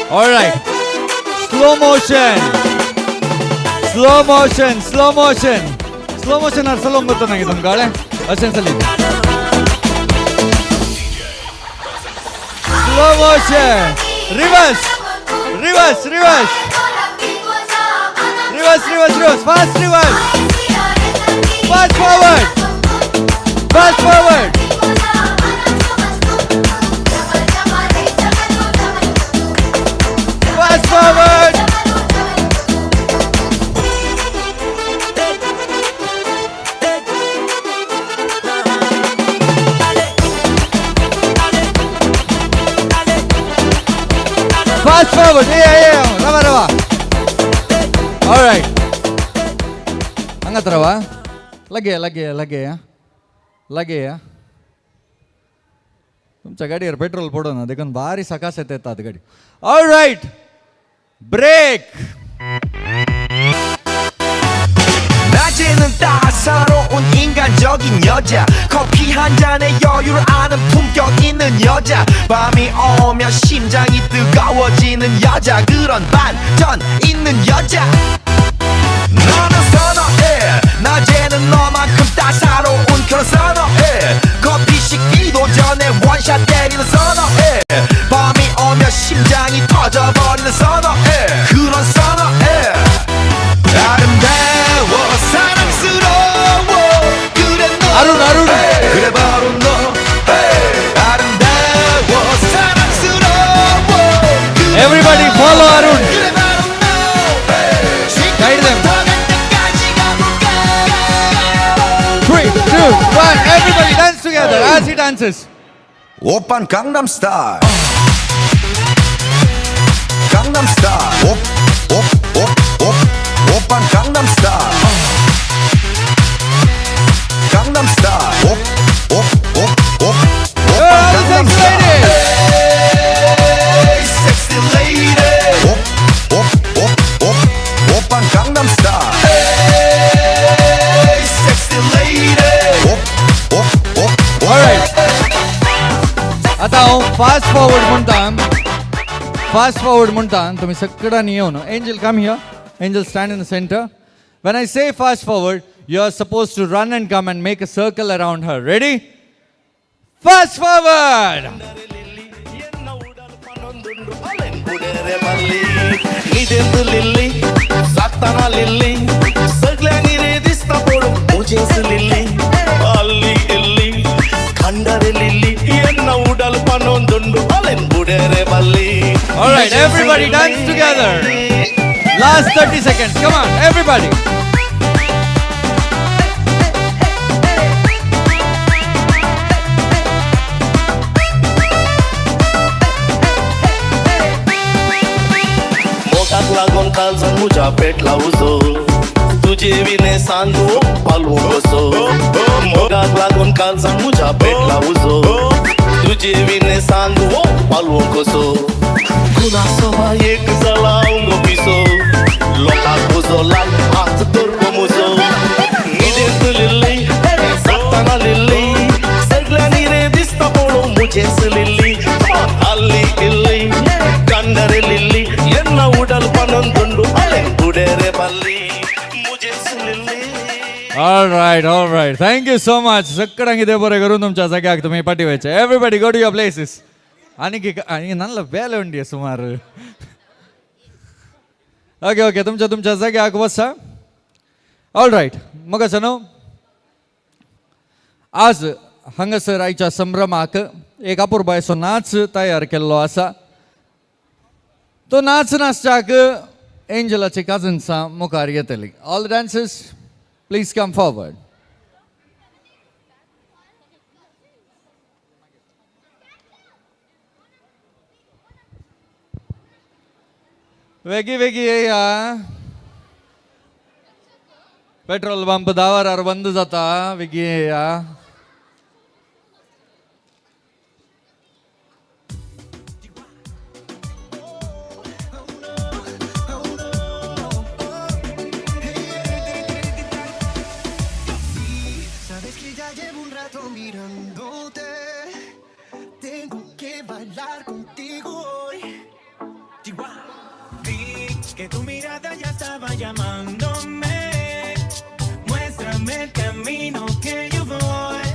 All right. Slow motion. Slow motion ar salon gotta nangi tumka ale. Asen sali. Slow motion. Reverse. Fast reverse. Fast forward. Fast forward. रवा रवा. All right. हंगत रवा. लगे या. तुमच्या गाडीवर petrol पडो ना देखून भारी सकाशात येतात गाडी. All right. Break. 낮에는 따사로운 인간적인 여자 커피 한 잔에 여유를 아는 품격 있는 여자 밤이 오면 심장이 뜨거워지는 여자 그런 반전 있는 여자 너는 선어해 낮에는 너만큼 따사로운 그런 선어해 커피 식기도 전에 원샷 때리는 선어해 밤이 오면 심장이 터져버리는 선어해 그런 선어해 아름다워 사랑스러워 그래 너 아룬 그래 바로 너 아름다워 사랑스러워 그래 Everybody follow Arun. 그래 바로 너 Guide them. 더 갈 때까지 가볼까 3, 2, 1. Everybody dance together as he dances. 오빤 강남스타일 강남스타일 오빤 강남스타일 강남스타일 오빤 강남스타일 Hey sexy lady 오빤 강남스타일 Hey sexy lady Alright. आता हांव फास्ट फॉरवर्ड म्हणटा तुम्ही सगळ्यांनी येवन angel come here angel stand in the centre when I say fast forward you are supposed to run and come and make a circle around her. Ready? Fast forward. इदेंत लिल्ली जाताना लिल्ली सगळ्यांनी रे दिसता पडून मुझेच लिल्ली अल्ली इल्ली खंडरे लिल्ली येन्न उडल पनोंदुंडु अलेन बुडेरे बल्ली. All right, everybody dance together. Last 30 seconds. Come on, everybody. मोगाक लागून कालजन मुझा पेटला उजो तुझे विने सांगू पालवू कसो मोगाक लागून कालजन मुझा पेटला उजो तुझे विने सांगू पालवू कसो कुणासोवा एक जलावंग पिसो लोकाक उजो लाग हात धरको मुजो इदेंत लिल्ली जाताना लिल्ली सगळ्यांनी रे दिसता पडून मुझेच लिल्ली अल्ली इल्ली कंडरे लिल्ली येन्न उडल पनोंदुंडु अलेन बुडेरे बल्ली मुझेच Lillie. All right. Thank you so much. सगळ्यांक इथे बरे करून तुमच्या जाग्याक तुम्ही पाठवायचे. Everybody go to your places. आणि नाल्ला बेल उंडी सुमार. ओके तुमच्या जाग्याक बसा. ऑल राईट मग असं न्हू आज हांगासर आयच्या संभ्रमाक एक अपुरबायसो नाच तयार केल्लो आसा. तो नाच नाचच्याक एंजलाचे काजन्सां मुखार येतली. All the dancers please come forward. वेगी येया. पेट्रोल पंप 10 वरार बंद जाता. वेगी येया. Que tu mirada ya estaba llamándome. Muéstrame el camino que yo voy.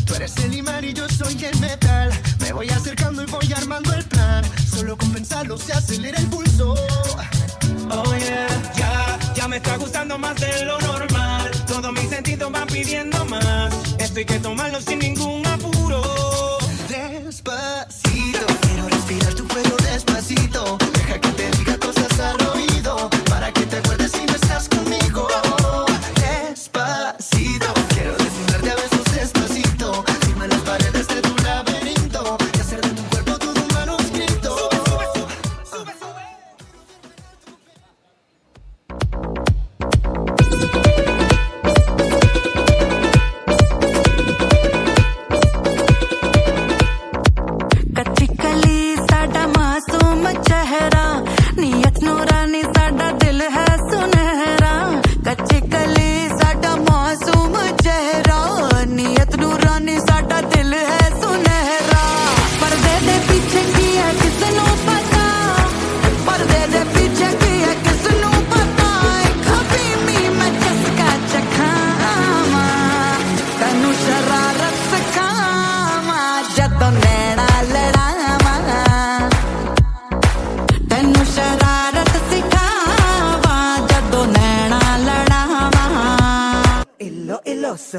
Tú eres el imán y yo soy el metal. Me voy acercando y voy armando el plan. Solo con pensarlo se acelera el pulso. Oh yeah, ya me está gustando más de lo normal. Todos mis sentidos van pidiendo más. Esto hay que tomarlo sin ningún apuro. Despacito, quiero respirar tu cuello despacito. Deja que te diga cosas al oído para que te acuerdes si no estás conmigo. Despacito, quiero desnudarte a besos despacito. Firma las paredes de tu laberinto y hacer de tu cuerpo todo un manuscrito.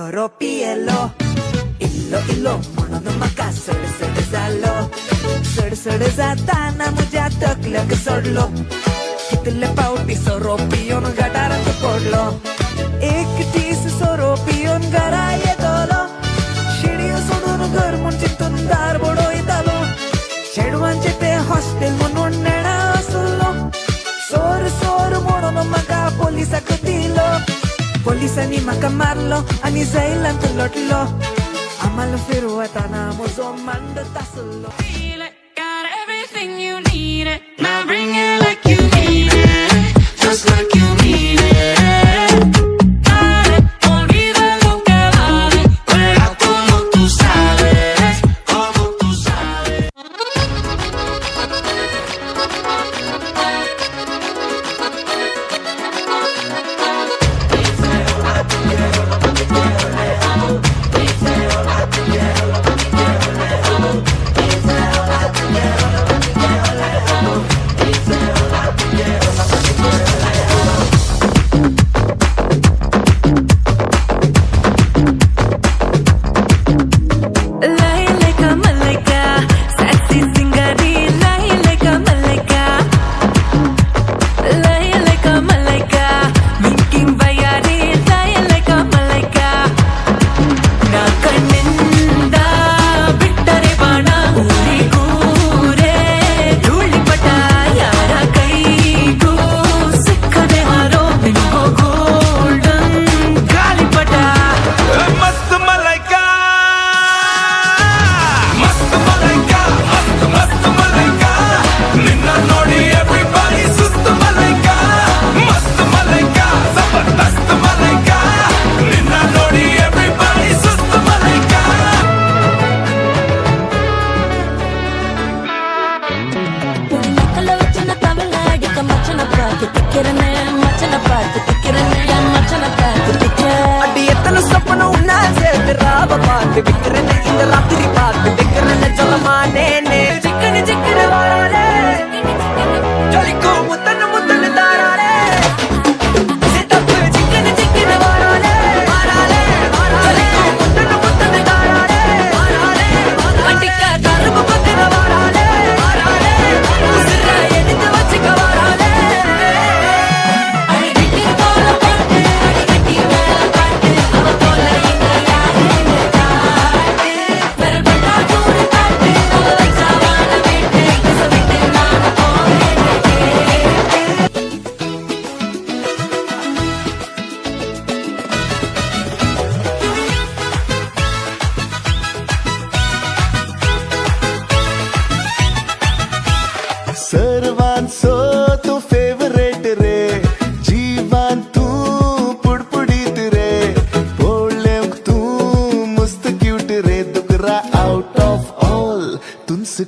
सोरो पियेलो इल्लो इल्लो म्हणून म्हाका सडसड जालो सडसड जाताना म्हज्या तकल्याक सोडलो कितले पावटी सोरो पिवन गटारांत पडलो एक दीस सोरो पिवन घरा येतलो शिडयो सोडून घर म्हूण चिंतून दार बडयतालो चेडवांचे ते हॉस्टेल म्हणून नेणा आसलो सोर सोर म्हणून म्हाका पोलिसाक दिलो पोलिसांनी म्हाका मारलो आनी जैलांत लोटलो आम्हाला फिरवताना म्हजो मांड तासलो Got everything you need it. Now bring it like you need it. Just like you need it. Dale, olvida lo que vale. Juega como tú sabes. Como tú sabes.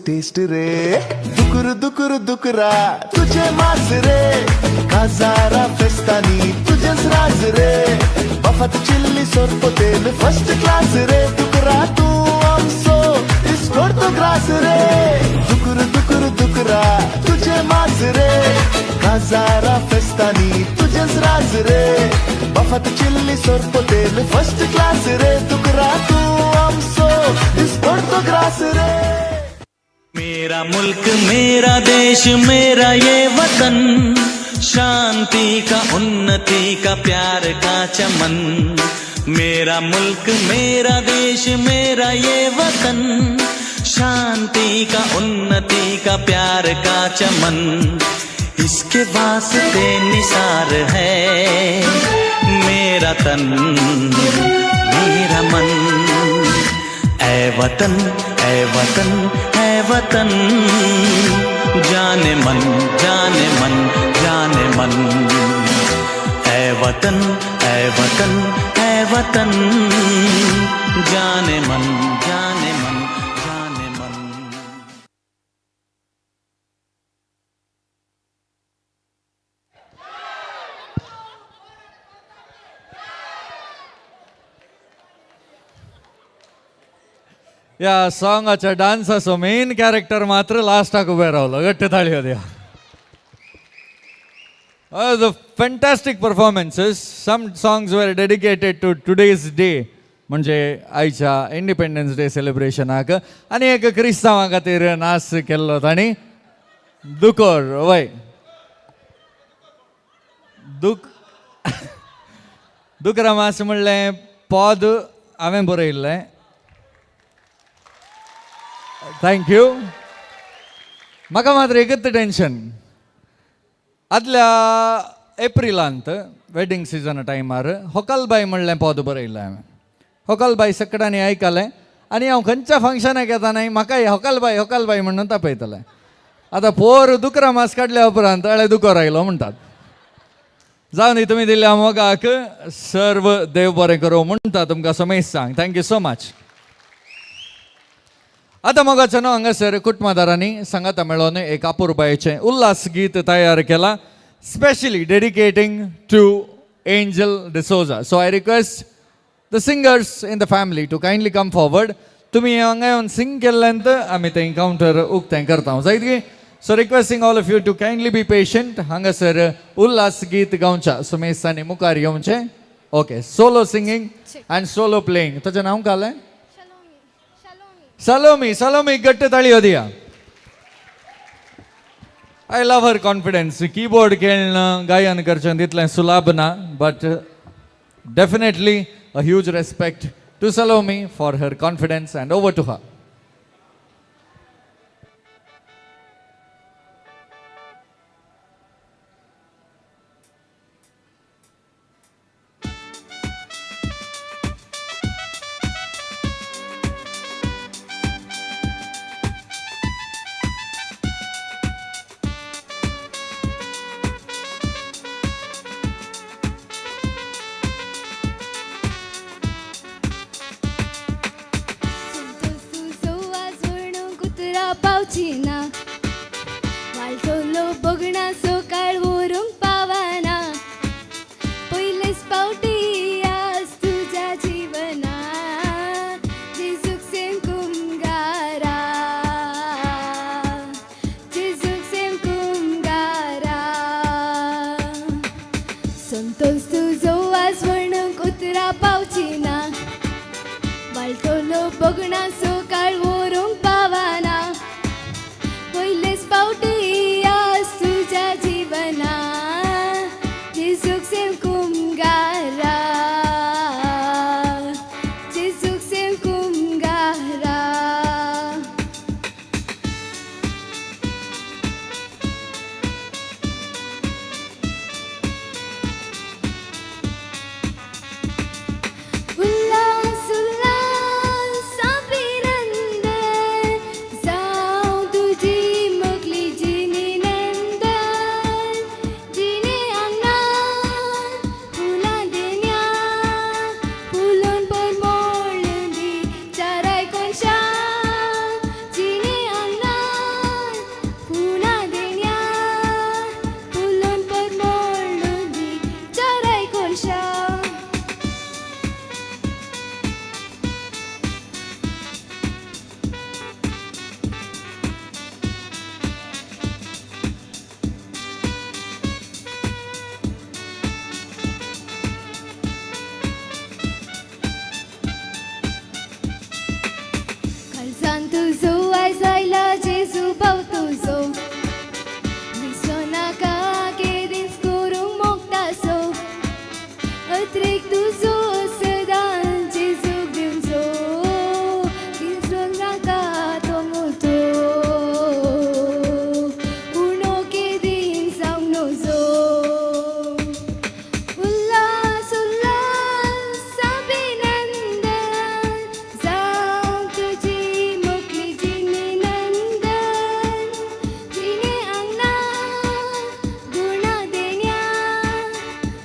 टेस्ट रे दुकुर दुकुर दुकरा तुझे मास रे काजारा फेस्तानी तुझेच राज रे बफत चिल्ली सोर्पो तेल फर्स्ट क्लास रे दुकरा तू आमसो इसकोर्तो grass रे दुकुर दुकुर दुकरा तुझे मास रे काजारा फेस्तानी तुझेच राज रे बफत चिल्ली सोर्पो तेल फर्स्ट क्लास रे दुकरा तू आमसो इसकोर्तो ग्रास रे मेरा मुल्क मेरा देश मेरा ये वतन शांति का उन्नति का प्यार का चमन मेरा मुल्क मेरा देश मेरा ये वतन शांति का उन्नति का प्यार का चमन इसके वास्ते निसार है मेरा तन मेरा मन ऐ वतन ऐ वतन ऐ वतन जाने मन जाने मन जाने मन ऐ वतन ऐ वतन ऐ वतन जाने मन जाने मन जाने मन या सॉंगाच्या डान्साचो मेन कॅरेक्टर मात्र लास्टाक उबे रावलो गट्ट थाळी होत्या The fantastic performances. Some songs were dedicated to today's day. म्हणजे आयच्या इंडिपेंडन्स डे सेलिब्रेशनाक आनी एक क्रिस्तांवां खातीर नाच केल्लो ताणी दुकोर वय दुकरामास म्हणलें पद हांवें बरयल्लें. थँक्यू. म्हाका मात्र एकच टेन्शन, आदल्या एप्रिलांत वेडिंग सिजन टायमार होकलबाई म्हणलें पद बरयल्लें हांवें. होकलबाई सकडांनी आयकलें आनी हांव खंयच्या फंक्शनाक येताना म्हाकाय होकलबाई म्हणून तापयतलें. आतां पोर दुकरा मास काडल्या उपरांत अळे दुकोर आयलो म्हणटात. जावन दी तुमी दिल्ल्या मोगाक सर्व देव बरें करूं म्हणटा तुमकां समेश सांग. Thank you so much. आतां मोगाचो न्हू हांगासर कुटुंबादारांनी सांगाता मेळोन एक आपुरबायेचें उल्हास गीत तयार केलां, specially dedicating to Angel D'Souza. So I request the singers in the family to kindly come forward. तुमी हांगा येवन सिंग केल्ल्यानंत आमी तें कावंटर उक्तें करता. जायत की so requesting all of you to kindly be patient. हांगासर उल्हास गीत गावच्या सुमेशांनी मुखार येवचें. Okay, solo singing and solo playing. ताचें नांव कालें सलोमी. सलोमी गट्ट ताळयो दिया. I love her confidence. Keyboard खेळणं गायन करचें तितलें सुलभ ना, but definitely a huge respect to Salome for her confidence, and over to her. पावची ना वालतलो बगणा सकाळ वरूंक पावाना पयलेच पावटी आज तुझ्या जीवना जेजूक सेम कुमगारा जेजूक सेम कुमगारा संतोष तुजो आज म्हणूंक उतरा पावची ना वालतलो बगणा सकाळ वरूंक पावाना पयलेच पावटी आज तुझ्या जीवना जेजूक सेम कुमगारा जेजूक सेम कुमगारा उल्हास उल्हास अभिनंदन जावं तुजी मगली जिनी नंदन जिने अंगणात फुलां देण्या फुलोन परमळून दी चाराय कोनशा जिने अंगणात फुलां देण्या फुलोन परमळून दी चाराय कोनशा खर्चान तुजो आयज आयला जेजू भाव तुजो विसरो नाका केदींच करूंक मोगतासो अत्रेक तुजो सदां जेजूक दिवचो विसरो नाका तो मोतो उणो केदीं जावंक नजो उल्हास उल्हास अभिनंदन जावं तुजी मगली जिनी नंदन जिने अंगणात गुणां देण्या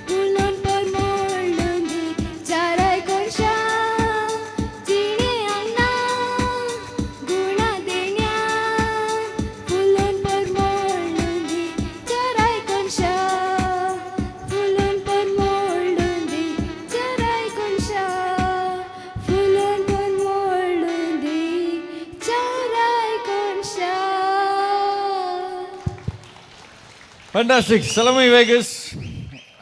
फुलोन परमळून दी चाराय कोनशा जिने अंगणात गुणां देण्या फुलोन परमळून दी चाराय कोनशा फुलोन परमळून दी चाराय कोनशा फुलोन परमळून दी चाराय कोनशा. Fantastic. Salome Vegas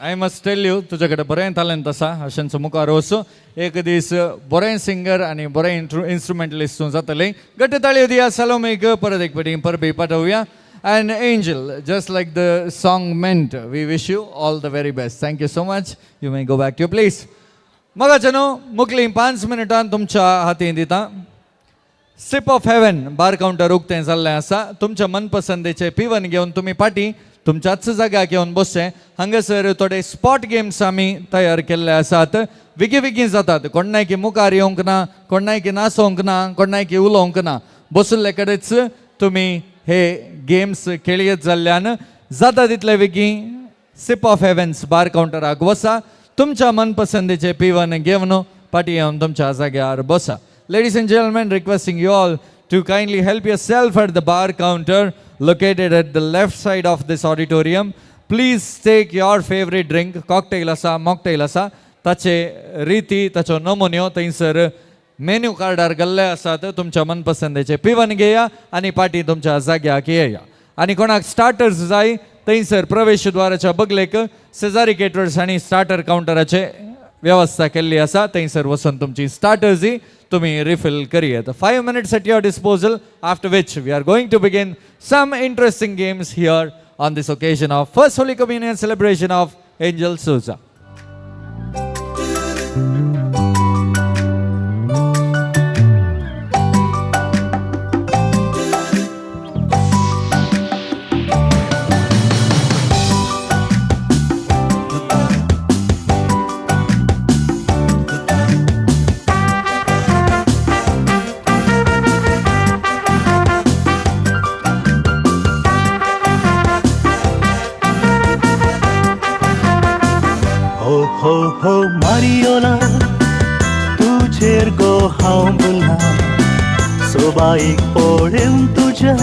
I must tell you तुझे कडेन बरें टॅलंट आसा अशेंच मुखार वचूं एक दीस बरें सिंगर आनी बरें इन्स्ट्रुमेंटलिस्ट तूं जातलें गट्ट ताळयो दिया सलोमीक परत एक फावटी परबी पाठोवया and Angel just like the song meant we wish you all the very best thank you so much you may go back to please मगाचे न्हू मुखली 5 मिनटां तुमच्या हातीन दिता sip of heaven bar counter उक्तें जाल्लें आसा तुमच्या मनपसंदीचे पिवन घेवन तुमी पाटी तुमच्याच जाग्यार घेवन बसचे हांगासर थोडे स्पॉट गेम्स आमी तयार केल्ले आसात विगी विगी जातात कोणाय की मुखार येवंक ना कोणाय की नासोंक ना कोणाय की उलोवंक ना बसले कडेच तुमी हे गेम्स खेळयत जाल्ल्यान जाता तितले विगी सिप ऑफ हेवन्स बार काउंटराक वसा तुमच्या मनपसंदीचे पिवन घेवन पाटी येवन तुमच्या जाग्यार बसा Ladies and gentlemen, requesting you all to kindly help yourself at the bar counter located at the left side of this auditorium. Please take your favorite drink, cocktail asa, mocktail asa, tache riti, tacho nomonyo, tainsar menu cardar galle asat, tumcha manpasandeche pivan geya, ani party tumcha zagyak yeya. Ani konak starters jai, tainsar pravesh dwaracha baglek, Cesari caterers ani starter counterache व्यवस्था केल्ली आसा थंयसर वचून तुमची starters ही तुम्ही refill करियेत 5 minutes at your disposal after which we are going to begin some interesting games here on this occasion of first Holy Communion celebration of Angel Dsouza. हो हो मारियोला तुझेर गो हांव बुला सोबाईक पळोवन तुज्या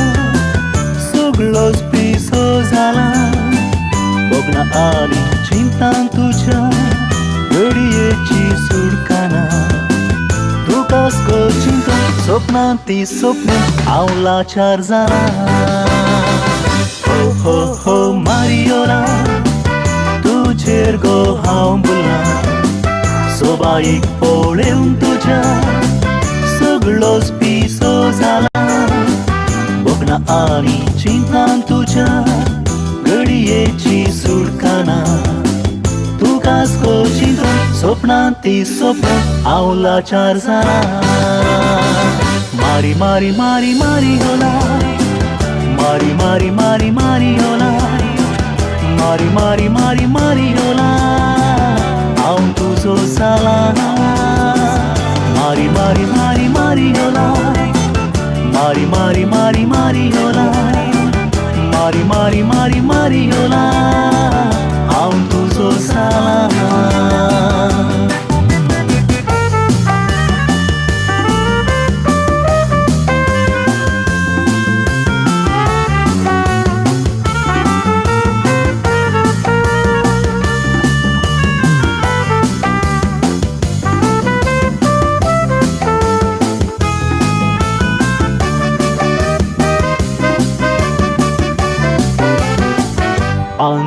सगळोच पिसो जाला बोगना आनी चिंतान तुज्या घडयेची सुटकाना तुकाच गो चिंता स्वप्नांत ती स्वप्न हांव लाचार जाला हो हो हो मारियोला तुझेर गो हांव बुला सोबाईक पळोवन तुज्या सगळोच पिसो जाला बोगना आनी चिंतान तुज्या घडयेची सुटकाना तुकाच गो चिंता स्वप्नांत ती स्वप्न हांव लाचार जाला मारी मारी मारी मारी होला मारी मारी मारी मारी होला मारी मारी मारी मारी होला हांव तुजो जाला मारी मारी मारी मारी होला मारी मारी मारी मारी होला मारी मारी मारी मारी होला हांव तुजो जाला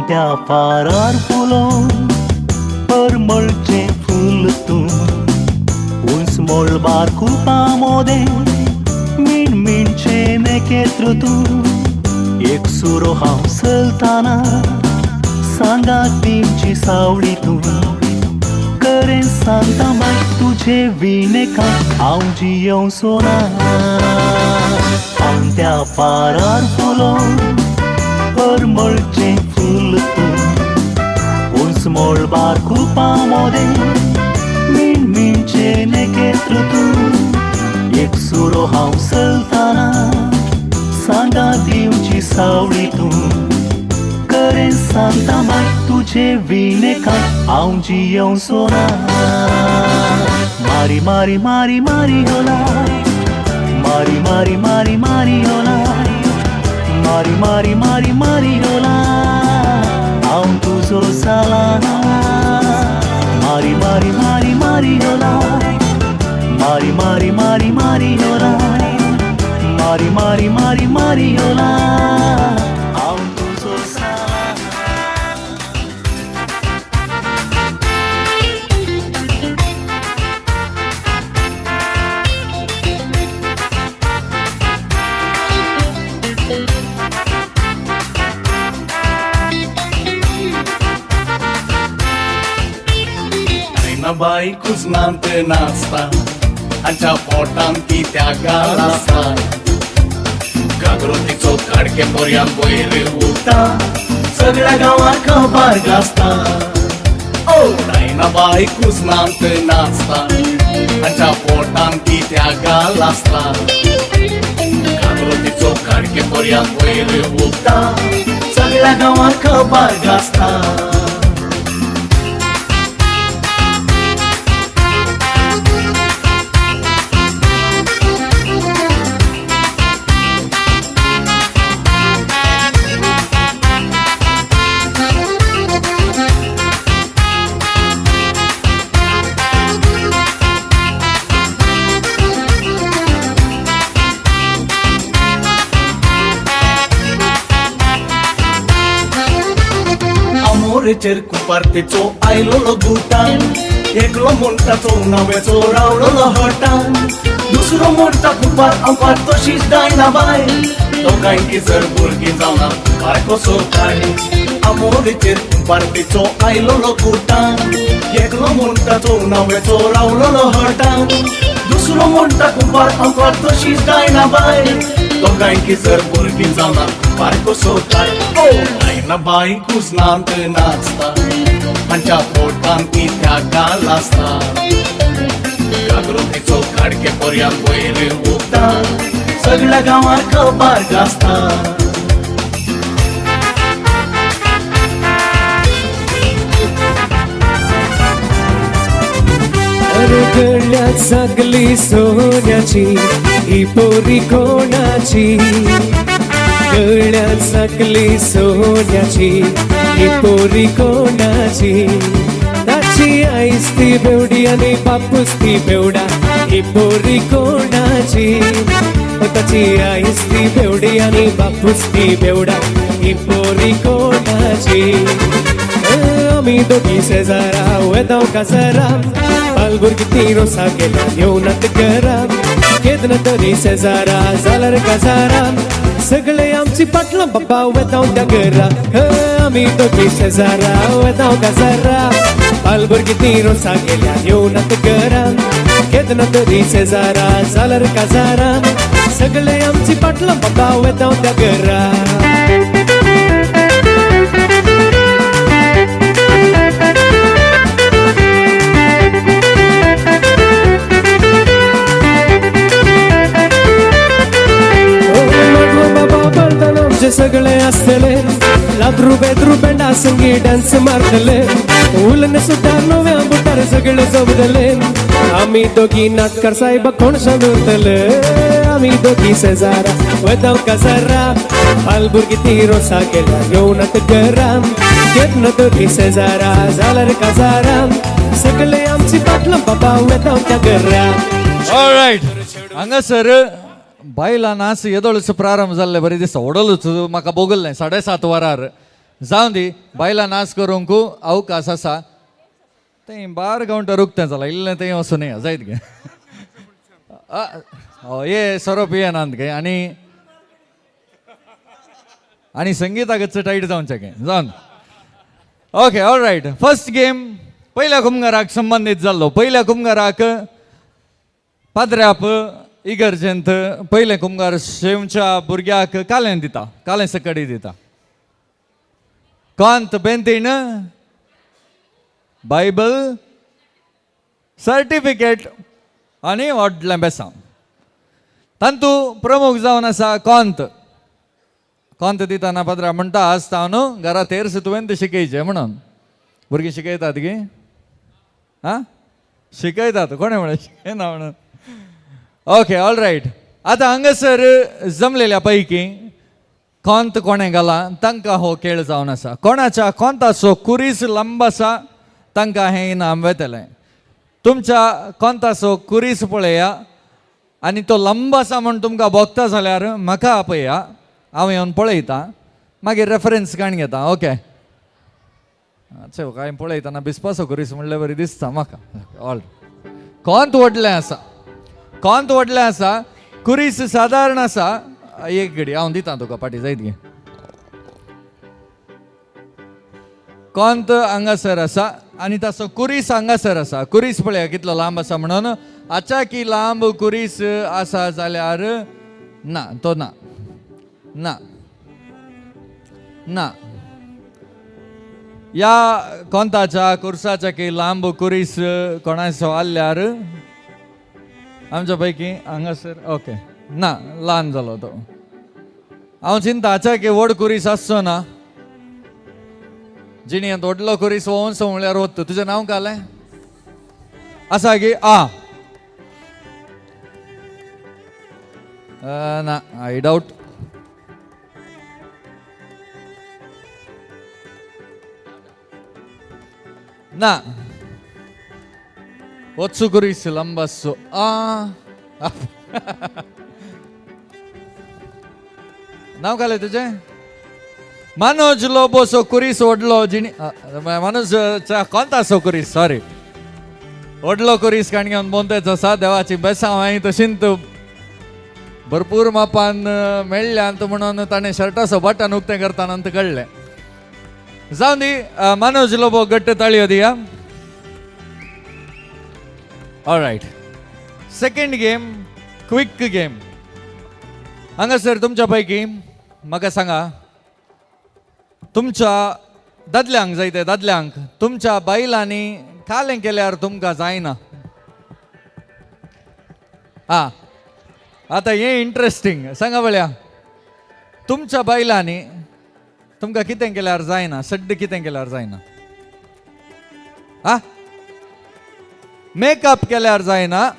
त्या पारार फुलोन परमळचे फूल तूं उंच मोळबार खुपा मोदे मिण मिणचे नेकेत्र तूं एक सुरो हांव चलताना सांगात तिमची सावळी तूं करें सांगता माय तुझे विणेका हांव जियों सोना त्या पारार फुलोन परमळचे फूल तूं उंच मोळबार खुपा मोदे मिण मिणचे नेकेत्र तूं एक सुरो हांव चलताना सांगा दिवची सावळी तूं करें सांगता माय तुझे विणेका हांव जियों सोना मारी मारी मारी मारी होला मारी मारी मारी मारी होला मारी मारी मारी मारी होला हांव तुजो जाला मारी मारी मारी मारी होला मारी मारी मारी मारी होला मारी मारी मारी मारी होला हांव तुजो जाला बाई कुजनांत नाचता आमच्या पोटान ती त्या गाल आसता जागृतीचो काडके पर्यान वयर उठता सगळ्या गांवांत खबर गाजता ओ डायना बाई कुजनांत नाचता आमच्या पोटान ती त्या गाल आसता जागृतीचो काडके पर्यान वयर उठता सगळ्या गांवांत खबर गाजता मोरेचेर कुपार्तेचो आयलोलो गुटान एकलो म्हणटाचो नव्याचो रावलोलो हटान दुसरो म्हणटा कुपार आमकां तशीच दायना बाय दोगांयकी जर भुरगीं जावना कुपार कसो काय आमोरेचेर कुपार्तेचो आयलोलो गुटान एकलो म्हणटाचो नव्याचो रावलोलो हटान दुसरो म्हणटा कुपार आमकां तशीच दायना बाय दोगांयकी जर भुरगीं जावना कुपार कसो काय ओ ना बाई कुजनांत नाचता आमच्या पोटान ती त्या गाल आसता जागृतीचो काडके पर्यान वयर उठता सगळ्या गांवांत खबर गाजता अरे गळ्यात सगळी सोन्याची ही पोरी कोणाची गळ्यात सगळी सोन्याची ही पोरी कोणाची ताची आईस ती बेवडी आणि बापूस ती बेवडा ही पोरी कोणाची ताची आईस ती बेवडी आणि बापूस ती बेवडा ही पोरी कोणाची आम्ही दोघी शेजारा वेदाव कासारा बालभुरगी ती रोसा गेला येऊनात करा केदन तरी शेजारा जाल्यार कासारा सगळे आमची पाटला बाबा वेदाव त्या घरा आम्ही दोघी शेजारा वेदाव कासारा बालभुरगी ती रोसा गेल्या येऊनात करा केदन तरी शेजारा जाल्यार कासारा सगळे आमची पाटला बाबा वेदाव त्या घरा सगळे असतले लादरू बेदरू बेंडा संगी डान्स मारतले उलने सुद्धा नव्या बुटार सगळे जमदले आम्ही दोघी नाटकार साहेब कोण सांगतले आम्ही दोघी शेजारा वेदाव कासारा बालभुरगी ती रोसा गेल्या येऊनात घरा केदन दोघी शेजारा जाल्यार कासारा सगळे आमची पाटला बाबा वेदाव त्या घरा ऑलराइट हांगासर बायला नाच येदोळचो प्रारंभ जाल्ले बरे दिसता ओडलूच म्हाका बोगल नाही 7:30 वरार जावन दी बायला नाच करूंक अवकाश आसा तें 12 घंटा रुकतें जालां इल्लें तें वचून या जायत गे ये सरोप येनात गे आनी संगीताक टायट जावचें गे जावन ओके ऑलराइट फर्स्ट गेम पयल्या कुमगाराक संबंदीत जाल्लो पयल्या कुमगाराक पाद्र्याप इगर्जेंत पयले कुमगार शेवच्या भुरग्याक कालें दिता कालें सकडी दिता कांत बेंतीन बायबल सर्टिफिकेट आनी व्हडलें बेसांव तांतू प्रमुख जावन आसा कांत कांत दितना पाद्रा म्हणटा आसता न्हू घरा तेरस तुवें तें शिकयचें म्हणून भुरगीं शिकयतात गे शिकयतात कोणें म्हणून शिकयना म्हणून ओके ऑलराइट आतां हांगासर जमलेल्या पैकी कोंत कोणें घाला तांकां हो खेळ जावन आसा कोणाच्या कोंताचो कुरीस लंब आसा तांकां हें इनाम वेतलें तुमच्या कोंताचो कुरीस पळया आनी तो लंब आसा म्हूण तुमकां भोगता जाल्यार म्हाका आपया हांव येवन पळयतां मागीर रेफरन्स काण घेता ओके अच्छा काय पळयतना बिस्पासो कुरीस म्हणल्यार बरी दिसता म्हाका ऑल कोंत व्हडलें आसा कोंत व्हडलें आसा कुरीस सादारण आसा एक घडी हांव दितां तुका पाटी जायत गे कोंत हांगासर आसा आनी ताचो कुरीस हांगासर आसा. कुरीस पळया कितलो लांब आसा म्हणून. आचा की लांब कुरीस आसा जाल्यार ना, तो ना ना ना. या कोंताच्या कुर्साच्या की लांब कुरीस कोणाचो आल्ल्यार आमच्या पैकी हांगासर ओके ना, ल्हान जालो तो. हांव चिंता हाच्या की व्हड कुरीस आसचो ना. जिणेंत व्हडलो कुरीस वोवन म्हळ्यार वत. तुजें नांव कालें आसा गे? ना, आय डावट. ना वत्सु कुरीस लंबस्सो. नाव काले तुझे? मनोज लोबोसो कुरीस व्हडलो जिणी मनोज कोणता सो कुरीस सॉरी व्हडलो कुरीस काण घेवन बोंतेच आसा. देवाची बेसांव हांवें तशींत भरपूर मापान मेळ्ळ्यांत म्हणून ताणें शर्टाचो बटन उक्तें करताना कळ्ळें. जावन दी मनोज लोबो गट्ट ताळयो दिया. Alright. Second game quick game. हांगासर तुमच्या पैकी म्हाका सांगा, तुमच्या दादल्यांक जाय ते दादल्यांक तुमच्या बायलांनी कालें केल्यार तुमकां जायना. आतां हें इंट्रस्टींग. सांगा पळया, तुमच्या बायलांनी तुमकां कितें केल्यार जायना? सड्ड कितें केल्यार जायना? मेकअप केल्यार जायना.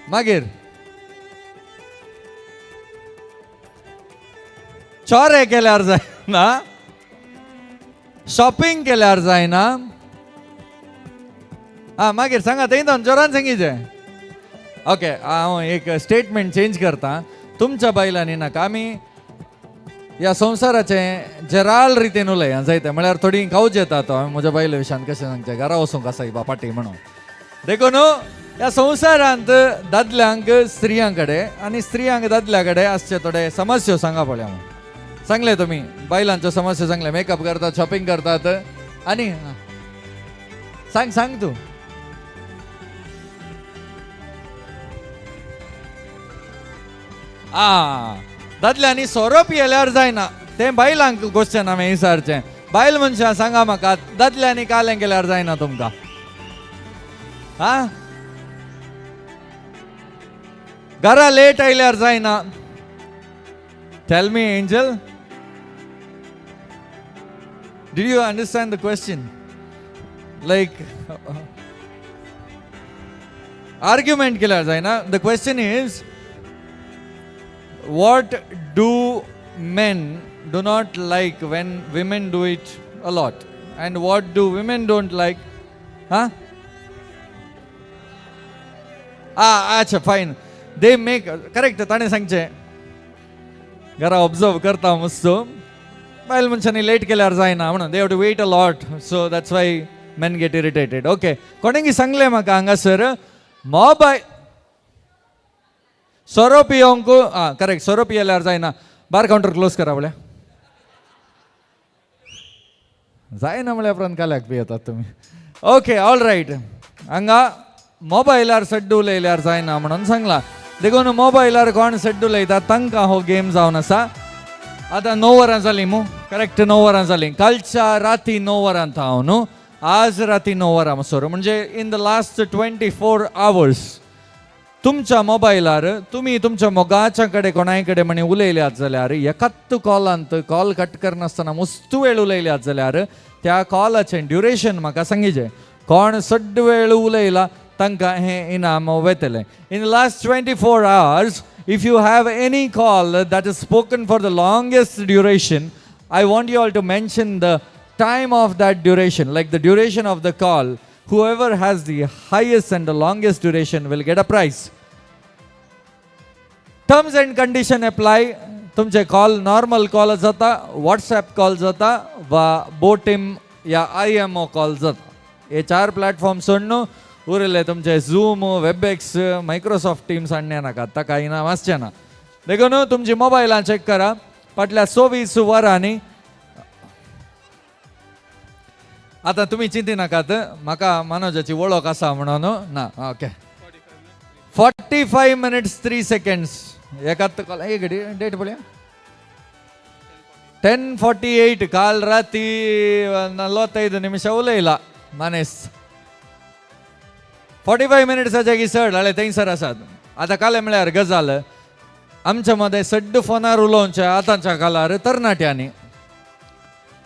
मागीर चोरे केल्यार जायना. शॉपिंग केल्यार जायना. मागीर सांगा थंय दोन जोरान सांगीचे. ओके, हांव एक स्टेटमेंट चेंज करता. तुमच्या बायलांनी नाका आमी ह्या संवसाराचें जराल रितीन उलया जायते म्हळ्यार थोडी कावज येता. तो हांवें म्हज्या बायले विशयान कशें सांगचें, घरा वचूंक आसा ही पाटी म्हणून. देखून ह्या संवसारांत दादल्यांक स्त्रियां कडेन आनी स्त्रियांक दादल्या कडेन आसचे थोडे समस्यो सांगा पळया. सांगले तुमी बायलांच्यो समस्या सांगले. मेकअप करतात, शॉपिंग करतात आनी सांग सांग तूं. दादल्यांनी सोरो पियेल्यार जायना. तें बायलांक क्वेश्चन हांवें विचारचें. बायल मनशां सांगा म्हाका, दादल्यांनी कालें केल्यार जायना तुमकां? घरा लेट आयल्यार जायना? Tell me angel, did you understand the question? Like argument केल्यार जायना. The question is, what do men do not like when women do it a lot, and what do women don't like? अच्छा फायन. They make correct. ताणें सांगचें घरा observe करता मस्त. बायल मनशांनी लेट केल्यार जायना म्हणून. They have to wait a lot, so that's why men get irritated. Okay, कोणेंय सांगलें म्हाका हांगासर मोबायल सोरो पियोंक. करेक्ट, सोरो पियेल्यार जायना. बार काउंटर क्लोज करा पळय. जायना म्हळ्यार उपरांत काल्याक पियेतात तुमी. Okay, all right. हांगा मोबायलार सड्ड उलयल्यार जायना म्हणून सांगला. देखून मोबायलार कोण सड्ड उलयता तांकां हो गेम जावन आसा. आतां 9 वरां जालीं मू. करेक्ट, 9 वरां जालीं. कालच्या राती 9 वरांत हांव न्हू, आज राती 9 वरां मसोर म्हणजे इन द लास्ट 24 hours तुमच्या मोबायलार तुमी तुमच्या मोगाच्या कडेन कोणाय कडेन म्हणे उलयल्यात जाल्यार एकाच कॉलांत कॉल कट करनासतना मस्त वेळ उलयल्यात जाल्यार त्या कॉलाचें ड्युरेशन म्हाका सांगिचें. कोण सड्ड वेळ उलयला तांकां हें इनाम वेतलें. In the last 24 hours if you have any call that is spoken for the longest duration, I want you all to mention the time of that duration, like the duration of the call. Whoever has the highest and the longest duration will get a prize. Terms and condition apply. तुमचे call normal call जाता, WhatsApp call जाता वा Botim या IMO call जाता. हे 4 platform सोडून उरले तुमचे झूम, वेबएक्स, मायक्रोसॉफ्ट टीम्स हाडणे नाका. ताका इनाम आसचें ना. देखून तुमची मोबायलां चॅक करा. फाटल्या 24 वरांनी आता तुम्ही चिंती नाकात म्हाका मनोजाची वळख आसा म्हणून ना ओके 45 minutes 3 seconds एकात कॉल एक डेट बोलया 10:48 काल राती 45 ನಿಮಿಷ उलयला मानेस 45 मिनिट्साच्या गिसड हळे थंयसर आसात. आतां काले म्हळ्यार गजाल आमच्या मध्ये सड्ड फोनार उलोवचे आतांच्या काळार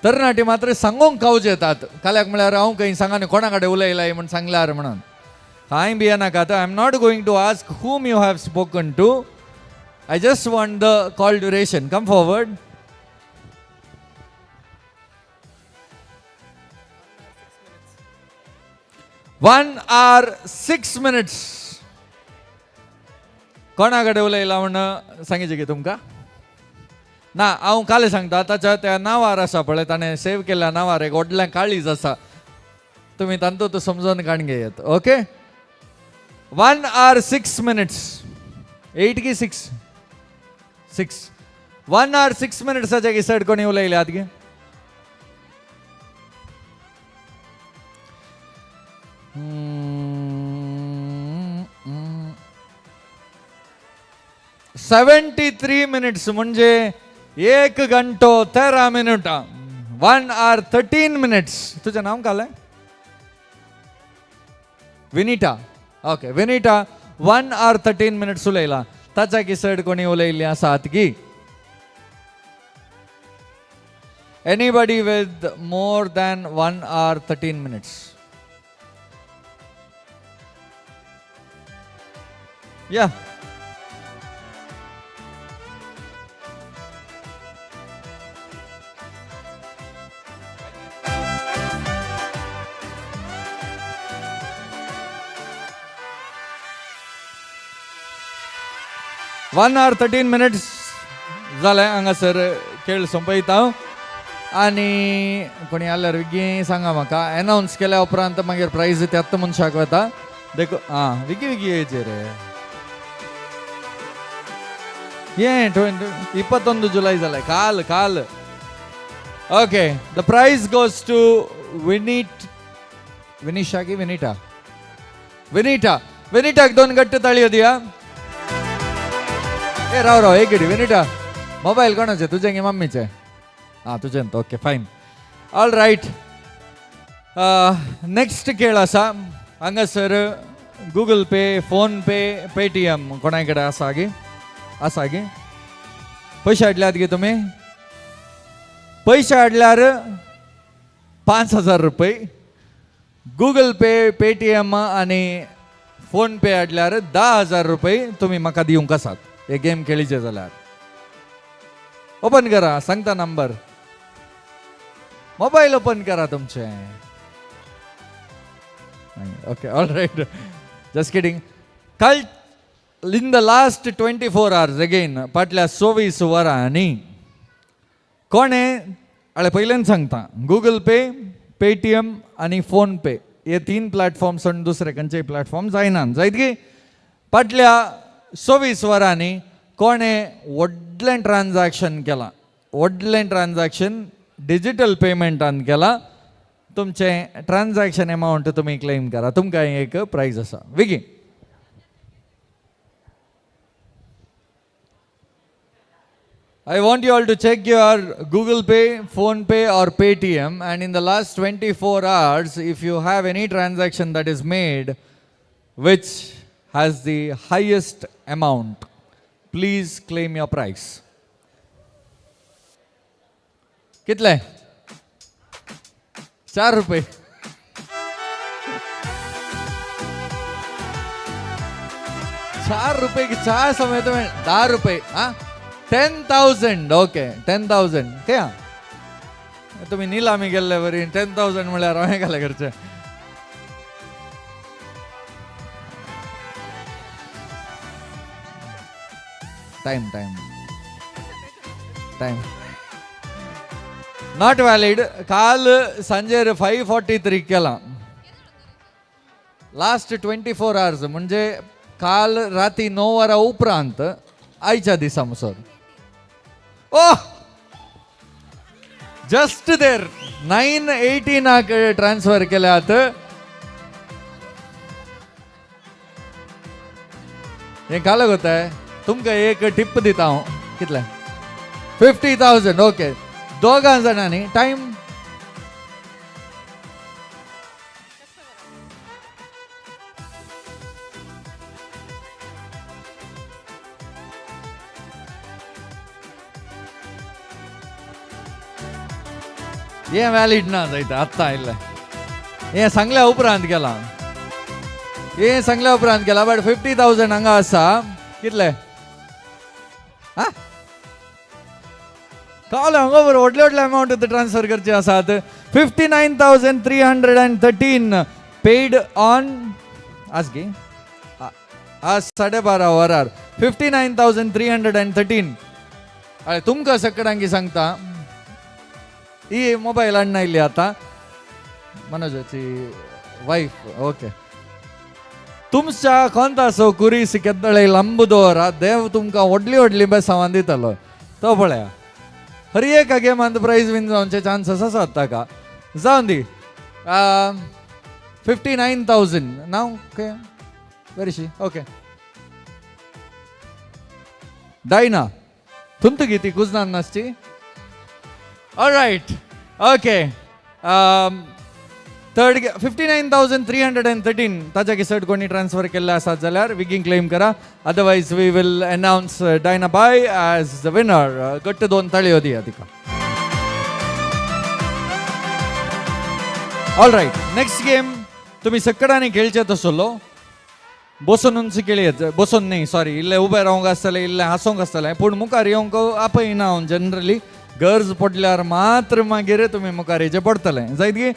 तरणाटी मात्र सांगूंक कावज येतात. काल्याक म्हळ्यार हांव खंय सांगा कोणा कडेन उलयलाय म्हण सांगल्यार म्हणून कांय बी नाका. I am not going to ask whom you have spoken to. I just want the call duration. Come forward. One hour 6 minutes. कोणा कडेन उलयला म्हणून सांगितले की तुमकां ना हांव काले सांगता ताच्या त्या नांवार आसा पळय ताणें सेव केल्ल्या नांवार एक व्हडलें काळीज आसा तुमी तांतूंत समजून काण घेयात. ओके 1 hour 6 minutes 8 की 6 1 hour 6 minutes गिसड कोणी उलयल्यात गे 73 minutes म्हणजे 1 घंटो 13 मिनिटां 1 hour 13 minutes. तुझं नाव काय Vinita. Okay Vinita 1 hour 13 minutes उलयला. ताच्या गिसड कोणी उलयल्ली आसात की anybody with more than 1 hour 13 minutes. या वन hour 13 minutes जालें हांगासर खेळ सोंपयता आनी कोणी आल्यार विगी सांगा म्हाका अनाउन्स केल्या उपरांत मागीर प्रायज त्यात मनशाक वता देखो विगी येचे रे ये 21 जुलै जालें काल okay the prize goes to Vinisha की विनीटाक 2 गट्ट ताळयो दिया. ए राव एक घडी विनीटा मोबाईल कोणाचे तुझे की मम्मीचे तुझे ओके फायन ऑल रायट. नेक्स्ट खेळ आसा हांगासर गूगल पे फोन पे पेटीएम कोणाय कडेन आसा गे पयशे हाडल्यात गे तुमी पयशे हाडल्यार 5,000 रुपये गूगल पे पेटीएम आनी फोन पे हाडल्यार 10,000 रुपये तुमी म्हाका दिवंक आसात. हे गेम खेळीचे जाल्यार ओपन करा सांगता नंबर मोबाईल ओपन करा तुमचे. Okay all right just kidding. काल in the last 24 hours again फाटल्या 24 वरांनी कोणे पहिल्यान सांगता गूगल पे पेटीएम आनी फोन पे हे 3 प्लॅटफॉर्म सोडून दुसरे खंयचेय प्लॅटफॉर्म जायनात. जायत की फाटल्या 24 वरांनी कोणे व्हडलें ट्रान्झॅक्शन डिजिटल पेमेंटान केला तुमचे ट्रान्झॅक्शन अमाउंट तुम्ही क्लेम करा तुमकां एक प्राइज आसा. विगी I want you all to check your Google Pay, Phone Pay or Paytm and in the last 24 hours if you have any transaction that is made which has the highest amount please claim your prize. कितले 4 रुपये 4 रुपये की 4 समय तो 10 रुपये 10,000 okay 10,000 क्या तुम्ही नीलामी गेल्ले बरी 10,000 म्हळ्यार हांवें घाले घरचे टाइम नॉट वॅलिड. काल सांजेर 5:43 केला लास्ट 24 hours म्हणजे काल राती 9 वरां उपरांत आयच्या दिसा मुसर. ओ जस्ट देर 918 ट्रान्सफर केल्यात. हे काल होत आहे तुमका एक टिप दिता हांव. कितले 50,000. ओके, दोघां जाणांनी टाइम. हे वॅलिड ना जायत आत्ता आयिल्लें. हे सांगल्या उपरांत केला. हे सांगल्या उपरांत केला. बट 50,000 हांगा आसा. कितले हा काल हांगा बरो व्हडले व्हडले अमाउंट ट्रान्सफर करचे आसात. 59,313 पेड ऑन आज गे आज 12:30 वरार 59,313. अरे तुमकां सगळ्यांकी सांगता ही मोबाईल हाडून आयली आता मनोजाची वाईफ. ओके, तुमच्या कोणता सो कुरीस केद्दळे लंबदोर देव तुमकां व्हडली व्हडली बेसांवां दितलो. तो पळया हर एका गेमांत प्राइज विन जावचे चान्सेस आसात ताका. जावन दी 59,000 नाव ओके बरीशी. ओके डायना तुमची किती कुजनान नासची. ऑलराइट ओके थर्ड 59,313 ताच्या किसट कोणी ट्रान्सफर केल्ले आसात जाल्यार विकींग क्लेम करा. Otherwise we will announce Diana by as the winner. गट्ट 2 ताळयो दिया तिका. ऑलराइट नेक्स्ट गेम तुम्ही सक्कडांनी खेळचेत आसलो. बसून उंच खेळयत. बसून न्ही सॉरी इल्ले उबे रावंक आसतले इल्ले हांसोंक आसतले. पूण मुखार येवंक आपयना हांव जनरली. गरज पडल्यार मात्र मागीर तुम्ही मुखार येचे पडतले. जायत गे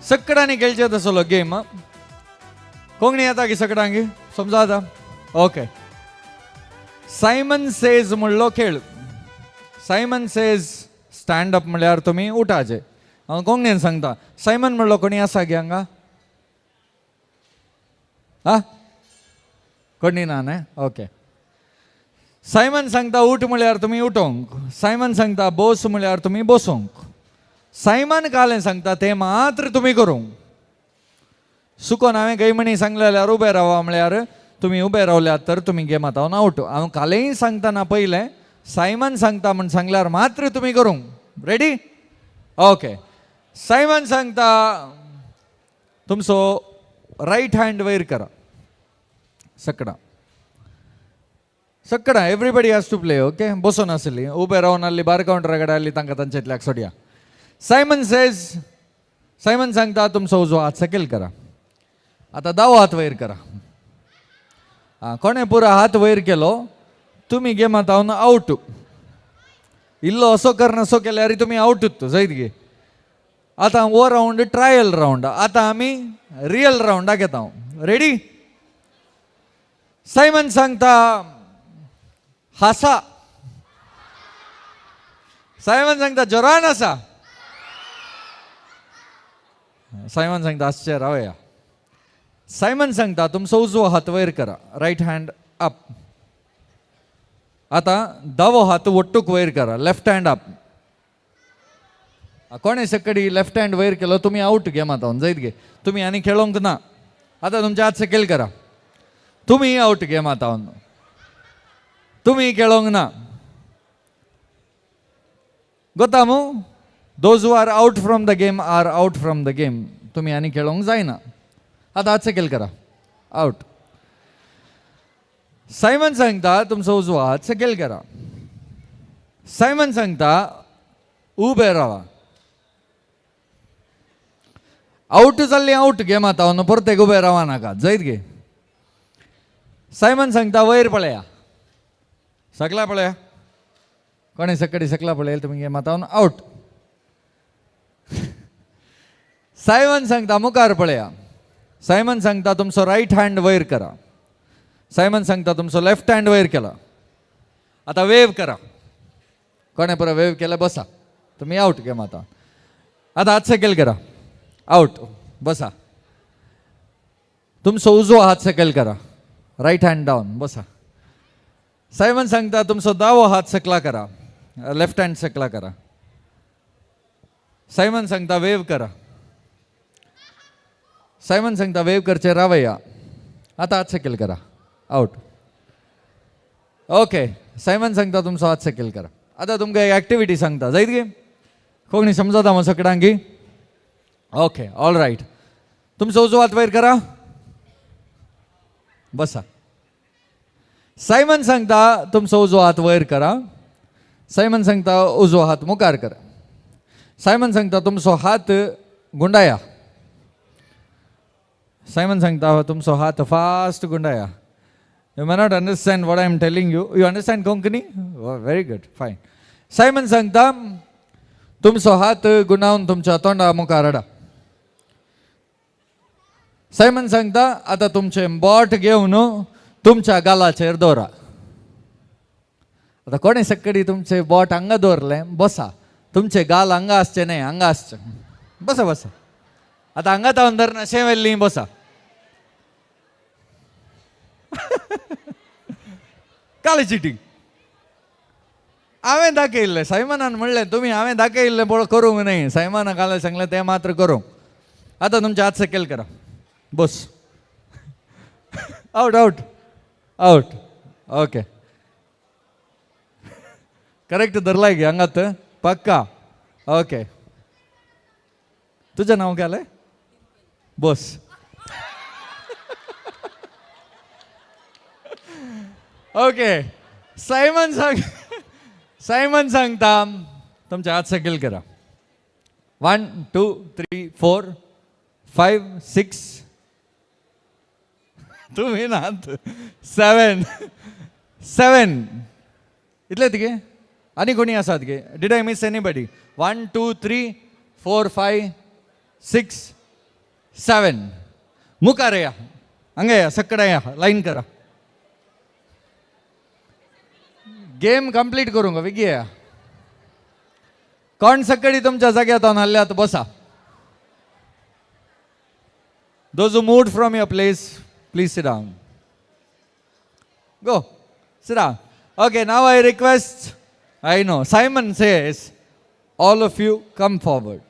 सक्कडांनी खेळचेत आसलो गेम. कोंकणी येता की सक्कडांकी समजा आता. ओके सायमन सेज म्हणलो खेळ. सायमन सेज स्टँड अप म्हळ्यार तुम्ही उठाचे. हांव कोंकणीन सांगता. सायमन म्हणलो कोणी आसा गे हांगा. हा कोणी ना न्हय. ओके सायमन सांगता उठ म्हळ्यार तुम्ही उठोंक. सायमन सांगता बोस म्हळ्यार तुम्ही बसोंक. सायमन कालें सांगता ते मात्र तुम्ही करूंक. चुकोन हांवें गै म्हणी सांगलें जाल्यार उबे रावा म्हळ्यार तुम्ही उबे रावल्यात तर तुम्ही गेमात हांव आउट. हांव कालेंय सांगतना पयलें सायमन सांगता म्हण सांगल्यार मात्र तुम्ही करूंक. रेडी. ओके सायमन सांगता तुमचो राईट हँड वयर करा. सक्कडा सक्कडा everybody has to play. Okay बसून आसली उबे रावन आसली बार काउंटरा कडेन आसली तांकां तांच्यातल्याक सोडया. सायमन सेज सायमन सांगता तुमचो उजो हात सकयल करा. आता दावो हात वयर करा. कोणे पुरो हात वयर केलो तुम्ही गेमात हांव आउट. इल्लो असो कर नसो केल्यार तुम्ही आउटूच. जायत गे आता हो राऊंड ट्रायल राऊंड. आता आम्ही रियल राऊंडाक येता. रेडी. सायमन सांगता हासा. सायमन सांगता जोरान आसा. सायमन सांगता आश्चर्य रावया. सायमन सांगता तुमचो उजवो हात वयर करा. Right hand up. आता दावो हात वट्टूक वयर करा. Left hand up. कोणे सकडी लेफ्ट हँड वयर केलो तुम्ही आउट गेमात हांव. जायत गे तुम्ही आनी खेळोंक ना. आता तुमचे हात सकयल करा. तुम्ही आउट गेमात हांव. तुम्ही खेळोंक ना. Gotta move those who are out from the game are out from the game. तुम्ही आनी खेळोंक जायना. आता हात सकयल करा. आउट. सायमन सांगता तुमचो उजवो हात सकयल करा. सायमन सांगता उबे रावा. आउट जाल्ली आउट गेमात हांव परतेक उबे रावा नाका. जायत गे. सायमन सांगता वयर पळया. सकला पळया. कोणे सकडी सकला पळयला तुम्ही गेमात हांव आउट. सायमन सांगता मुखार पळया. सायमन सांगता तुमचो राईट हँड वयर करा. सायमन सांगता तुमचो लेफ्ट हँड वयर केला. आता वेव करा. कोणे पुरो वेव केला बसा. तुम्ही आउट गेमात. आता हात सकयल करा. आउट. बसा. तुमचो उजवो हात सकयल करा. Right hand down. बसा. सायमन सांगता तुमचो दावो हात सकला करा. लेफ्ट हँड सकला करा. सायमन सांगता वेव करा. सायमन सांगता वेव करचे रावया. आता हात सकयल करा. आउट. ओके. सायमन सांगता तुमचो हात सकयल करा. आता तुमकां एक ॲक्टिविटी सांगता जायत गे. कोंकणी समजता मग सगळ्यांकी. Okay all right. तुमचो उजो हात वयर करा. बसा. सायमन सांगता तुमचो उजो हात वयर करा. सायमन सांगता उजो हात मुखार करा. सायमन सांगता तुमचो हात गुंडाया. सायमन सांगता तुमचो हात fast गुंडाया. You may not understand what I am telling you. You understand Konkani? Oh, very good. Fine. Simon सांगता तुमचो हात गुंडावन तुमच्या तोंडा मुखार हाडा. सायमन सांगता आता तुमचे बोट घेवन तुमच्या गालाचेर दवरा. आता कोणे सक्कडी तुमचे बोट हांगा दवरले. बसा. तुमचे गाल हांगा आसचे न्हय, हांगा आसचे. बसा बसा. आता हांगा तावन धरना शेवेल्ली बसा. काले चिटींग. हांवें दाखयल्लें. सायमनान म्हणलें तुमी हांवें दाखयल्लें पळय करूंक न्हय. सायमनाक काले सांगलें तें मात्र करूंक. आतां तुमचे हात सकयल करा. बस. Out out out. Okay correct धरलाय गे हांगात पक्का. ओके तुझं नाव काय? बस. ओके सायमन सांगता तुमचे हात सकयल करा. 1 2 3 4 5 6 तुम्ही नात 7 इतले तिगे. आनी कोणी आसात गे? Did I miss anybody? 1 2 3 4 5 6 7 मुखार या. हांगा या. सक्कडा या. लाईन करा. गेम कंप्लीट करूंक विगी या. कोण सक्कडी तुमच्या जाग्यार हल्ल्यात बसा. Those who moved from your place, please sit down. Go. Sit down. Okay, now I request, I know, Simon says, all of you come forward.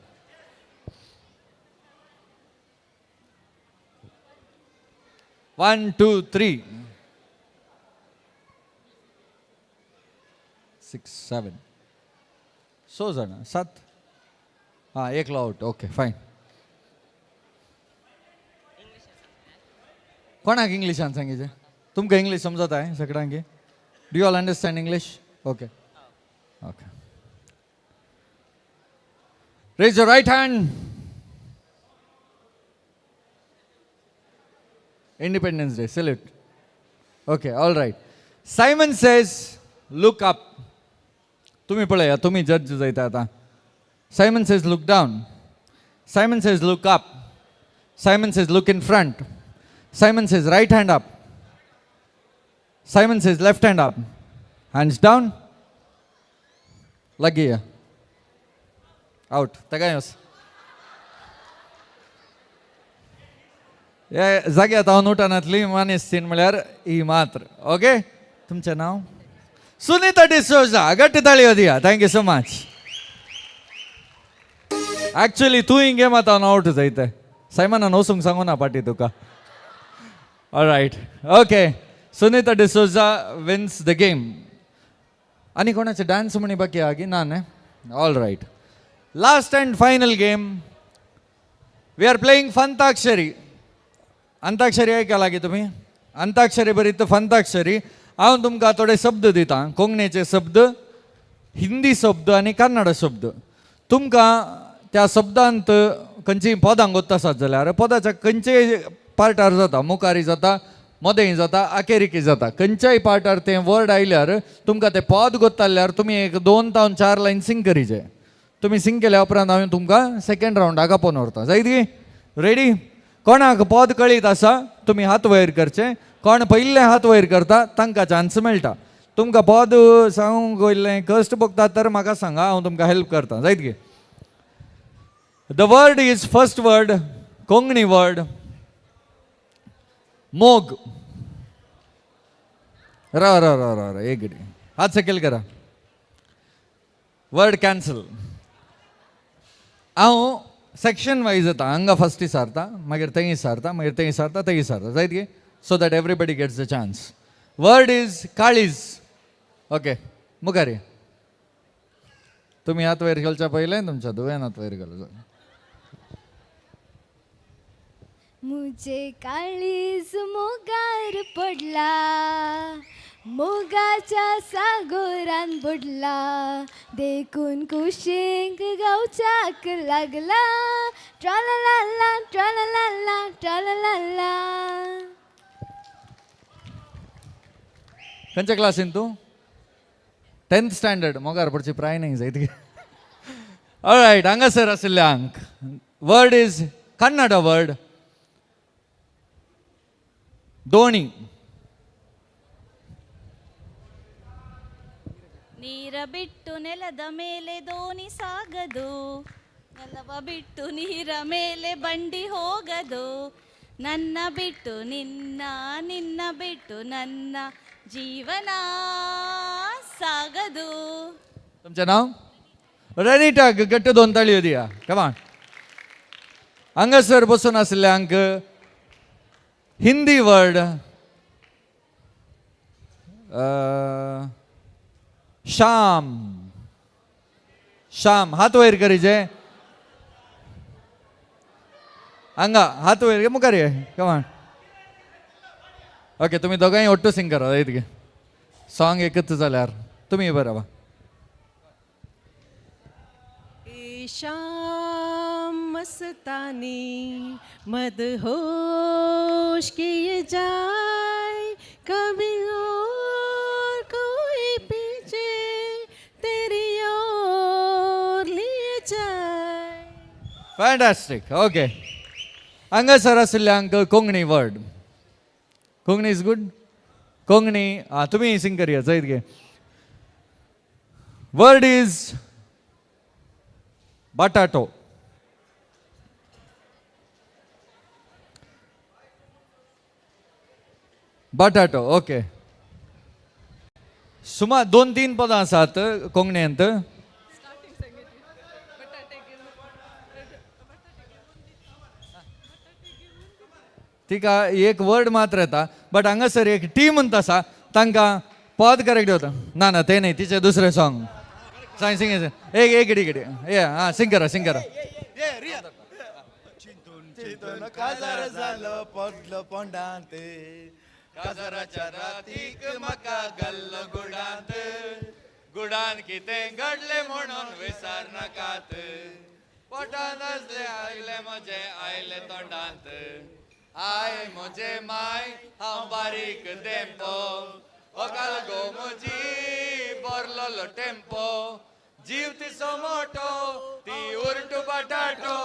One, two, three. 6, 7. Suzan, 7. एकलो out. Okay fine. कोणाक इंग्लिशान सांगितले? तुमकां English समजत आहे सगळ्यांकी? Do you all understand English? Okay okay. Raise your right hand. Independence day salute. Okay all right. Simon says look up. तुम्ही पळया. तुम्ही जज जायता आता. Simon says look down. Simon says look up. Simon says look in front. Simon says right hand up. Simon says left hand up. Hands down. Lagi ya. Out. Tagayos. या जाग्यात हांव नोटांतली मानेस्तीन म्हळ्यार ही मात्र. ओके तुमचें नांव? सुनीता डिसोजा. गट्ट ताळयो दिया. Thank you so much. एक्चुअली तूं ही गेमात हांव आउट जायते. सायमनान वचूंक सांगू ना पाटी तुका. All right. Okay. Sunita Dsouza wins the game. Ani konache dance muni baki agi na ne? All right. Last and final game. We are playing Fantakshari. Antakshari ऐकला की तुम्ही? अंताक्षरी बरीत फंताक्षरी. हांव तुमकां थोडे शब्द दिता. कोंकणीचे शब्द, हिंदी शब्द आणि कन्नड शब्द. तुमकां त्या शब्दांत खंयचीय पदां गोत्त आसात जाल्यार पदाच्या खंयचेय पार्टार जाता. मुखारी जाता, मदें जाता, आखेरीकी जाता. खंयच्याय पार्टार तें वर्ड आयल्यार तुमकां तें पद गोत्ताल्यार तुमी एक 2 ता 4 लायन सिंग करीचे. तुमी सिंग केल्या उपरांत हांव तुमकां सेकंड रावंडाक आपोवन व्हरता. जायत गी? रेडी? कोणाक पद कळीत आसा तुमी हात वयर करचे. कोण पयले हात वयर करता तांकां चान्स मेळटा. तुमकां पद सांगूंक वयलें कश्ट भोगता तर म्हाका सांगा. हांव तुमकां हेल्प करता. जायत गी? The word is first word Konkani word मोग. रा एक घडी. हात सकयल करा. Word cancel. हांव सेक्शन वायज येता. हांगा फस्ट सारता, मागीर थंय सारता, मागीर थंय सारता, थंय सारता. जायत गे, so that everybody gets the chance. Word is काळीज. ओके, मुखार ये. तुम्ही हात वयर घालच्या पहिले तुमच्या दुवेन हात वयर घालून. मुझे काळीज मोगार पडला, मोगाच्या सागोरान बुडला, देखून कुशींक गावच्याक लागला, ट्रालाला ट्रालाला ट्रालाला. खंयच्या क्लासीन तूं? 10th standard. मोगार पडची प्राय नाही जायत गे. ऑलरायट, हांगासर आशिल्ल्यांक वर्ड इज कन्नड वर्ड दोणी. ನೀರ ಬಿಟ್ಟು ನೆಲದ ಮೇಲೆ ದೋಣಿ ಸಾಗದು, ನೆಲವ ಬಿಟ್ಟು ನೀರ ಮೇಲೆ ಬಂಡಿ ಹೋಗದು, ನನ್ನ ಬಿಟ್ಟು ನಿನ್ನ, ನಿನ್ನ ಬಿಟ್ಟು ನನ್ನ ಜೀವನ ಸಾಗದು. तुमचें नाव? रेनिटा, गट्ट 2 ताळयो दिया. कमान. हांगासर बसून आशिल्ल्यांक हिंदी वर्ड शाम. शाम. हात वयर करीचे. हांगा हात वयर घे, मुखार ये. कमान. ओके, तुम्ही दोगांय ओट्टू सिंग करा. जायत गे. सॉंग एकच जाल्यार तुम्ही बरं. शाम मस्तानी मदहोश किए जाए, कभी और कोई पीछे तेरी ओर लिए जाए. फॅन्टास्टिक. ओके, हांगासर आशिल्ल्यांक Konkani word. Konkani is good. Konkani तुम्ही सिंग करूया. जायत गे. वर्ड इज बटाटो. बटाटो. ओके, सुमार 2-3 पदां आसात कोंकणींत. तिका एक वर्ड मात्र येता, बट हांगासर एक टीम म्हणटा आसा, तांकां पद करेक्ट होता. ना ना, ते न्ही, तिचे दुसरे सॉंग. सांग सिंग. एक इडी हां, सिंग करा, सिंग करा. चिंतून काजार झालं पडलं पोंडांत, काजाराच्या रातीक म्हाका गल्ल गुडांत, गुडान कितें घडलें म्हणून विसार नाकात, पोटान आसले आयले म्हजे आयले तोंडांत, आय म्हजे माय हांव बारीक देंपो, ओकाल गो म्हजी बोरलो टेम्पो, जीव तिचो मोठो ती उरटू बटाटो,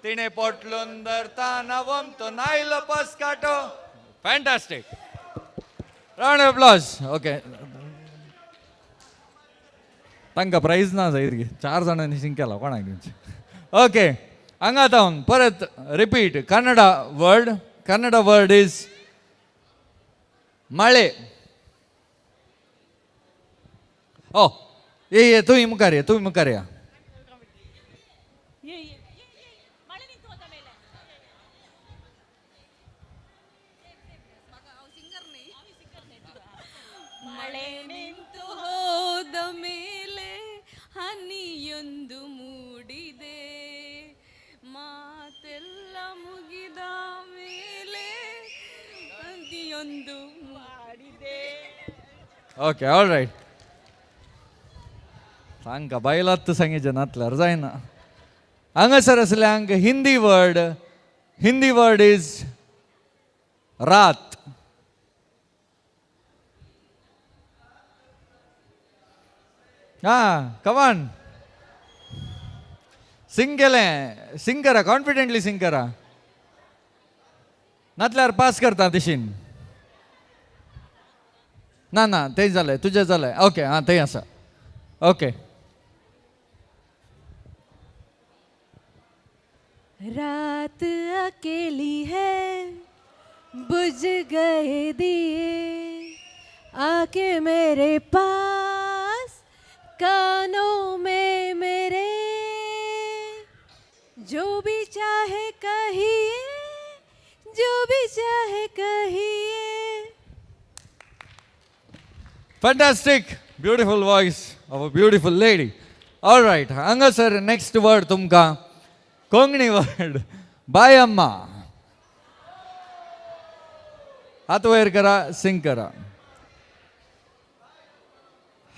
तिणे पोटलून धरताना वमतो नायलो पसकाटो. Fantastic. Round of applause. Okay, तांकां प्राइज ना जायत गे. 4 जाणांनी सिंग केला. कोणाक दिवचे? ओके, हांगा आतां परत रिपीट. कन्नडा वर्ड इज मळे. ओ ये तुम्ही मुखार या. तुम्ही मुखार या. ಮಳೆ ನಿಂತು ಹೋದ ಮೇಲೆ ಹನಿಯೊಂದು ಮೂಡಿದೆ, ಮಾತೆಲ್ಲ ಮುಗಿದ ಮೇಲೆ ಹನಿಯೊಂದು ಮಾಡಿದೆ. Okay, all right. तांकां बायलात सांगिचे नातल्यार जायना. हांगासर आसल्यांक हिंदी वर्ड इज रात. कमान. सिंग केलें. सिंग करा, कॉन्फिडेंटली सिंग करा, नातल्यार पास करता दिशीन. ना ना, ते जालें, तुजें जालें. ओके, हां, तें आसा. ओके. रात अकेली है, बुझ गए दिए, आके मेरे पास कानों में मेरे, जो भी चाहे कहिए, जो भी चाहे कहिए. Fantastic, beautiful voice of a beautiful lady. All right, hanga sir, next word tumka Konkani word Bayamma. हात वयर करा, सिंग करा.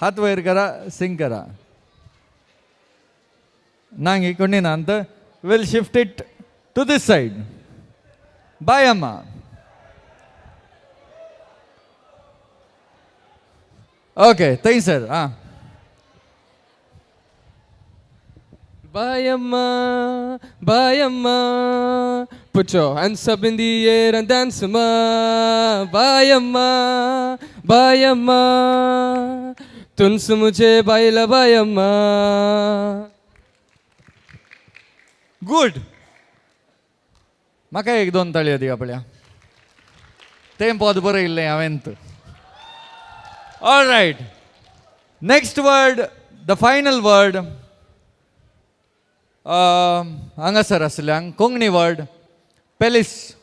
हात वयर करा, सिंग करा. Nangi Kundinanta, we'll shift it to this side. Bayamma. Okay, thanks sir. Bayamma, Bayamma, put your hands up in the air and dance ma. Bayamma, Bayamma, तुनस मुझे बाईला Bayamma. Good. म्हाका एक दोन ताळयो दी आपल्या. तें पद बरें इल्लें हांवेंत. All right. Next word, the final word. हांगासर आसल्यांक कोंकणी वर्ड पेलीस.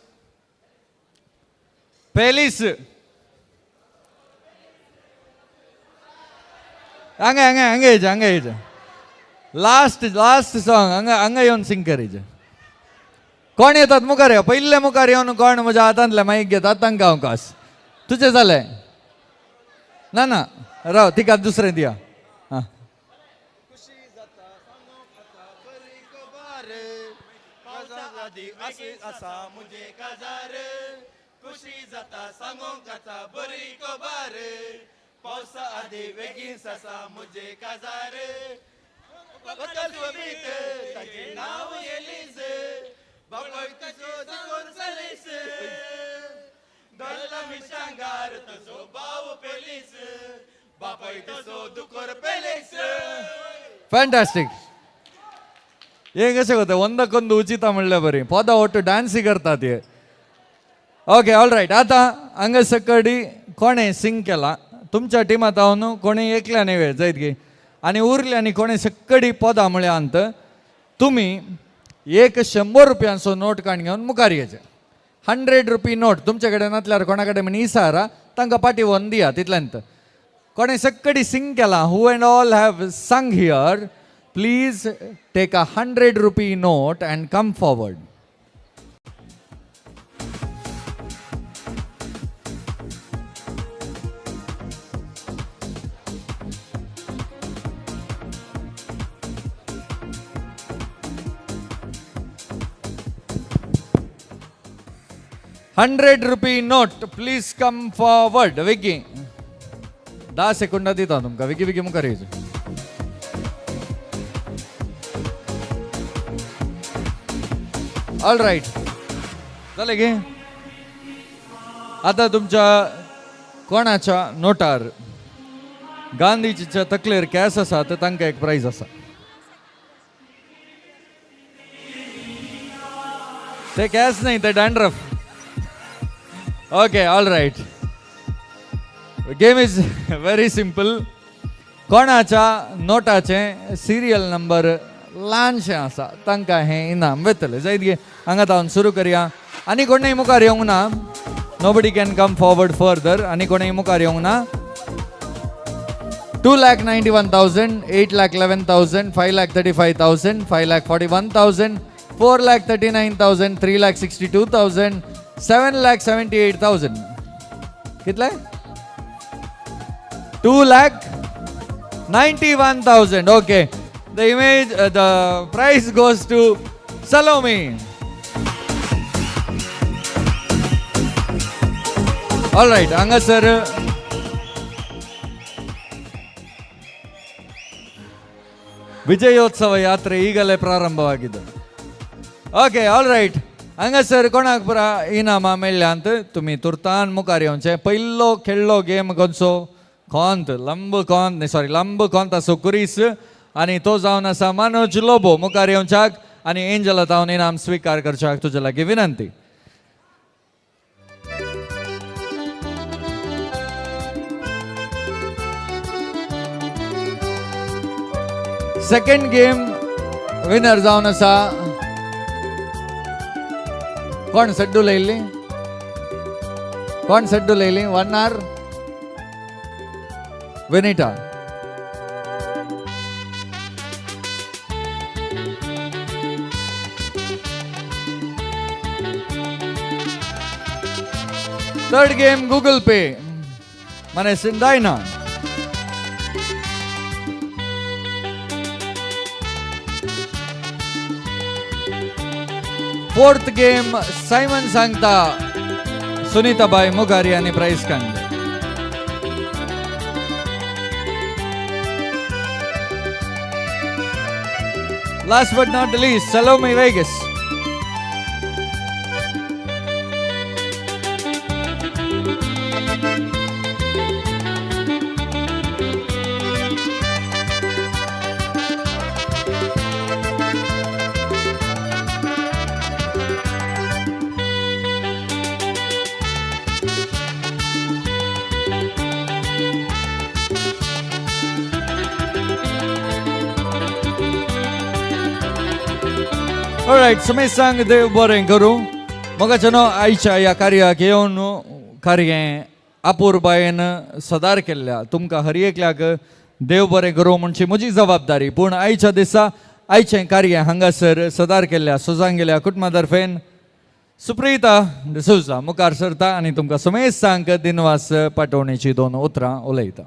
पेलीस. हांगा हेज. लास्ट सॉंग हांगा येवन सिंग करीज. कोण येतात मुखार यो. पयले मुखार येवन कोण म्हज्या हातांतले माईक घेतात तांकां हांव कास. तुजें जालें. ना ना राव तिका दुसरें दिया. खुशी जाता सांगो काचा बरी कोबार पावसा आधी बेगीन ससा मुझे काजार बकल बीत ताजे नाव येलीस बाकोय तुजो दिकोर चलीस दल्ला मिशांगार तुजो बाव पेलीस बापोय तुजो दुकोर पेलीस. ಫ್ಯಾಂಟಾಸ್ಟಿಕ್. हें कशें कोता ಒಂದಕ್ಕೊಂದು ಉಚಿತ म्हणल्या बरी ಪದ ಒಟ್ಟು ಡ್ಯಾನ್ಸಿ करतात हे. Okay all right. आतां हांगा सकडी कोणें सिंग केला तुमच्या टिमांत हांव न्हू कोणी एकल्यान वेळ जायत गे आनी उरल्यांनी कोणें सकडी पदां म्हळ्यांत तुमी एक 100 रुपयांचो नोट काण घेवन मुखार येचे. 100 रुपी नोट तुमचे कडेन नासल्यार कोणा कडेन म्हण इसारा तांकां पाटी व्हरून दिया. तितल्यांत कोणें सकडी सिंग केला who and all have sung here please take a 100 rupee note and come forward. ₹100 note please come forward. Vicky 10 सेकंदां दिता तुमकां. विकी विकी मुखार येयचो. ऑल रायट जालें गे. आतां तुमच्या कोणाच्या नोटार गांधीजीच्या तकलेर कॅस आसा तर तांकां एक प्रायज आसा. ते कॅस न्हय ते dandruff. Okay all right. Game is very simple. कोणाच्या नोटाचें सिरियल नंबर ल्हानशें आसा तांकां हें इनाम वेतलें. जायत गे. हांगा तावन सुरू करया. आनी कोणेय मुखार येवंक ना. Nobody can come forward further. आनी कोणेय मुखार येवंक ना. 2,91,000, 8,11,000, 5,35,000, 5,41,000, 4,39,000, 3,62,000, 7,78,000. कितले? 2,91,000. Okay. The prize goes to Salome. All right. Anga sir. ವಿಜಯೋತ್ಸವ ಯಾತ್ರೆ ಈಗಲೇ ಪ್ರಾರಂಭವಾಗಿದೆ. Okay all right. हांगासर कोणाक पुरा इनामां मेळ्ळ्यांत तुमी तुर्तान मुखार येवचें. पयलो खेळ्ळो गेम खंयचो खोंत लंब खोंत आसो कुरीस आनी तो जावन आसा मनोज लोबो. मुखार येवच्याक आनी एंजला तावन इनाम स्विकार करच्याक तुजे लागीं विनंती. सेकंड गेम विनर जावन आसा कोण सड्डू लयली कोण सड्डू लयली 1 hour Vinita third game Google Pay मने सिंडाइना फोर्थ गेम सायमन सांगता सुनीताबाई मुगारी आणि प्राइस कांड लास्ट बट नॉट लीस्ट सलोमी वेगस ऑलराइट समय सांग देव बरें करूं मगाच्यानो आयच्या ह्या कार्याक येवन कार्य अपूर्बायेन सदार केल्ल्या तुमकां हर एकल्याक देव बरें करूं म्हणची म्हजी जबाबदारी पूण आयच्या दिसा आयचें कार्य हांगासर सदार केल्ल्या सुजान गेल्या कुटुंबातर्फेन सुप्रिता डिसूजा मुखार सरता आनी तुमकां समय सांग दिनवास पाठोवणेची 2 उतरां उलयता.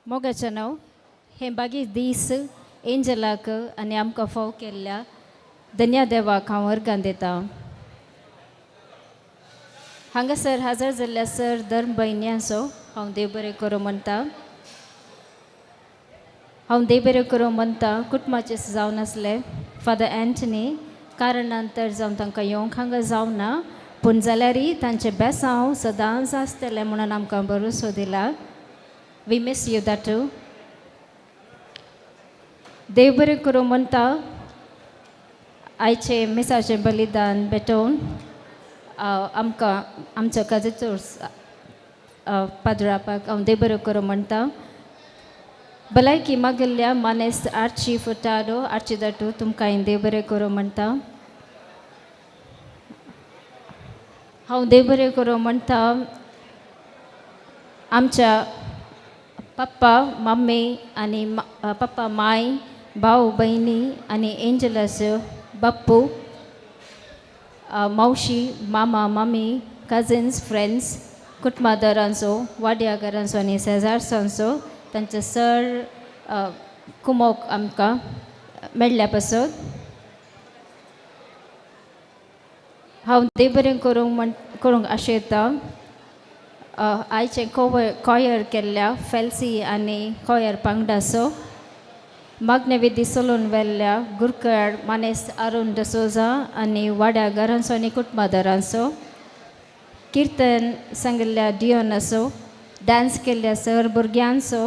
मोगाच्यानो हे बागी दीस एंजलाक आनी आमकां फाव केल्ल्या धन्य देवाक हांव वर्गां दिता. हांगासर हजर जाल्ल्या सर धर्म भयण्यांचो हांव देव बरें करूं म्हणटा. हांव देव बरें करूं म्हणटा कुटुंबाचे जावन आसले फादर एंटनी कारणांतर जावन तांकां येवंक हांगा जावना पूण जाल्यारय तांचे बेसांव सदांच आसतलें म्हणून आमकां भरोसो दिला. We miss you that too. देव बरें करूं म्हणटा आयचे मिसाचें बलिदान भेटोवन आमकां आमचो काजेचो पाद्रापाक हांव देव बरें करूं म्हणटा. भलायकी मागिल्ल्या मानेस्त आर्ची फुटाडो आर्ची दाटू तुमकां हांवें देव बरें करूं म्हणटा. हांव देव बरें करूं म्हणटा आमच्या पप्पा मम्मी आनी पप्पा माय भाव भयणी आनी एंजलाचो बाप्पू मावशी मामा मामी कजिन्स फ्रेंड्स कुटुंबादारांचो वाड्याकारांचो आनी शेजारसांचो तांचे सर कुमोक आमकां मेळ्ळ्या पासून हांव देव बरें करूंक आशयता. आयचे कॉयर केल्ल्या फेल्सी आनी कॉयर पंगडाचो मागनेविधी सोलून वेल्ल्या गुरकड मानेस्त अरुण डसोजा आनी वाड्या घरांचो आनी कुटुंबादारांचो किर्तन सांगिल्ल्या डियोनाचो डान्स केल्ल्या सर भुरग्यांचो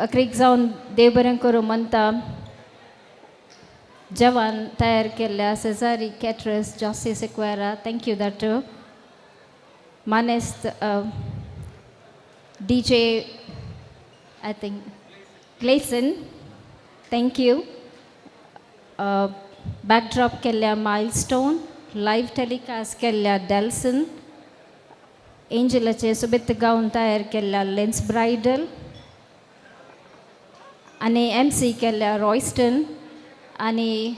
अक्रीक जावन देव बरें करूं म्हणटा जवान तयार केल्ल्या सेजारी कॅटरस जॉसी सिक्वेरा थँक्यू दॅट मानेस्त DJ I think Gleason thank you. Backdrop केल्ल्या माइलस्टोन लायव्ह टेलिकास्ट केल्ल्या डेल्सन एंजलाचे सुबेत गावन तयार केल्ल्या लेन्स ब्रायडल आनी MC केल्ल्या रॉयस्टन आनी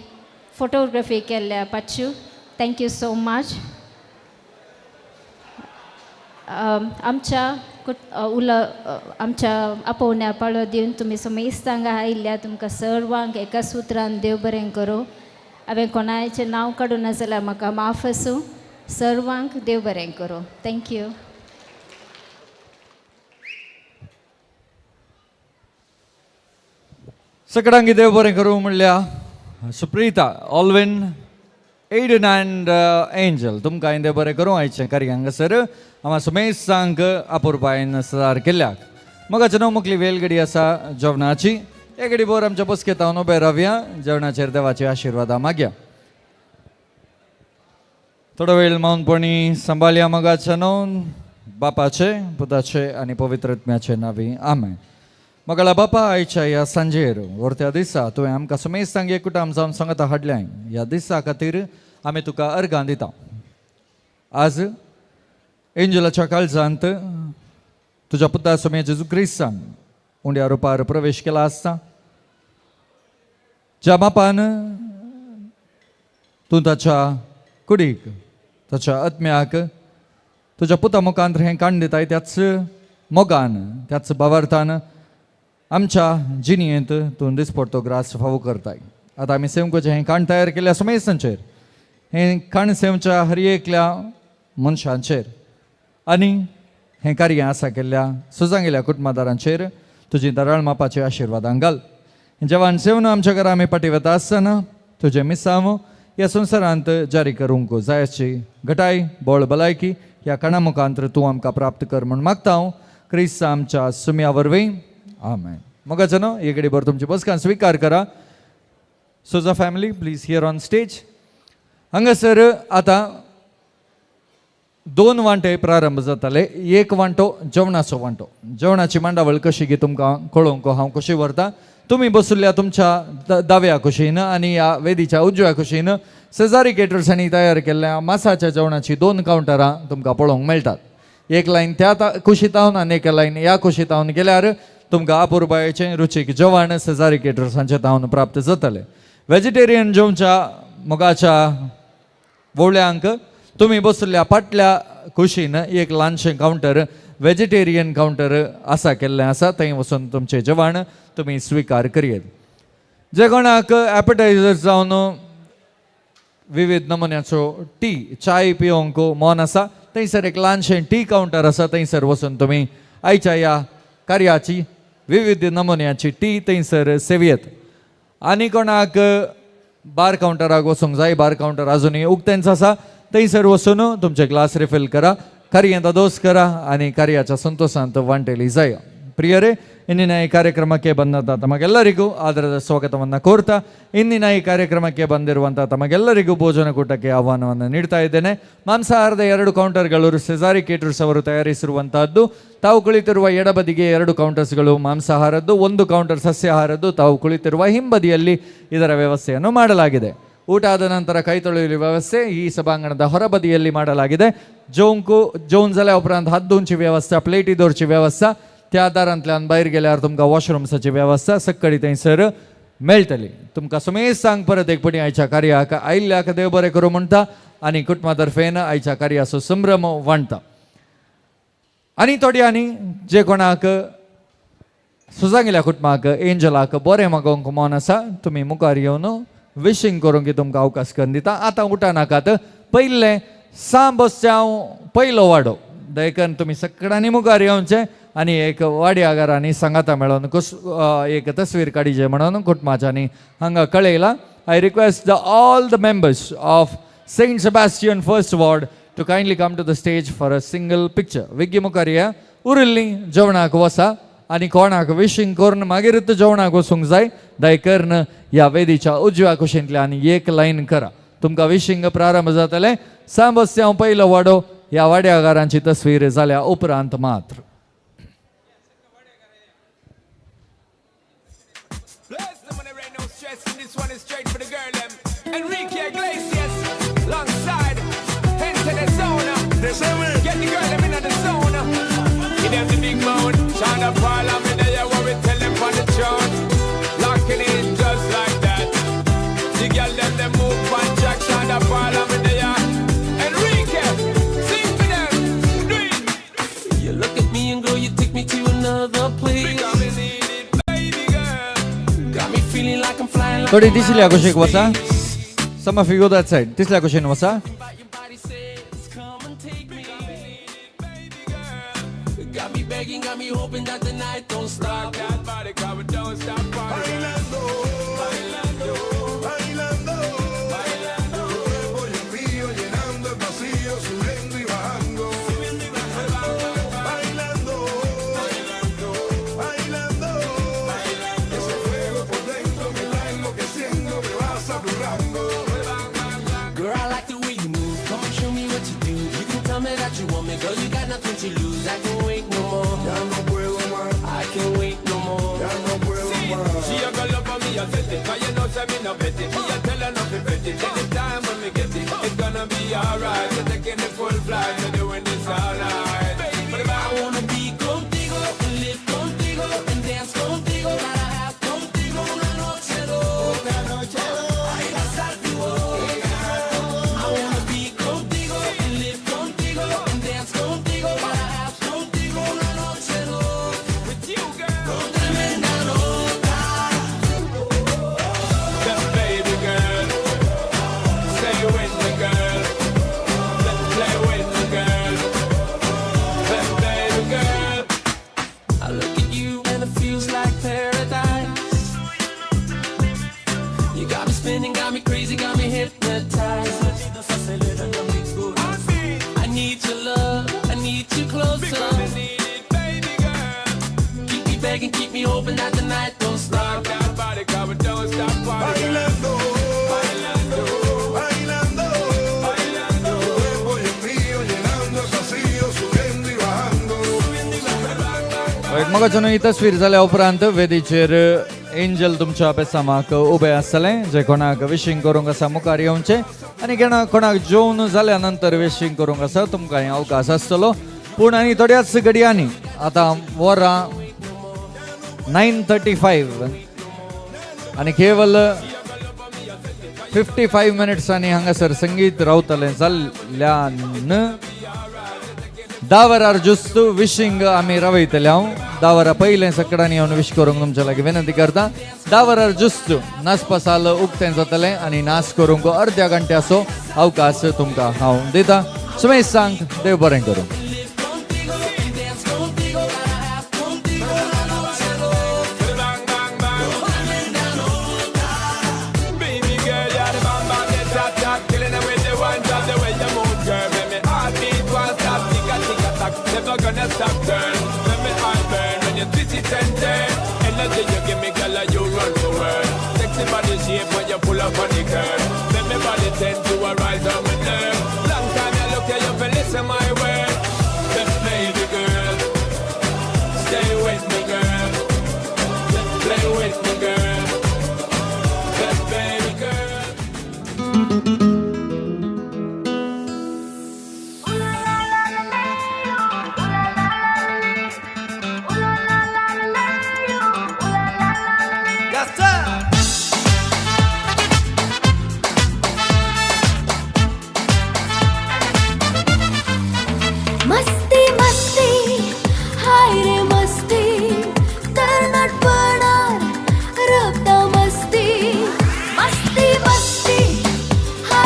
फोटोग्राफी केल्ल्या पच्चू थँक्यू सो मच. आमच्या आमच्या आपोवण्या पाळो दिवन तुमी समेस्तांगा आयिल्ल्या तुमकां सर्वांक एका सुत्रान देव बरें करूं. हांवें कोणाचें नांव काडूं ना जाल्यार म्हाका माफ आसूं. सर्वांक देव बरें करूं. थँक्यू. सगळ्यांक देव बरें करूं म्हणल्या सुप्रिता ऑलविन एडन अँड एंजल तुमकां हांवें देव बरें करूं आयचें कार्य हांगासर आम्हा समेस्तांक अपूर्बायेन सदार केल्ल्याक. मगाच्या णव मुखली वेलगडी आसा जेवणाची. एक घडी भर आमच्या बसकेत हांव उबे रावया जेवणाचेर देवाचे आशिर्वादा मागया. थोडो वेळ मौनपणी सांबाळया. मगाच्या णव बापाचे पुताचे आणि पवित्र आत्म्याचे नावी आमेन. मगला बापा आयच्या ह्या सांजेर व्हरत्या दिसा तुवें आमकां समेस्तांक एकूटाम जावन सांगता हाडल्या ह्या दिसा खातीर आमी तुका अर्गां दिता. आज एंजलाच्या काळजांत तुज्या पुता समेत जेजू क्रिस्तान उंड्या रुपार प्रवेश केला आसता. ज्या बापान तूं ताच्या कुडीक ताच्या आत्म्याक तुज्या पुता मुखांत हें काण दिताय त्याच मोगान त्याच भावार्थान आमच्या जिणयेंत तूं दिसपडतो ग्रास फावो करताय. आतां आमी सेवकाचें हें काण तयार केल्या समेस्तांचेर हें काण सेवच्या हर एकल्या मनशांचेर आनी हें कार्य आसा केल्ल्या सुजान गेल्या कुटुंबादारांचेर तुजी दराळ मापाचे आशिर्वादां घाल. जेवान सेवन आमच्या घरा आमी पाटी वता आसतना तुजे मिसांव ह्या संवसारांत जारी करूंक जायची घटाय बोळ भलायकी ह्या काणा मुखांतर तूं आमकां प्राप्त कर म्हूण मागता हांव क्रिस्त आमच्या सुम्या वरवीं आमेन. मोगाचनो एक घडी भर तुमची बसकां स्विकार करा. Suja family please here on stage. हांगासर आतां 2 वांटे प्रारंभ जाताले. एक वांटो जेवणाचो वांटो. जेवणाची मांडावळ कशी गी तुमकां कळोवंक हांव कशी व्हरता. तुम्ही बसुल्ल्या तुमच्या दाव्या कुशीन आणि ह्या वेदीच्या उजव्या कुशीन सेजारी केटर्सांनी तयार केल्ल्या मासाच्या जेवणाची 2 कावंटरां तुमकां पळोवंक मेळटात. एक लायन त्या कुशीतावन आनी एक लायन ह्या कुशीतावन गेल्यार तुमकां अपुरबायेचें रुचीक जेवण सेजारी केटर्सांचे तावन प्राप्त जातलें. वेजिटेरियन जेवणच्या मोगाच्या वोवळ्यांक तुम्ही बसुल्ल्या फाटल्या कुशीन एक ल्हानशें कावंटर वेजिटेरियन कावंटर आसा केल्लें आसा. थंय वचून तुमचें जेवण तुमी स्विकार करियेत. जे कोणाक एपटायझर जावन विविध नमुन्याचो टी चाय पिवंक मन आसा थंयसर एक ल्हानशें टी कावंटर आसा. थंयसर वचून तुमी आयच्या ह्या कार्याची विविध नमुन्याची टी थंयसर सेवियेत. आनी कोणाक बार कावंटराक वचूंक जाय बार कावंटर आजुनूय उक्तेंच आसा. थंयसर वचून तुमचे ग्लास रिफील करा ಕಾರ್ಯದ ದೋಸ್ಕರ आणि ಕಾರ್ಯಾच्या ಸಂತೋಷಾಂತ ವಾಂಟೇಲಿ ಜಯ. ಪ್ರಿಯರೇ, ಇಂದಿನ ಈ ಕಾರ್ಯಕ್ರಮಕ್ಕೆ ಬಂದಂಥ ತಮಗೆಲ್ಲರಿಗೂ ಆದರದ ಸ್ವಾಗತವನ್ನು ಕೋರ್ತಾ ಇಂದಿನ ಈ ಕಾರ್ಯಕ್ರಮಕ್ಕೆ ಬಂದಿರುವಂಥ ತಮಗೆಲ್ಲರಿಗೂ ಭೋಜನ ಕೂಟಕ್ಕೆ ಆಹ್ವಾನವನ್ನು ನೀಡ್ತಾ ಇದ್ದೇನೆ. ಮಾಂಸಾಹಾರದ 2 ಕೌಂಟರ್ಗಳು ಸೆಜಾರಿ ಕೇಟರ್ಸ್ ಅವರು ತಯಾರಿಸಿರುವಂತಹದ್ದು. ತಾವು ಕುಳಿತಿರುವ ಎಡಬದಿಗೆ 2 ಕೌಂಟರ್ಸ್ಗಳು ಮಾಂಸಾಹಾರದ್ದು, 1 ಕೌಂಟರ್ ಸಸ್ಯಾಹಾರದ್ದು. ತಾವು ಕುಳಿತಿರುವ ಹಿಂಬದಿಯಲ್ಲಿ ಇದರ ವ್ಯವಸ್ಥೆಯನ್ನು ಮಾಡಲಾಗಿದೆ. ಊಟ ಆದ ನಂತರ ಕೈ ತೊಳೆಯುವ ವ್ಯವಸ್ಥೆ ಈ ಸಭಾಂಗಣದ ಹೊರಬದಿಯಲ್ಲಿ ಮಾಡಲಾಗಿದೆ. जेवून जाल्या उपरांत हात धुवची वेवस्था, प्लेटी दवरची वेवस्था, त्या दारांतल्यान भायर गेल्यार तुमकां वॉशरूम्साची वेवस्था सक्कडी थंयसर मेळटली. तुमकां समेस्तांक परत एक पटी आयच्या कार्याक आयिल्ल्याक देव बरें करूं म्हणटा आनी कुटुंबातर्फेन आयच्या कार्याचो संभ्रम वांटता. आनी थोड्यांनी जे कोणाक सुजान गेल्या कुटुंबाक एंजलाक बरें मागोवंक मन आसा तुमी मुखार येवन विशींग करूंक तुमकां अवकाश करून दिता. आतां उठा नाकात. पयले सांबस्त्यांव पयलो वाडो दयकन तुमी सगळ्यांनी मुखार येवचें आनी एक वाड्यागारांनी सांगाता मेळोन एक तस्वीर काडीचे म्हणून कुटुंबाच्यांनी हांगा कळयला. I request all the members of Saint Sebastian first ward to kindly come to the stage for a single picture. Viggy मुखार या. उरिल्लीं जेवणाक वसा आनी कोणाक विशींग करून मागीरच जेवणाक वचूंक जाय. दयकन ह्या वेदीच्या उजव्या कुशींतल्यान एक लायन करा. तुमकां विशींग प्रारंभ जातले. सांबस्त्यांव पयलो वाडो ह्या वाड्यागारांची तस्वीर जाल्या उपरांत मात्र. थोडी तिसऱ्या कुशीक वसा. Some of you go that side. तिसऱ्या कुशीन वसा. Girl, I like the way you move. Come on, show me what you do. You can tell me that you want me, girl. You got nothing to lose. pet it. Me a tell her not to pet it. Anytime when we get it, it's gonna be alright. We're taking it full flight, we're doing this all night. But if I wanna be contigo, live contigo, and dance contigo, gotta have contigo una noche loca. Ay, pasarte boca. I wanna be contigo, live contigo, and dance contigo, gotta have contigo una noche loca. With you, girl. Con tremenda nota. Just baby girl, stay with me, girl. Let's play with me, girl. Just baby girl. I look at you and it feels like paradise. You got me spinning, got me crazy, got me hypnotized. I need your love, I need you closer. Keep me begging, keep me hoping that the night don't stop. That body cover, don't stop bailando, bailando, bailando, bailando. Voy en mío, llenando el vacío, subiendo y bajando. मगाच्यान ही तस्वीर जाल्या उपरांत वेदीचेर angel तुमच्या बेसामाक उबे आसतले जे कोणाक विशींग करूंक आसा मुखार येवचे आनी कोणाक जेवन जाल्या नंतर विशींग करूंक आसा तुमकां अवकाश आसतलो पूण आनी थोड्याच घडयांनी आतां वरां 9:35 आनी केवल 55 मिनिट्सांनी हांगासर संगीत रावतलें जाल्ल्यान 10 वरार जुस्त विशींग आमी रावयतले हांव 10 वरां पयलें सकडांनी येवन विश करूंक तुमच्या लागीं विनंती करता 10 वरार जुस्त नाचपासाल उक्तें जातलें आनी नाच करूंक अर्द्या घंट्याचो अवकाश तुमकां हांव दिता सुमेश सांग देव बरें करूं Never gonna stop, girl. Let me heart burn when you twist it and turn. Energy you give me, girl, you run the world. Sexy body shape when you pull up on the curb. Let me body tend to arise on my nerve. Long time you look at you for listen my word. Just baby girl, stay with me, girl. Just play with me, girl. Just baby girl. मस्ती मस्ती हाय रे मस्ती तरनाट पणार रक्ता मस्ती मस्ती मस्ती हाय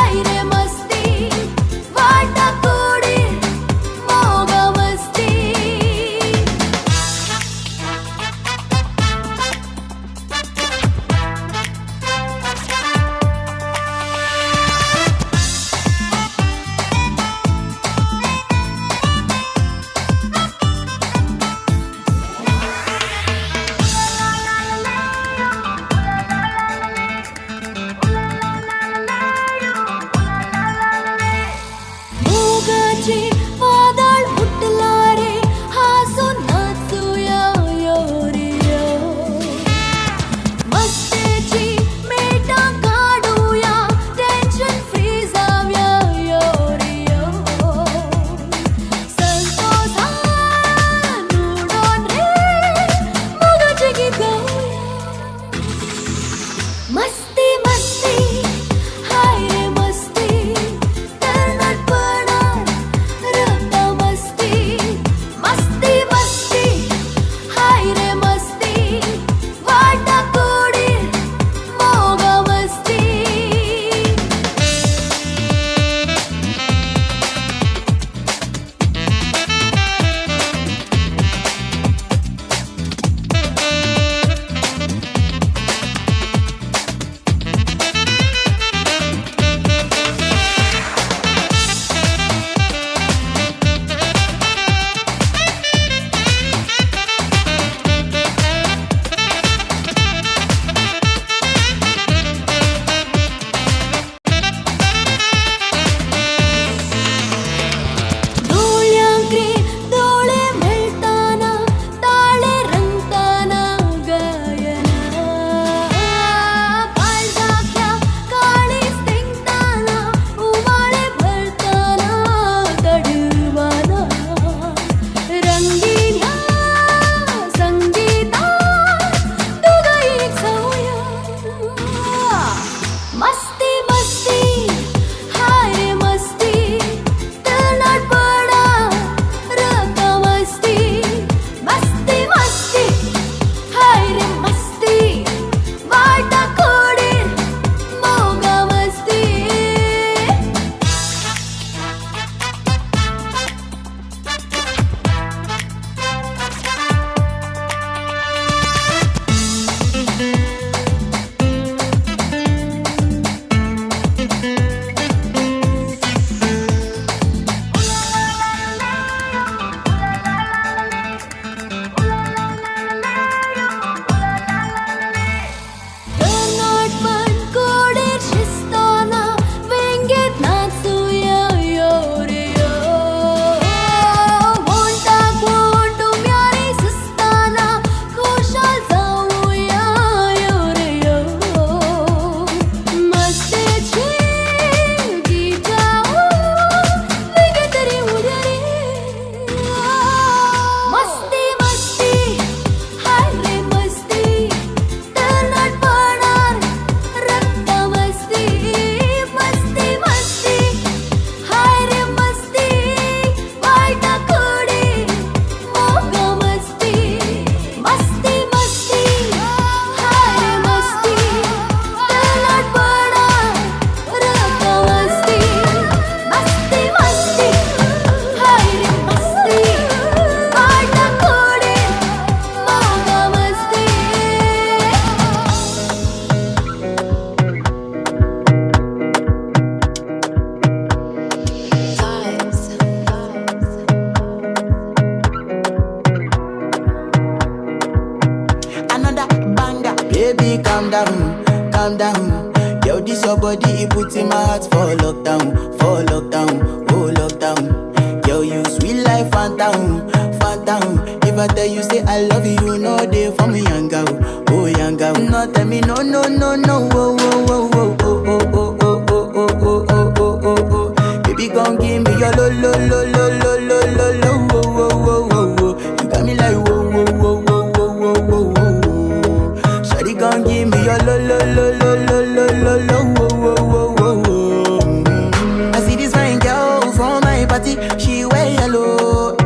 Yo, this your body, it puts in my heart for lockdown, oh lockdown. Yo, you sweet life, phantom, phantom. If I tell you say I love you, you know they for me, young girl, oh young girl. No, tell me no, no, no, no, oh, oh, oh, oh, oh, oh, oh, oh, oh, oh, oh, oh, oh, oh. Baby, gon' give me your lo, lo, lo, lo, lo, lo, lo, lo, oh, oh, oh, oh, oh. You got me like whoa, whoa, whoa, whoa, whoa, whoa, whoa, whoa. Shawty gon' give me your lo, lo, lo, lo, lo, lo, lo, lo, oh, oh, oh, oh, oh. I see this fine girl from my party, she wear yellow.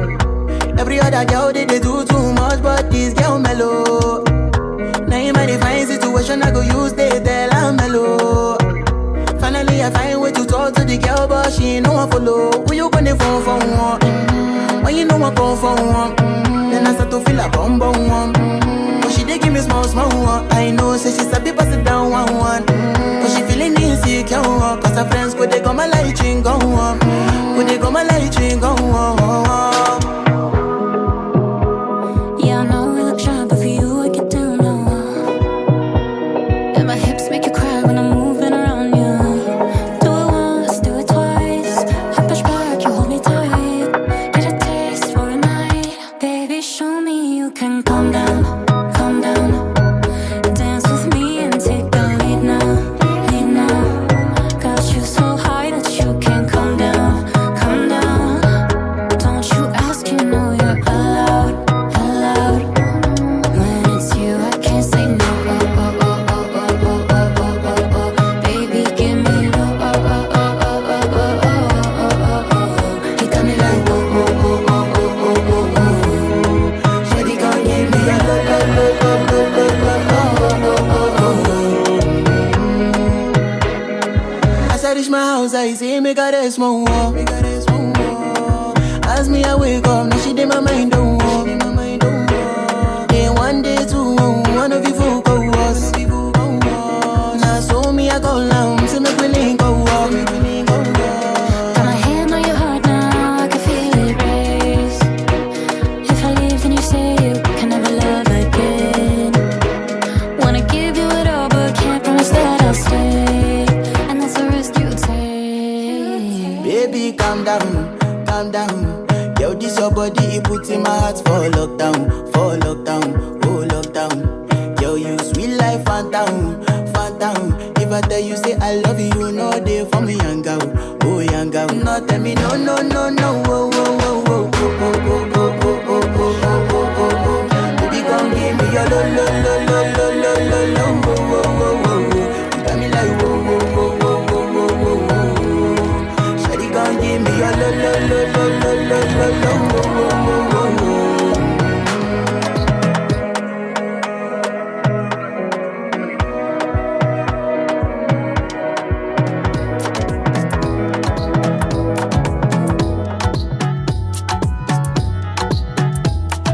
Every other girl they do too much, but this girl mellow. Now in my divine situation, I go use they tell I'm mellow. Finally I find way to talk to the girl, but she ain't no one follow. Who you gonna phone for one? When you know I come for one, then I start to feel a bum bum one. But she dey give me small small one. I know say she's a bit pass it down one one. But she feeling insecure, cause her friends go they go my light ring go on. Go they go my light ring go on. Yeah, I know we look shy, but for you I get down low. And my hips make you cry when I'm moving around you. Do it once, do it twice. I push back, you hold me tight. Get a taste for a night. Baby, show me you can calm down, calm down. Dance with me and take the lead now, lead now. Got you so high that you can't come down, come down. Don't you ask, you know you're allowed, allowed. When it's you, I can't say no. Oh, oh, oh, oh, oh, oh, oh, oh, oh, oh. Baby, give me low. Oh, oh, oh, oh, oh, oh, oh, oh, oh, oh. You got me like oh, oh, oh, oh, oh, oh, oh, oh. Shawty gon' give me a low, low, low, low, low, low, low, oh, oh, oh, oh. As I reach my house, I see me got a small wall. As me I wake up, now she did my mind don't walk. Day one, day two, one of you folk go us. Now so me I go down, see me willing go walk. Got my hand on your heart now, I can feel it race. If I leave, then you say you can never love again. Wanna give you it all, but can't promise that I'll stay. And that's the risk you take. Baby, calm down, calm down. Yo, this your body, it puts in my heart for lockdown, oh lockdown. Yo, you sweet life, phantom, phantom. If I tell you say I love you, you know they for me, young girl, oh young girl. No, tell me no, no, no, no, oh, oh, oh, oh, oh, oh, oh, oh, oh, oh, oh, oh, oh, oh. Baby, come give me your lo, lo, lo, lo, lo, lo, lo, lo, oh, oh, oh, oh, oh. You got me like oh, oh, oh, oh, oh, oh, oh, oh. Shawty, come give me your lo, lo, lo, lo, lo, lo, lo, lo, oh, oh, oh, oh, oh.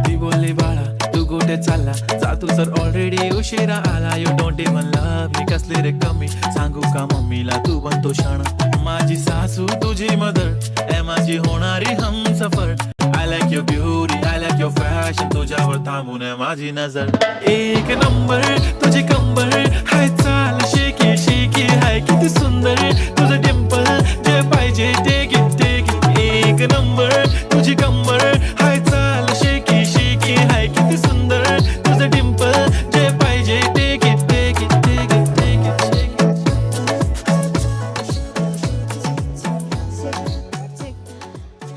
ती बोलली बाळा तू कुठे चालला जा तू जर already उशिरा आला you don't even love me कसली रे कमी सांगू का मम्मीला तू बनतो शाणा माझी सासू तुझी मदर ए माझी होणारी Humsafar I like your beauty, I like your fashion तुझ्यावर थांबून आहे माझी नजर एक नंबर तुझी कंबर हाय चाल शेकी शेकी हाय किती सुंदर तुझं डिंपल जे पाहिजे टेक इट एक नंबर तुझी कंबर हाय चाल शेकी शेकी हाय किती सुंदर तुझं डिंपल जे पाहिजे टेक इट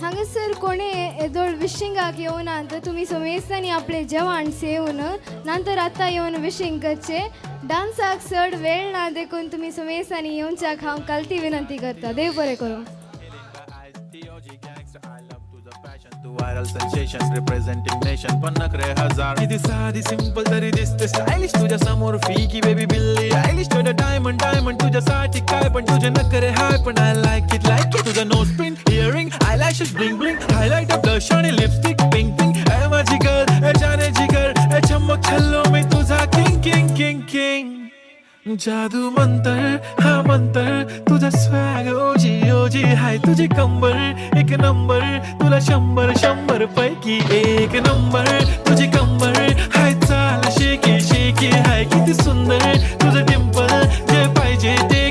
हांगासर कोणे येदोळ विशिंगाक येऊन तर तुम्ही सोमेस्तानी आपले जेवण सेवन नंतर आता येऊन विशिंग करचे डान्साक चड वेळ ना देखून तुम्ही सोमेस्तानी येऊनच्याक हांव कालती विनंती करता देव बरें करूं viral sensation representing nation पण नखरे हजार किती साधी सिंपल तरी दिसते स्टायलिश तुझ्या समोर फीकी बेबी बिल्ली आयलिश तुझ्या डायमंड डायमंड तुझ्यासाठी काय पण तुझे नखरे हाय पण आय लाईक इट तुझं nose pin earring eyelashes bling bling highlight of blush आणि लिपस्टिक पिंक पिंक ए माझी गर्ल ए जाने जिगर ए चमक छल्लो मी तुझा किंग किंग किंग किंग जादू मंतर हा मंतर तुझा स्वॅग ओजी ओजी हाय तुझी कंबर एक नंबर तुला 100 पैकी एक नंबर तुझी कंबर हाय चाल शेकी शेकी हाय किती सुंदर तुझं डिंपल जे पाहिजे ते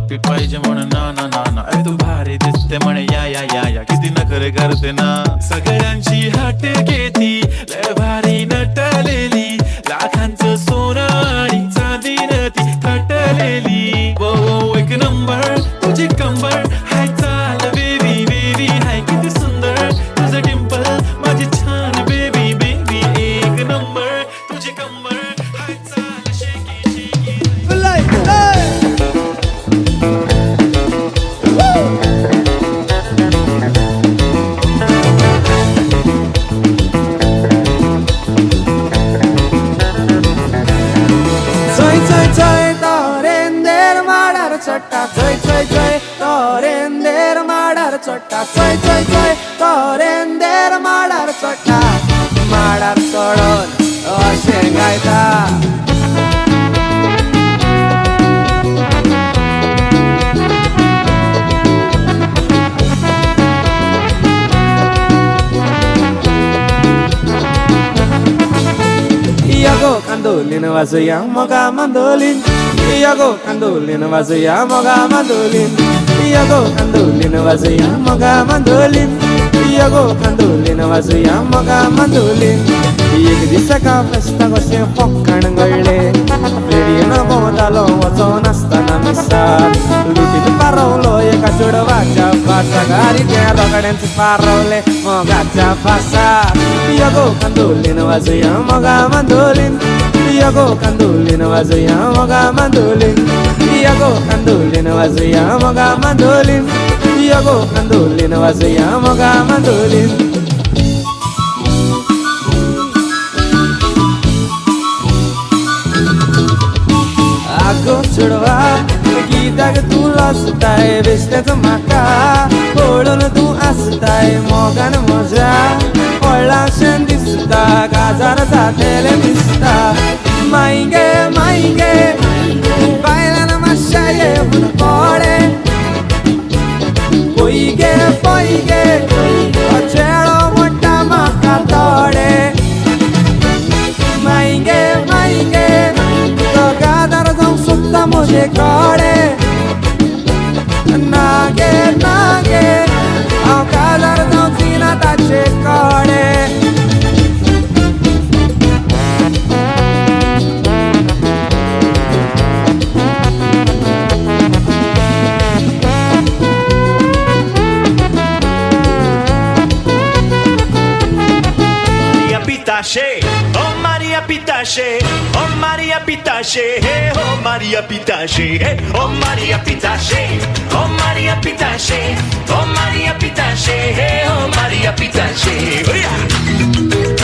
कॉपी पाहिजे म्हणून ना ना ना ना अरे तू भारी दिसते म्हणे या या या या किती नखरे करते ना सगळ्यांची हट घेती लय भारी नटलेली लाखांचं सोनं आणि चांदीनं ती थटलेली वो वो एक नंबर तुझी कंबर हाय चाल बेबी बेबी हाय किती सुंदर तुझं डिंपल माझी छान बेबी बेबी एक नंबर तुझी कंबर हाय चाल शेकी शेकी चट्टा जय तोरेंदेर माडार चट्टा जय तोरेंदेर माडार चट्टा माडार चढून अशें गायता Iago mandolin wazuya moga mandolin Iago mandolin wazuya moga mandolin Iago mandolin wazuya moga mandolin Iago mandolin wazuya moga mandolin एक दिसाका फेस्ताक अशें फक्काण गळ्ळे रेडियन भोंवतालो वचोन आसतना मिसाल लुटीत पारवलो एका चेडवाच्या फासागारी त्या रोगड्यांच पारवले मोगाच्या फासार Iago mandolin wazuya moga mandolin Iago mandolin wazuya moga mandolin Iago mandolin wazuya moga mandolin Iago mandolin wazuya moga mandolin Ago chudwa गीताक तू लसताय बेश्टेच म्हाका पळोवन तूं आसताय मोगान म्हज्या पळाशें दिसता काजार जातेलें दिसता मायगे मायगे बायलान मातशें येवन पडे पयगे पयगे चेडो म्हणटा म्हाका तोडे मायगे मायगे तो काजार जावं सोदता म्हजे कडेन नागे नागे हांव काजार जावची ना ताचे कडेन Pitache, oh Maria Pitache, oh Maria Pitache, hey oh Maria Pitache, hey oh Maria Pitache, oh Maria Pitache, oh Maria Pitache, hey oh Maria Pitache, oh yeah.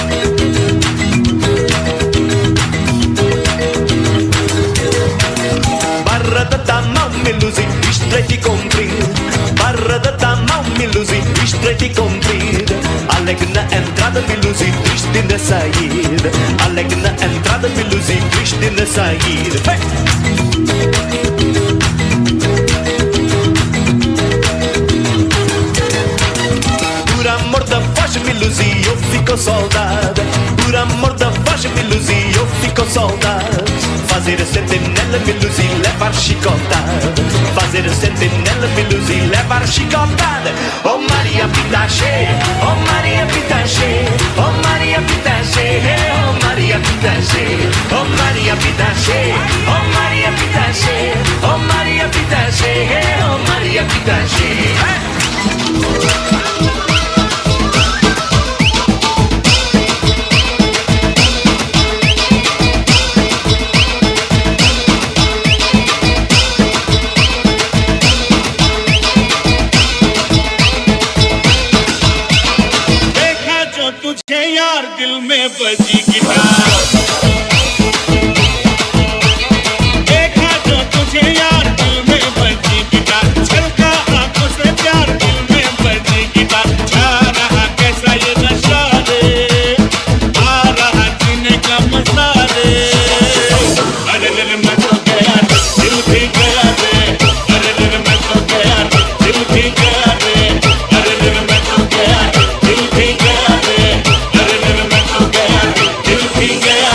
Barra da tamam melusi, istreti comprir. Barra da tamam melusi, istreti comprir. Alegna entrada melusi, triste na saída. Alegna entrada melusi, triste na saída. Hey! Por amor da voz melusi, eu fico soldado. Por amor da voz melusi, eu fico soldado. Fazer sentinela melusi, levar chicotada. Fazer sentinela melusi, levar chicotada. Oh Maria Pitache, oh Maria Pitache, oh Maria Pitache, oh Maria Pitache, oh Maria Pitache, oh Maria Pitache, oh Maria Pitache, oh Maria Pitache. यार दिल में बजी guitar देखा जो तुझे यार दिल में बजी गिटार छलका आंखों से प्यार दिल में बजी गिटार जा रहा कैसा ये नशा रे आ रहा जीने का मजा रे अरे अरे मैं तो गया दिल भी गया रे अरे अरे मैं तो गया दिल भी गया रे अरे अरे मैं तो गया दिल भी गया रे दिल भी गया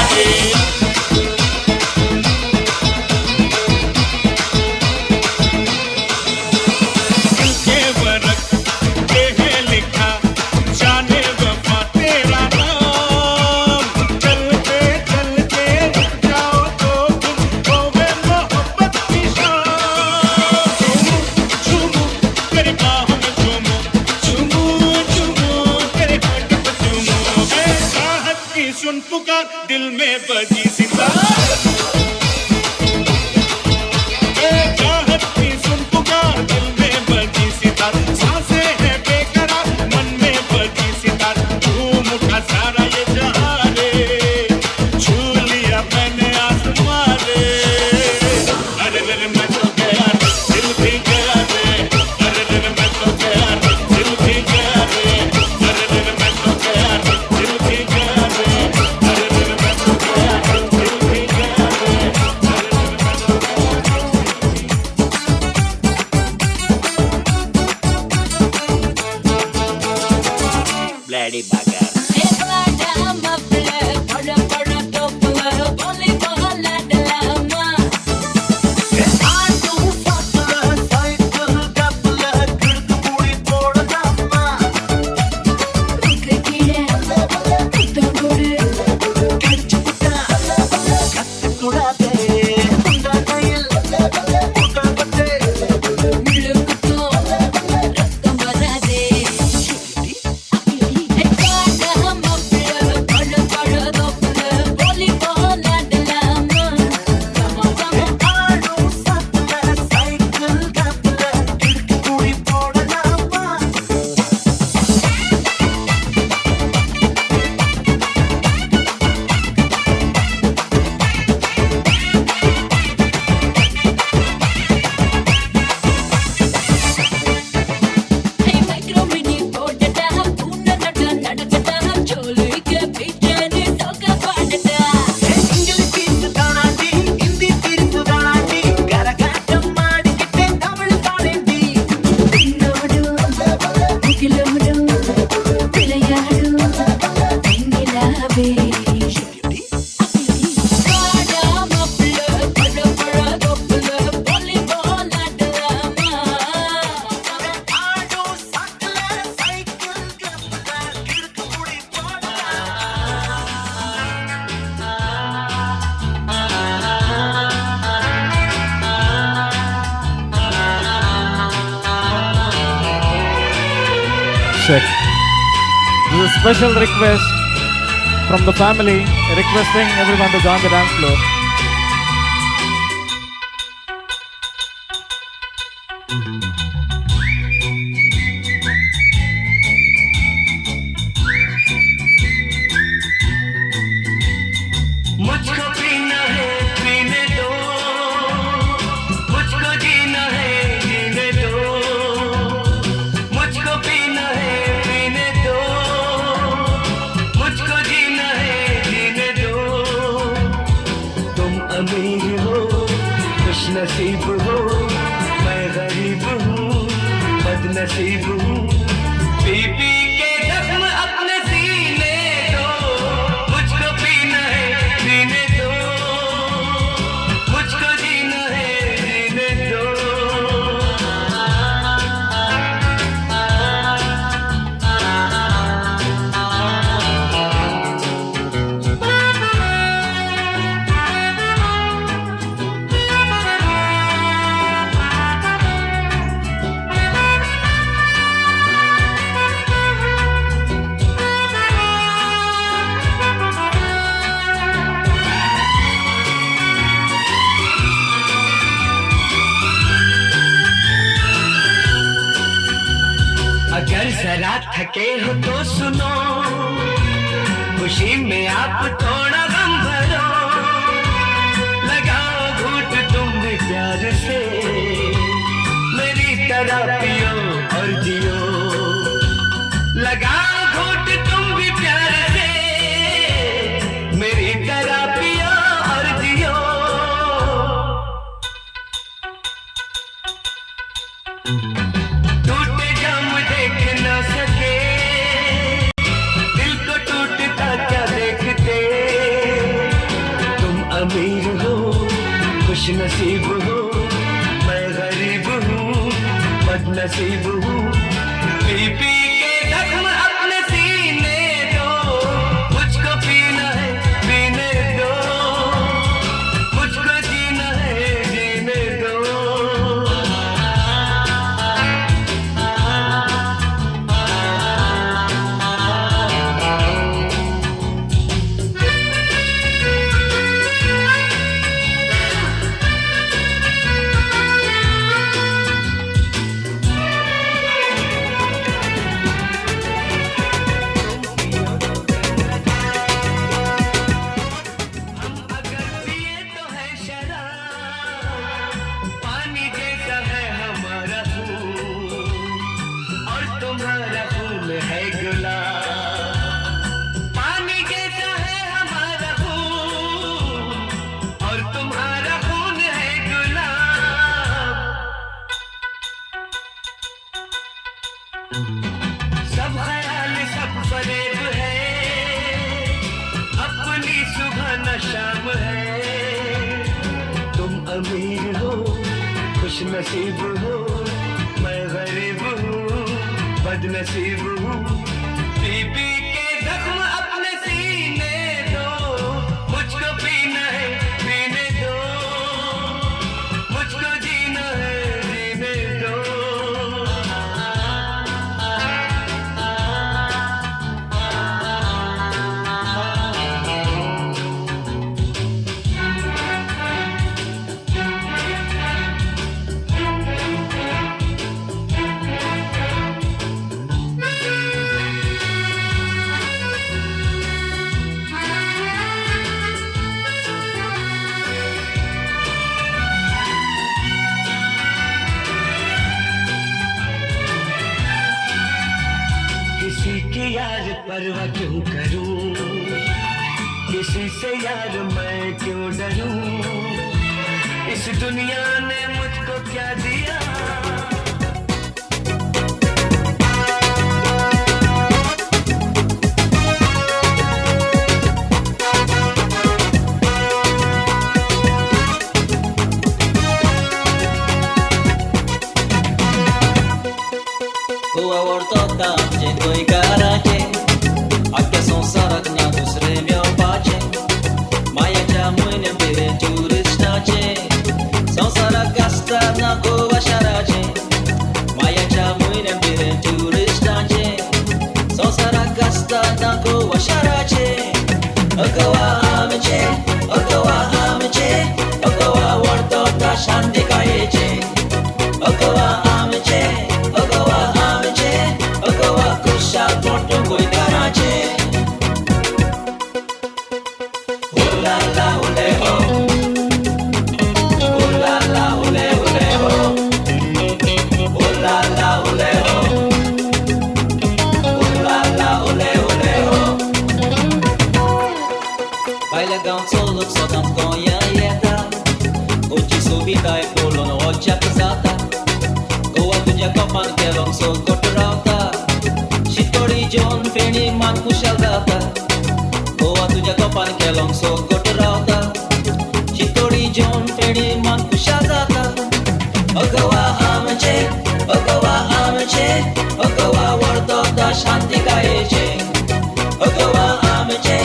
ready, bugger. Check. This is a special request from the family requesting everyone to join the dance floor. मुझको पीना है पीने दो, मुझको जीना है जीने दो, मुझको पीना है पीने दो, मुझको जीना है जीने दो। तुम अमीर हो खुश नसीब हो, मैं गरीब हूँ बदनसीब हूँ। पी पी के जख्म अपने सीने दो, मुझको पीना है जीने दो, मुझको जीना है जीने दो। अगर जरा थके हो तो सुनो, खुशी में आप थोड़ा गम भरो, लगाओ घूंट तुम भी प्यार से, मेरी तरह पियो और जियो। लगाओ घूंट तुम भी प्यार से, मेरी तरह पियो और जियो। टूटे जाम देख न सके, दिल को टूटता क्या देखते। तुम अमीर हो खुश नसीब हो, मैं गरीब हूँ बदनसीब हूँ। पी पी के जख्म अपने सीने दो, मुझको पीना है पीने दो, मुझको जीना है जीने दो। पानी जैसा है हमारा खून और तुम्हारा खून है गुलाब। पानी जैसा है हमारा खून और तुम्हारा खून है गुलाब। सब ख्याल सब फरेब है, अपनी सुबह न शाम है। तुम अमीर हो, खुश नसीब हो, मैं गरीब हूँ, बदनसीब हूँ। बीबी के जख्म अपने सीने दो, मुझको पीना है पीने दो, मुझको जीना है जीने दो। किसी की यार परवाह क्यों करूं, किसी से यार मैं क्यों डरूं। इस दुनिया ने मुझको क्या दिया, Tua ortota, dziękuję i karacie, a que są saraknia, tu sremio pacie. Maja jamuinem bire turystacie, są sarakasta na kowa szaracie. Maja jamuinem bire turystacie, są sarakasta na kowa szaracie. Okoła amcie, okoła ortota shanti kajecie. Okoła amcie, okoła kusha porto koi karache. Oh la la ole ho, oh la la ole ole ho, oh la la ole ho, oh la la ole ole ho. Baila gan solo sodam konya yeta, uchi subita e polo no ocha pesata. Tuja kapan kelong so kotorauta, shitori jon feni man kushal data. Goa tuja kapan kelong so kotorauta, shitori jon feni man kushal data. Ogawa amche, ogawa wardota shanti kaeche. Ogawa amche,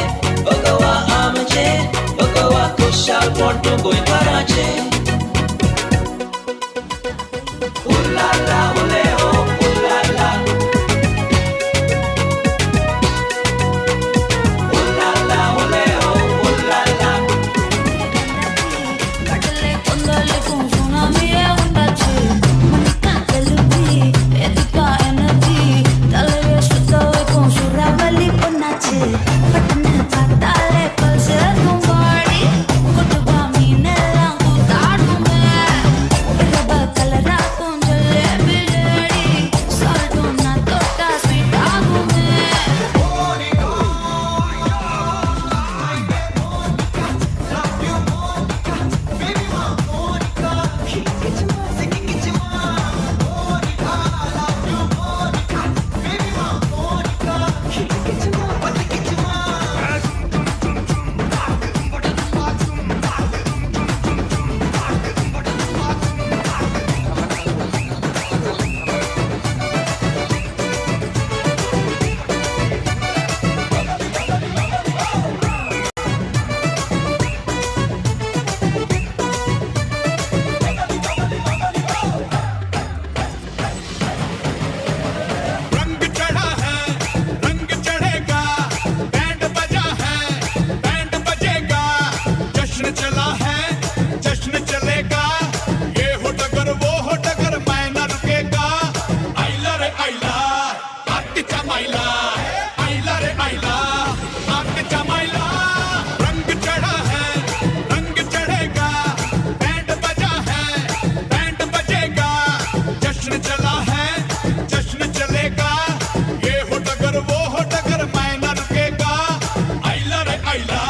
ogawa kushal porto goi karache. Ooh la la, ole ho, ooh la la. Ooh la la, ole ho, ooh la la. Kadale kondale con tsunami e undache, manika kalubi, edika energy, dalare shudawe con surabali panache, patne patale palse kumbadi, kutuba minela kutadu me, iraba kalara con jalebi lady, salto na tota sweet agu me. रंग चढ़ा है, रंग चढ़ेगा, band बजा है, band बजेगा, जश्न चला है, जश्न चलेगा, ये हो डगर वो हो डगर मैं न रुकेगा। आइला रे आइला, आके चमाइला, आइला रे आइला, आके चमाइला। रंग चढ़ा है, रंग चढ़ेगा, बैंड बजा है, बैंड बजेगा, जश्न चला है, जश्न चलेगा, ये हो डगर वो हो डगर मैं न रुकेगा। आइला रे आइला,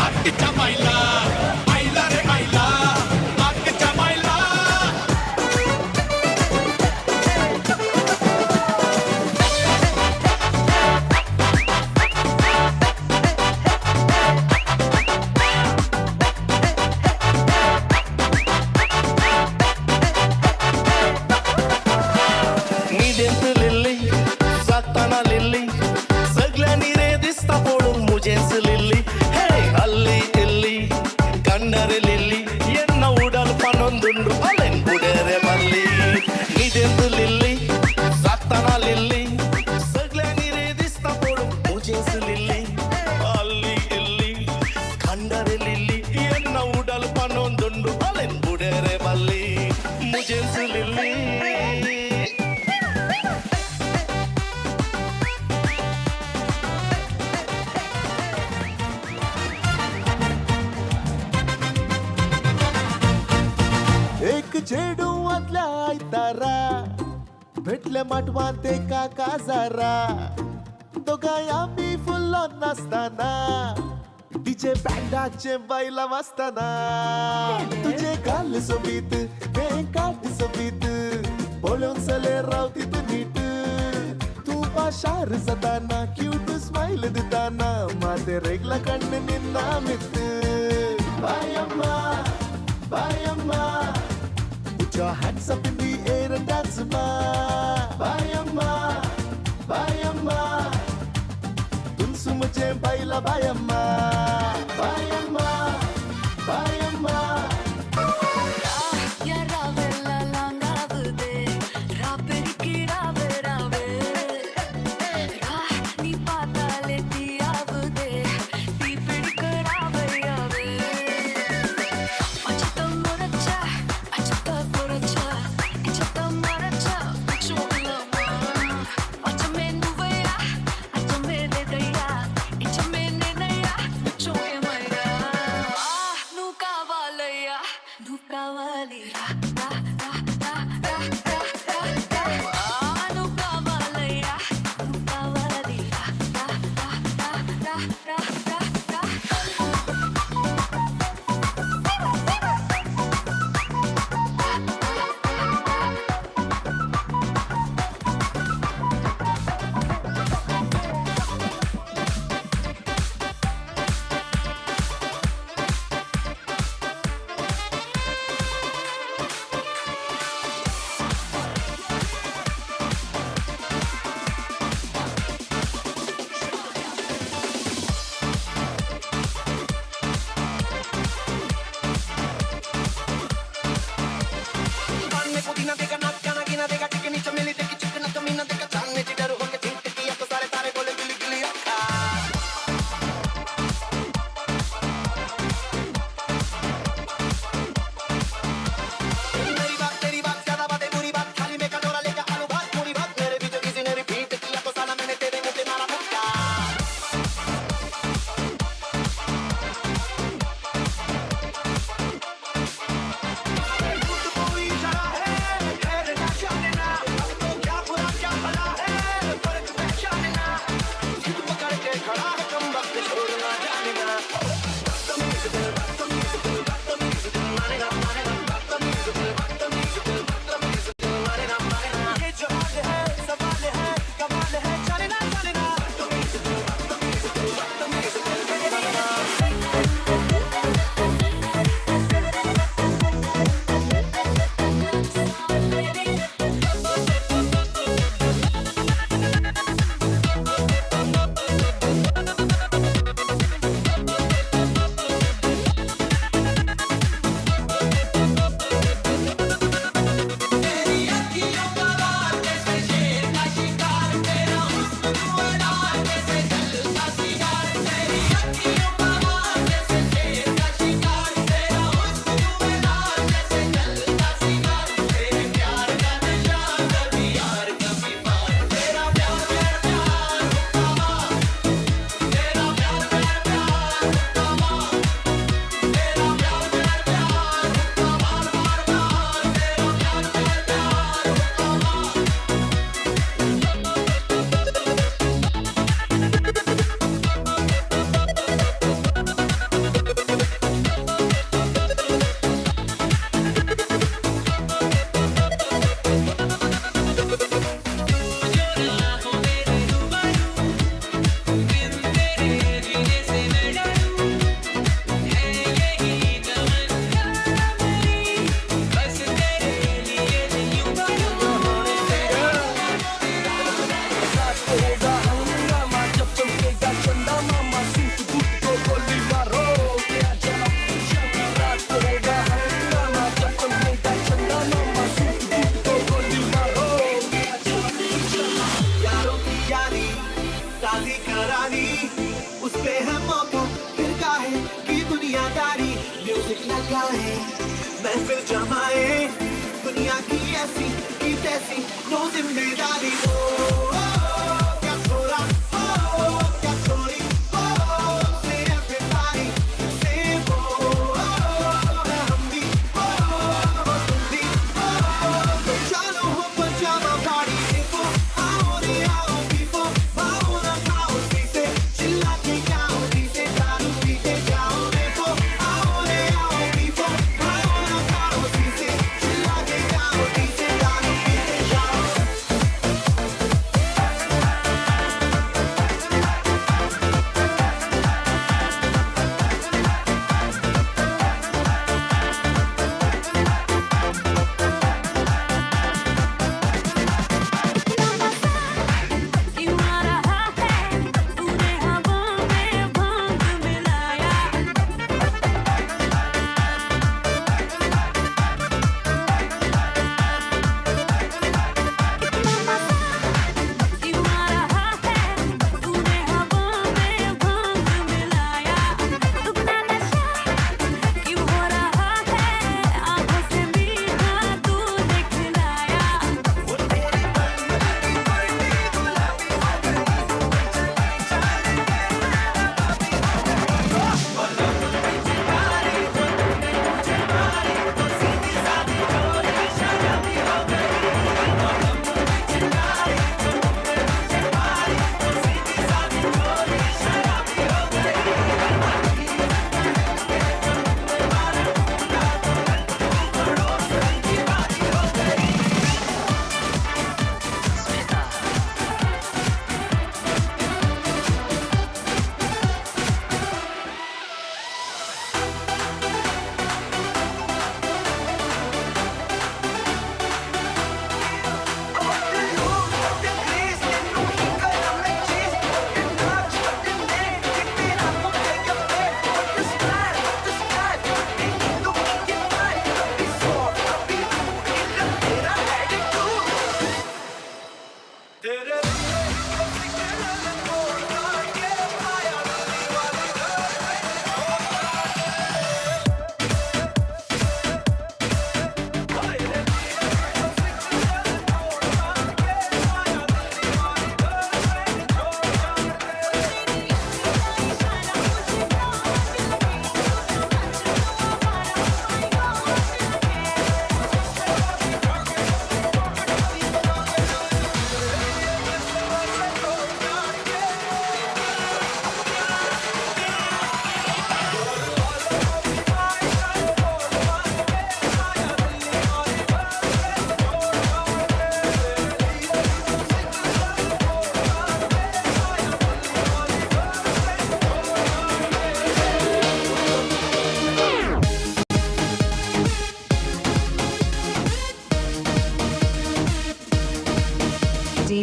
आके चमाइला, आइला रे आइला, आके चमाइला। तारा भेटले माटवान ते काका जारा दोगांय आमी फुल्लो नाचताना डीजे बँडाचे बायला वाजताना तुझे गाल सोबीत हे काट सोबीत पळून चले रावती तू नीट तू पाशार जाताना क्यूट स्माइल दिताना माते रेगला कण्ण निन्ना मित बायम्मा put your hands up in the air and dance ma बायम्मा तुनसु मुझे बायला बायम्मा या रावेला लांगावदे रापेरिकी रावे रावे नी पाताले तियावदे ती पिडक रावे रावे अचता मोरचा इचता मोरचा चोलमा अचमे नुवया अचमे दे दया इचमे ने नया चोय मया नु कावालया नु कावाली महफिल जमाए दुनिया की ऐसी की तैसी नो जिम्मेदारी हो क्या छोरा क्या छोरी से everybody से वो हम भी तुम भी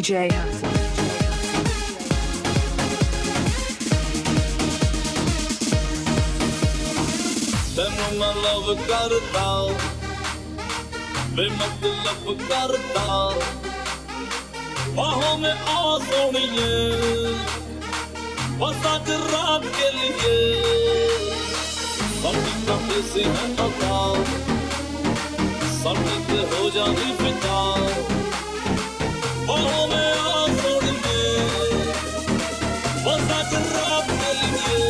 DJ Hustle. ਤੈਨੂੰ ਮੈਂ ਲਵ ਕਰਦਾ ਵੇ ਮਤਲਬ ਕਰਦਾ ਬਾਹੋਂ में आ सोनिए बस आज रात के लिए सबकी कपड़े से है अकाल सबकी पे हो जानी फिदा बाहों में आ सोनिए बस आज रात के लिए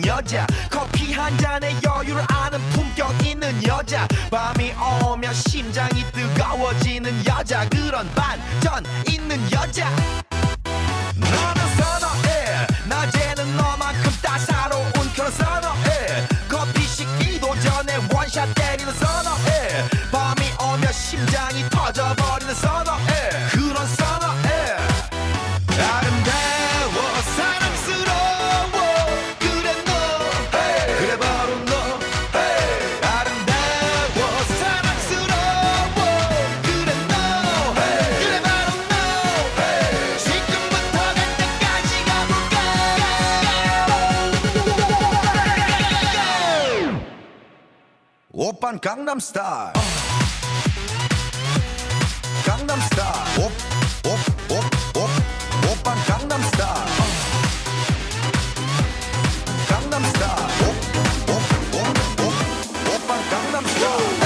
여자 커피 한 잔에 여유를 아는 품격 있는 여자 밤이 오면 심장이 뜨거워지는 여자 그런 반전 있는 여자 너는 선어해 낮에는 너만큼 따사로운 그런 선어해 커피 식기도 전에 원샷 때리는 선어해 밤이 오면 심장이 터져버리는 선어해 그런 선어해 아름다워 사랑스러워 오빤 강남스타일 강남스타일 오빤 강남스타일 강남스타일 오빤 강남스타일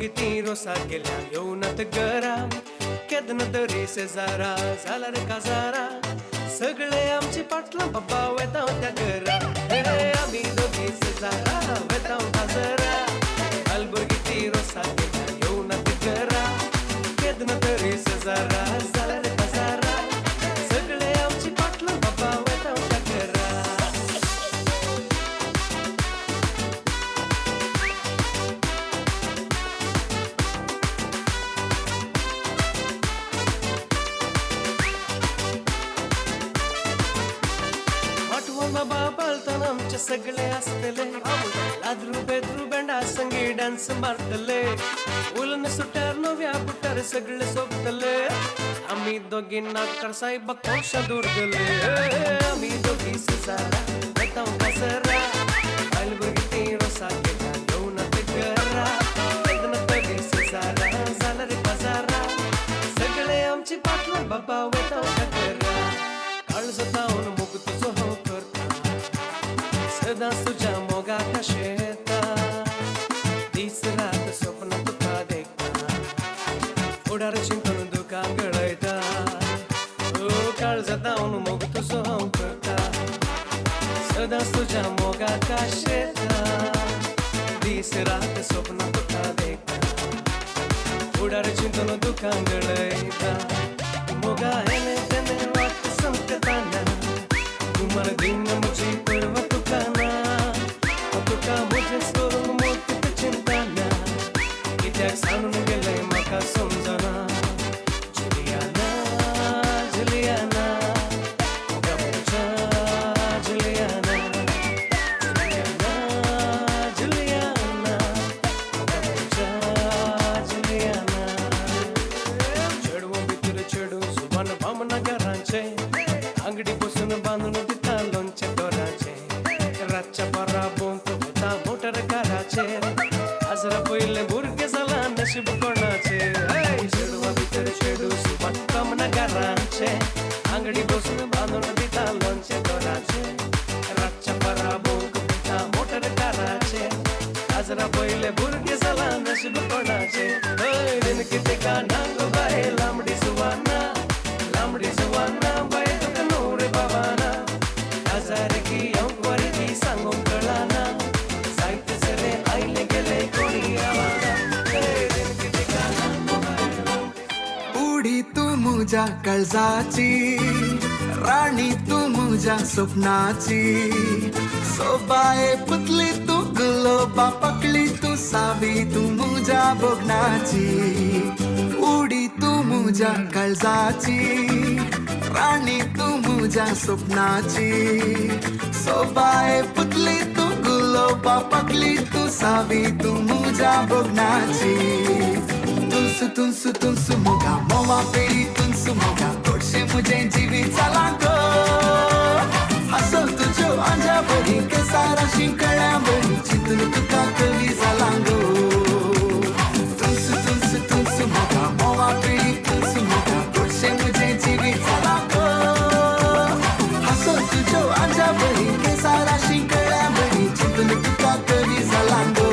किती रोसा गेल्या येऊनात गरा केदन तरी शेजारा झाला रे काजारा सगळे आमची पाटला बाबा वेताव त्या घरा आम्ही दोघी शेजारा वेताव काजारा अलबर किती रोसा गेल्या येऊनात गरा केदन तरी शेजारा झाला रे काजारा सगळे आमची पाटला बाबा वेताव त्या घरा बाबा पालताना आमचे सगळे असतले लादरू बेदरू बँडा संगी डान्स मारतले उलन सुट्यार नव्या बुटार सगळे सोबतले आम्ही दोघींना करसाहेब कौश दूर गेले आम्ही दोघी शेजारा बेताव कासरा आयल बघिती रोसा केला येऊन ते घरा वेदन तरी शेजारा झाला रे बाजारा सगळे आमची पाटला बाबा वेताव घरा काळ जाऊन मुग तुझं हो सदा तुझ्या मोगात शेता दिस रात स्वप्न तुका देखता उडार चिंतून दुका गळयता ओ काळ जातावन मोग तुझो करता सदा तुझ्या मोगात शेता दिस रात स्वप्न तुका देखता उडार चिंतून दुका गळयता मोगा हेने तेने वाट संकताना तुम्हारा दिन मुझे परवा तुकाना तुका मुझे सोडून मोठी चिंता ना कित्याक सांडून गेलंय म्हाका समजना जुलियाना जुलियाना गमच्या जुलियाना जुलियाना जुलियाना गमच्या जुलियाना चेडवो भितर चेडू सुभान भामना घरांचे अंगडी बसून बांधून दिता लोणचे दोराचे रातच्या पराबून तो होता मोटर काराचे आजरा पहिले भुरगे जाला नशीब कोणाचे चेडवा भितर चेडू सुपाट कामना घरांचे अंगडी बसून बांधून दिता लोणचे दोराचे रातच्या पराबून होता मोटर काराचे आजरा पहिले भुरगे जाला नशीब कोणाचे दिन किती का नांग बाय लांबडी सुवाना बाय तुका नूरे बाबाना हजार की अंकवारी की सांगून कळाना साहित्य सरे आईले गेले कोणी आवाना दिन किती का नांग बाय उडी तू मुझ्या काळजाची राणी तू मुझ्या स्वप्नाची सोबाये पुतली तू गुलोबा पकली तू सावी तू मुझ्या बोगनाची उडी तू मुझ्या काळजाची राणी तू मुझ्या स्वप्नाची सोबाये पुतली तू गुलोबा पकली तू सावी तू मुझ्या बोगनाची तुनसु तुनसु मोगा मोवा पेरी तुनसु मोगा तोडशे मुझे जीवी चला गो हसो तुझो आंजा बरी के सारा शिंकळ्या बरी चितून तुका कवी झाला गो तुनसु मोगा मोवा पेरी तुनसु मोगा तोडशे मुझे जीवी चला गो हसो तुझो आंजा बरी के सारा शिंकळ्या बरी चितून तुका कवी झाला गो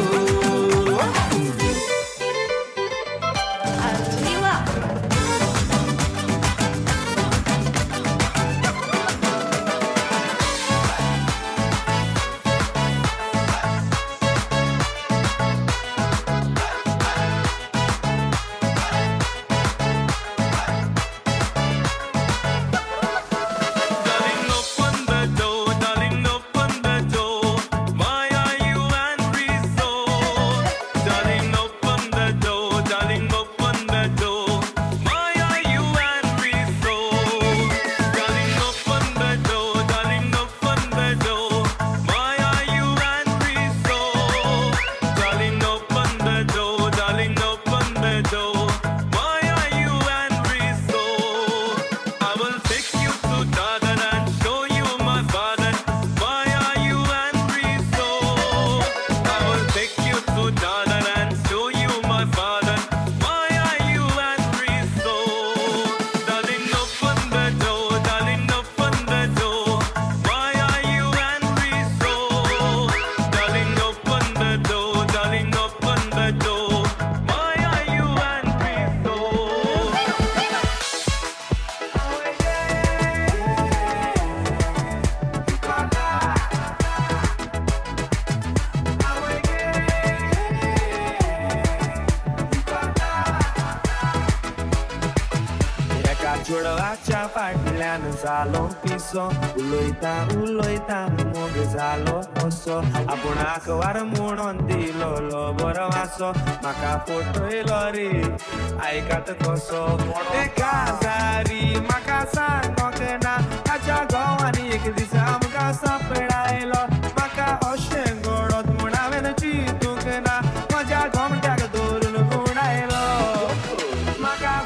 चोडवाच्या फाटल्यान जालो पिसो उलोयता उलोयता मोग जालो असो आपुणाक वार म्हणून दिलो बरो वासो म्हाका फटयलो रे आयकात कसो ते काजारी म्हाका सांगोक ना ताच्या घोवांनी एक दीस आमकां सांपडायलो म्हाका अशें घडत म्हूण हांवें चिंतूंक ना म्हज्या घोमट्याक धरून गुडायलो म्हाका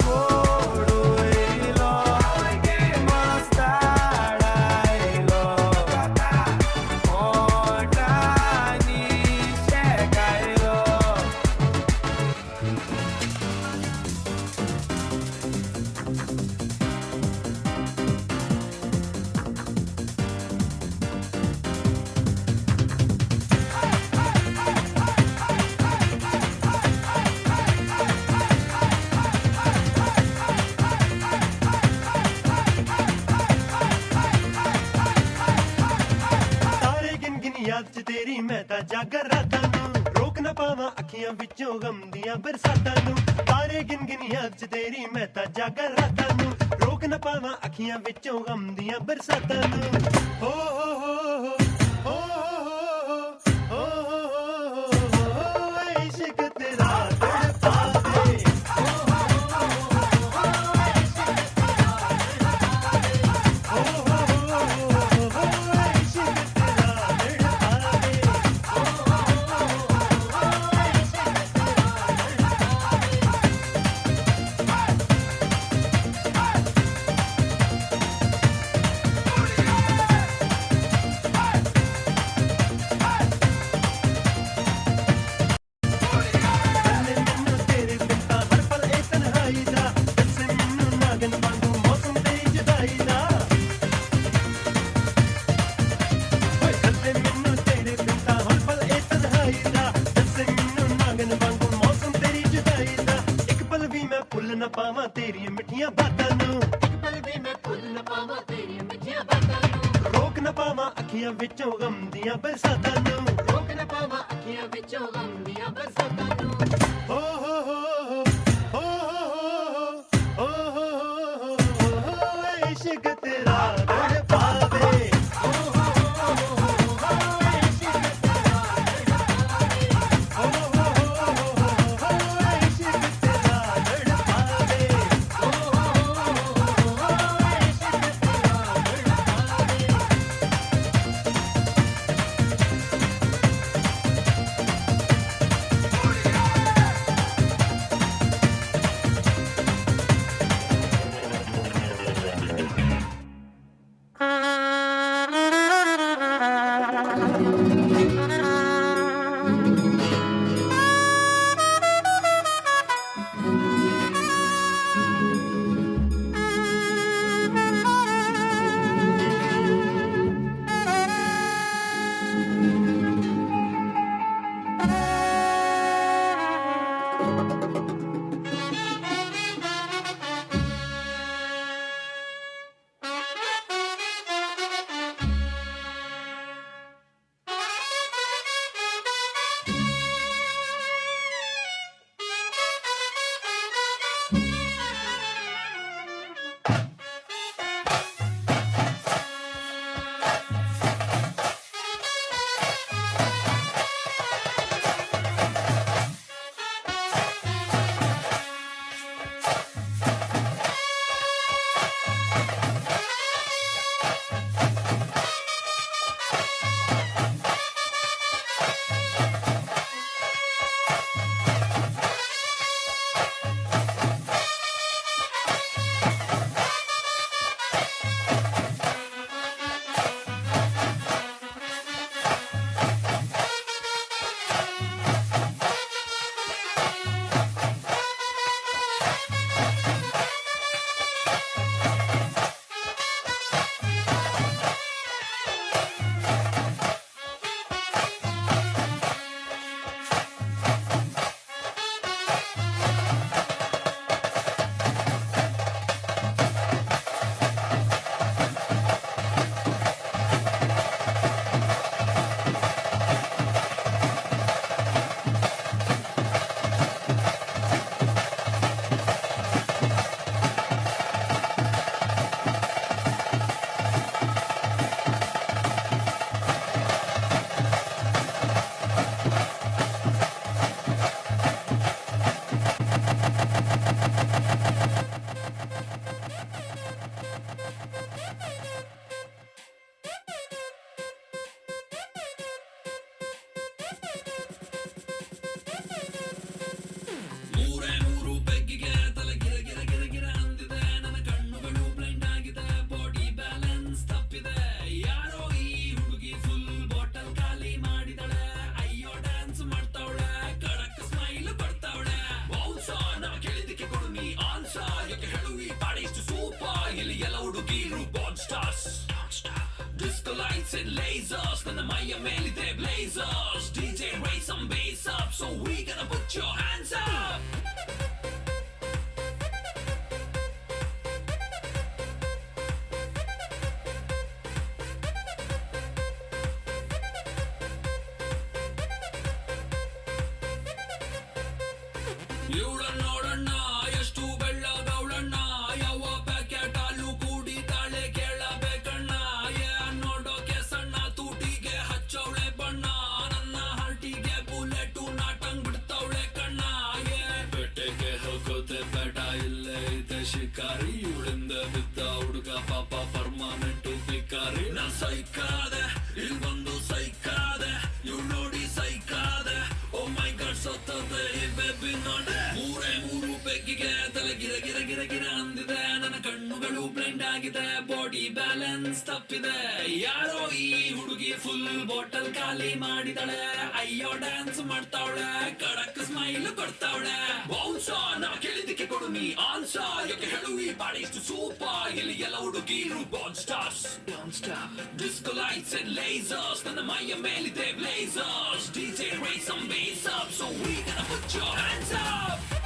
तेरी मैं ता जागर रातां नूं रोक ना पावां अखियां विचों गम दियां बरसातां नूं तारे गिन गिन याद च तेरी मैं ता जागर रातां नूं रोक ना पावां अखियां विचों गम दियां बरसातां नूं हो हो हो हो हो हो इश्क तेरा तड़पावे पावां तेरियां मिठियां बातां नूं इक पल भी मैं भुल न पावां तेरियां मिठियां बातां नूं रोक न पावां अखियां विचों गम दियां बरसातां नूं रोक न पावां अखियां विचों गम दियां बरसातां नूं हो हो हो हो हो हो इश्क तेरा तड़पावे stars. Disco lights and lasers, ನನ್ನ ಮೈಯ ಮೇಲಿದೆ blazers. DJ raise some bass up, so we gonna put your hands up. ಇವಳ ನೋಡಣ್ಣ ಎಷ್ಟು ಬೆಳ್ಳಗವಳಣ್ಣ, ಯಾವ ಪ್ಯಾಕೆಟ್ ಹಾಲು ಕುಡಿತಾಳೆ ಕೇಳಬೇಕಣ್ಣ. ನೋಡೋಕೆ ಸಣ್ಣ ತೂಟಿಗೆ ಹಚ್ಚವಳೆ ಬಣ್ಣ, ನನ್ನ ಹಾರ್ಟಿಗೆ ಬುಲೆಟು ನಾಟಂಗ್ ಬಿಡ್ತವಳೆ ಕಣ್ಣ. ಬೆಟ್ಟೆಗೆ ಹೋಗೋದೆ ಬೇಡ, ಇಲ್ಲೇ ಇದೆ ಶಿಕಾರಿ. ಇವಳಿಂದ ಬಿದ್ದ ಹುಡುಗ ಪಾಪ ಪರ್ಮನೆಂಟು ಭಿಕಾರಿ. ನಾ ಸೈಕಾದೆ, ಇಲ್ಲಿ ಬಂದು ಸೈಕಾದೆ, ಇವ್ ನೋಡಿ ಸೈಕಾದೆ. ಓ ಮೈ ಗಾಡ್ ಸತ್ತದೆ ಈ ಬೇಬಿ ನೋಡೆ. ಮೂರು ಬೆಕ್ಕಿಗೆ ತಲೆ ಗಿರ ಗಿರ ಗಿರ ಗಿರ ಅಂದಿದೆ, ನನ್ನ ಕಣ್ಣುಗಳು ಬ್ಲೈಂಡ್ ಆಗಿದೆ, ಬಾಡಿ ಬ್ಯಾಲೆನ್ಸ್ ತಪ್ಪಿದೆ. ಯಾರೋ ಈ ಹುಡುಗಿ ಫುಲ್ ಬಾಟಲ್ ಖಾಲಿ ಮಾಡಿದಳೆ, ಅಯ್ಯೋ ಡ್ಯಾನ್ಸ್ ಮಾಡ್ತಾವಳೆ, ಕಡಕ್ ಸ್ಮೈಲ್ ಕೊಡ್ತಾವಳೆ. ಬೌನ್ಸ ನಾ ಕೇಳಿದಕ್ಕೆ ಕೊಡು ನೀ ಆನ್ಸ, ಯಾಕೆ ಹೇಳು ಈ ಬಾಡಿ ಇಷ್ಟು ಸೂಪರ್. ಇಲ್ಲಿ ಎಲ್ಲ ಹುಡುಗಿರು ಬಾನ್ stars. Disco lights and lasers, ನನ್ನ ಮೈಯ ಮೇಲಿದೆ blazers. DJ raise some bass up, so we gonna put your hands up.